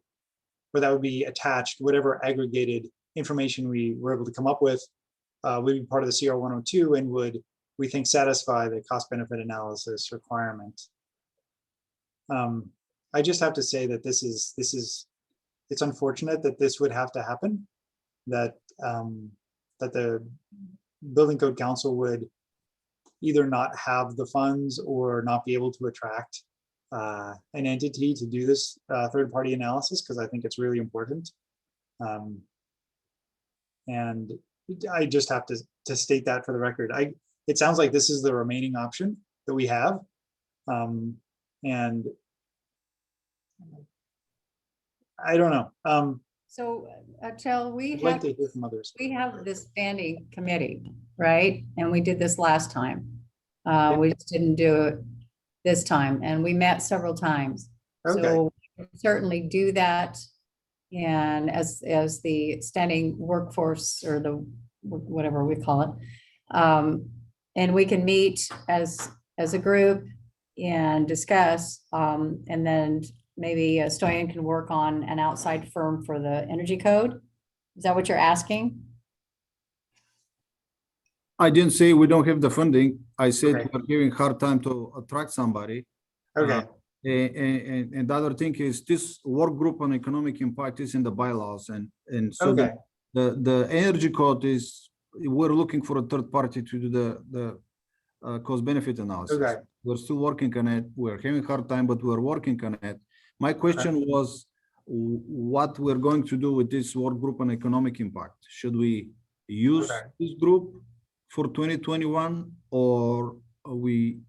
I: or that would be attached, whatever aggregated information we were able to come up with would be part of the CR 102 and would, we think, satisfy the cost benefit analysis requirement. I just have to say that it's unfortunate that this would have to happen, that that the Building Code Council would either not have the funds or not be able to attract an entity to do this third-party analysis, because I think it's really important. And I just have to state that for the record. It sounds like this is the remaining option that we have. And I don't know.
A: So, Chell,
I: I'd like to hear from others.
A: we have this standing committee, right? And we did this last time. We just didn't do it this time, and we met several times.
I: Okay.
A: So we can certainly do that. And as the standing workforce, or the whatever we call it, and we can meet as a group and discuss, and then maybe Stoyan can work on an outside firm for the energy code. Is that what you're asking?
Q: I didn't say we don't have the funding. I said
I: Okay.
Q: we're giving hard time to attract somebody.
I: Okay.
Q: And the other thing is this work group on economic impact is in the bylaws, and so
I: Okay.
Q: the energy code is, we're looking for a third party to do the cost benefit analysis.
I: Okay.
Q: We're still working on it. We're having a hard time, but we're working on it. My question was what we're going to do with this work group on economic impact. Should we use this group for 2021, or we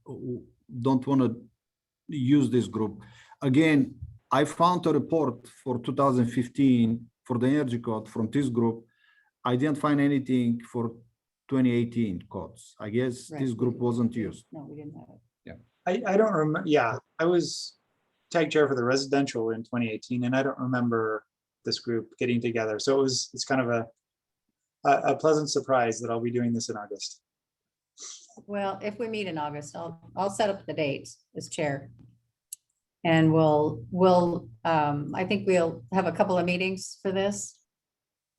Q: don't want to use this group? Again, I found a report for 2015 for the energy code from this group. I didn't find anything for 2018 codes. I guess this group wasn't used.
A: No, we didn't have it.
I: I don't remember. Yeah, I was tag chair for the residential in 2018, and I don't remember this group getting together. So it's kind of a pleasant surprise that I'll be doing this in August.
A: Well, if we meet in August, I'll set up the dates as chair. And we'll I think we'll have a couple of meetings for this.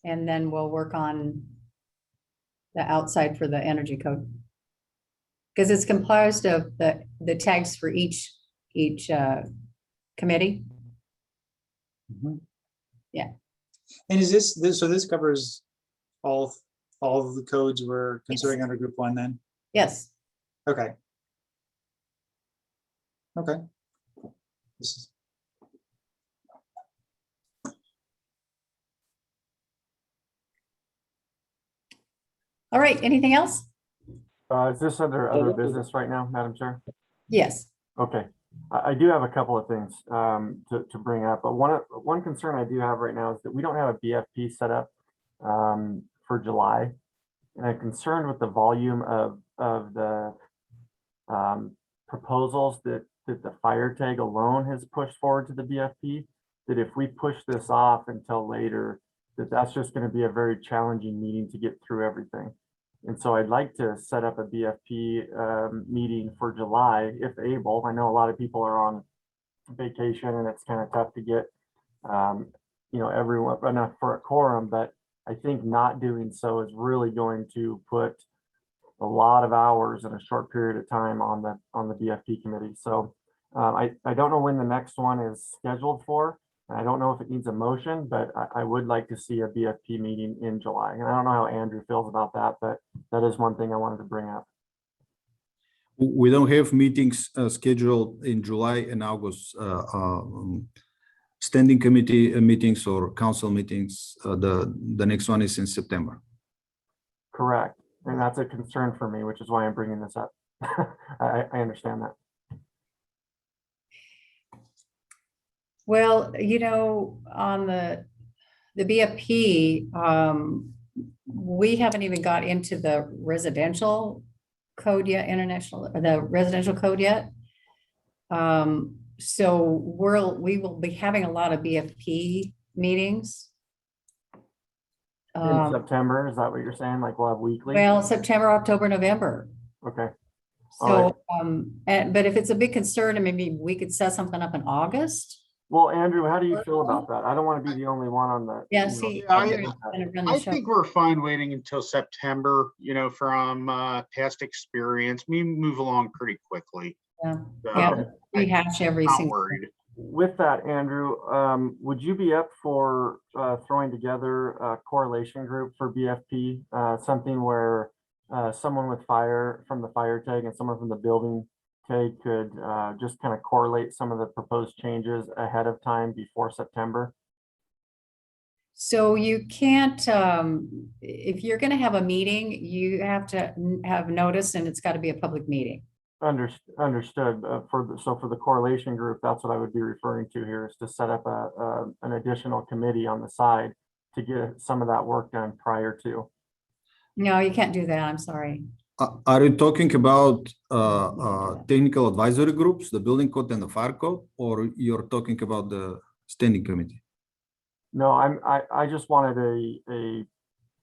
A: And then we'll work on the outside for the energy code. Because it's comprised of the tags for each committee.
I: Mhm.
A: Yeah.
I: And is this so this covers all of the codes we're considering under group one then?
A: Yes.
I: Okay. Okay. This is
A: All right, anything else?
B: Is this under other business right now, Madam Chair?
A: Yes.
B: Okay, I do have a couple of things to bring up, but one concern I do have right now is that we don't have a BFP set up for July, and I'm concerned with the volume of the proposals that the fire tag alone has pushed forward to the BFP. That if we push this off until later, that's just going to be a very challenging meeting to get through everything. And so I'd like to set up a BFP meeting for July, if able. I know a lot of people are on vacation and it's kind of tough to get, everyone enough for a quorum, but I think not doing so is really going to put a lot of hours in a short period of time on the BFP committee. So I don't know when the next one is scheduled for. I don't know if it needs a motion, but I would like to see a BFP meeting in July. And I don't know how Andrew feels about that, but that is one thing I wanted to bring up.
Q: We don't have meetings scheduled in July and August, standing committee meetings or council meetings. The next one is in September.
B: Correct. And that's a concern for me, which is why I'm bringing this up. I understand that.
A: Well, on the BFP, we haven't even got into the residential code yet, the residential code yet. So we will be having a lot of BFP meetings.
B: In September, is that what you're saying? Like we'll have weekly?
A: Well, September, October, November.
B: Okay.
A: So, but if it's a big concern, maybe we could set something up in August.
B: Well, Andrew, how do you feel about that? I don't want to be the only one on the.
A: Yeah, see,
J: I think we're fine waiting until September, from past experience. We move along pretty quickly.
A: Yeah, rehash every single.
J: Worried.
B: With that, Andrew, would you be up for throwing together a correlation group for BFP? Something where someone with fire from the fire tag and someone from the building tag could just kind of correlate some of the proposed changes ahead of time before September.
A: So you can't, if you're gonna have a meeting, you have to have notice and it's gotta be a public meeting.
B: Understood. For the correlation group, that's what I would be referring to here, is to set up an additional committee on the side to get some of that work done prior to.
A: No, you can't do that. I'm sorry.
Q: Are you talking about technical advisory groups, the building code and the fire code, or you're talking about the standing committee?
B: No, I just wanted a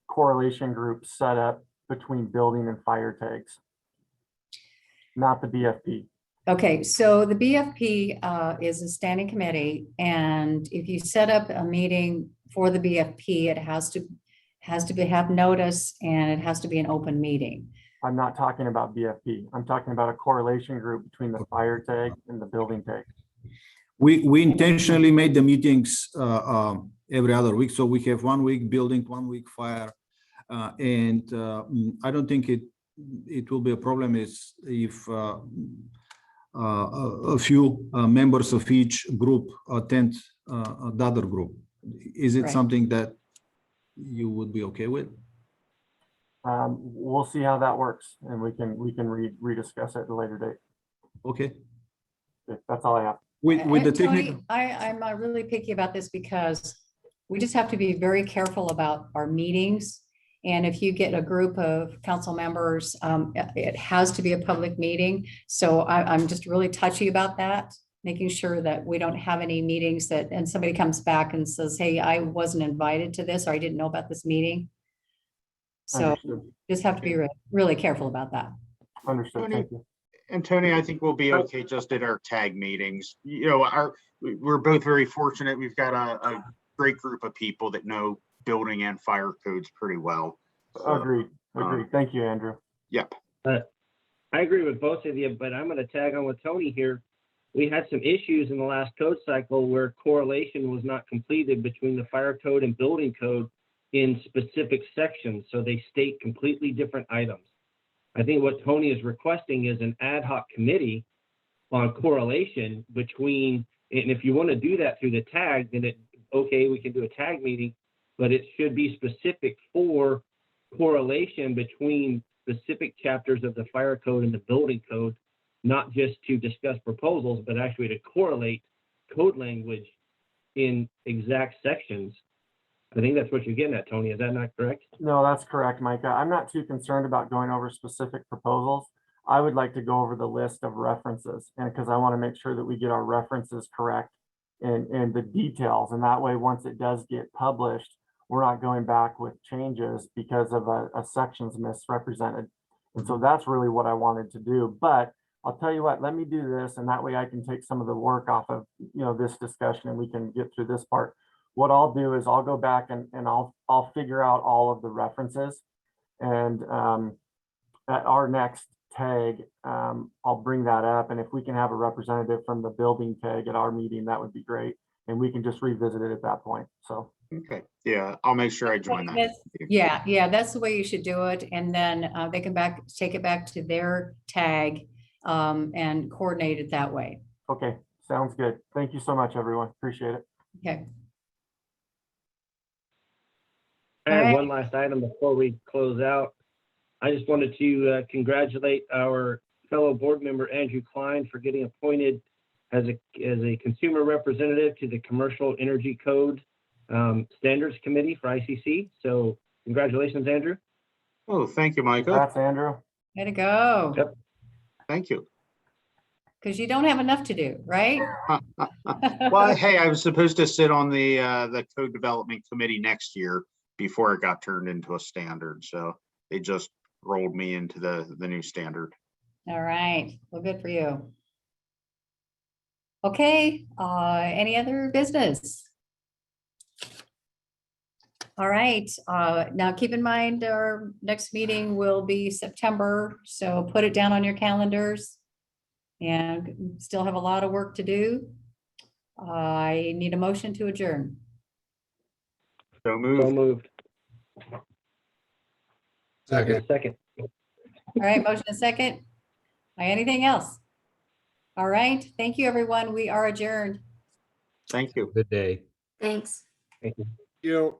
B: correlation group set up between building and fire tags, not the BFP.
A: Okay, so the BFP is a standing committee, and if you set up a meeting for the BFP, it has to have notice, and it has to be an open meeting.
B: I'm not talking about BFP. I'm talking about a correlation group between the fire tag and the building tag.
Q: We intentionally made the meetings every other week, so we have 1 week building, 1 week fire, and I don't think it will be a problem if a few members of each group attend the other group. Is it
A: Right.
Q: something that you would be okay with?
B: We'll see how that works, and we can rediscuss it at a later date.
Q: Okay.
B: That's all I have.
Q: With the
A: And Tony,
Q: technical.
A: I'm really picky about this because we just have to be very careful about our meetings. And if you get a group of council members, it has to be a public meeting. So I'm just really touchy about that, making sure that we don't have any meetings and somebody comes back and says, hey, I wasn't invited to this, or I didn't know about this meeting. So
B: Understood.
A: just have to be really careful about that.
B: Understood.
J: Tony,
B: Thank you.
J: And Tony, I think we'll be okay just at our tag meetings. You know, we're both very fortunate. We've got a great group of people that know building and fire codes pretty well. So,
B: Agreed. Thank you, Andrew.
J: Yep.
K: I agree with both of you, but I'm going to tag on with Tony here. We had some issues in the last code cycle where correlation was not completed between the fire code and building code in specific sections. So they state completely different items. I think what Tony is requesting is an ad hoc committee on correlation between, and if you want to do that through the tag, then okay, we can do a tag meeting, but it should be specific for correlation between specific chapters of the fire code and the building code, not just to discuss proposals, but actually to correlate code language in exact sections. I think that's what you're getting at, Tony. Is that not correct?
B: No, that's correct, Micah. I'm not too concerned about going over specific proposals. I would like to go over the list of references, and because I want to make sure that we get our references correct and the details. And that way, once it does get published, we're not going back with changes because of a section's misrepresented. And so that's really what I wanted to do. But I'll tell you what, let me do this, and that way I can take some of the work off of this discussion, and we can get through this part. What I'll do is I'll go back and I'll figure out all of the references, and at our next tag, I'll bring that up. And if we can have a representative from the building tag at our meeting, that would be great. And we can just revisit it at that point. So.
J: Okay. Yeah, I'll make sure I join that.
A: Yeah, that's the way you should do it. And then they can take it back to their tag and coordinate it that way.
B: Okay, sounds good. Thank you so much, everyone. Appreciate it.
A: Okay.
K: I have one last item before we close out. I just wanted to congratulate our fellow board member, Andrew Klein, for getting appointed as a consumer representative to the Commercial Energy Code Standards Committee for ICC. So congratulations, Andrew.
J: Oh, thank you, Micah.
B: Congrats, Andrew.
A: Way to go.
K: Yep.
J: Thank you.
A: Because you don't have enough to do, right?
J: Well, hey, I was supposed to sit on the code development committee next year before it got turned into a standard. So they just rolled me into the new standard.
A: All right. Well, good for you. Okay. Any other business? All right. Now keep in mind our next meeting will be September. So put it down on your calendars, and still have a lot of work to do. I need a motion to adjourn.
J: So moved.
K: So moved. Second.
R: All right, motion and second. Anything else? All right, thank you, everyone. We are adjourned.
J: Thank you.
O: Good day.
N: Thanks.
K: Thank you.
D: You.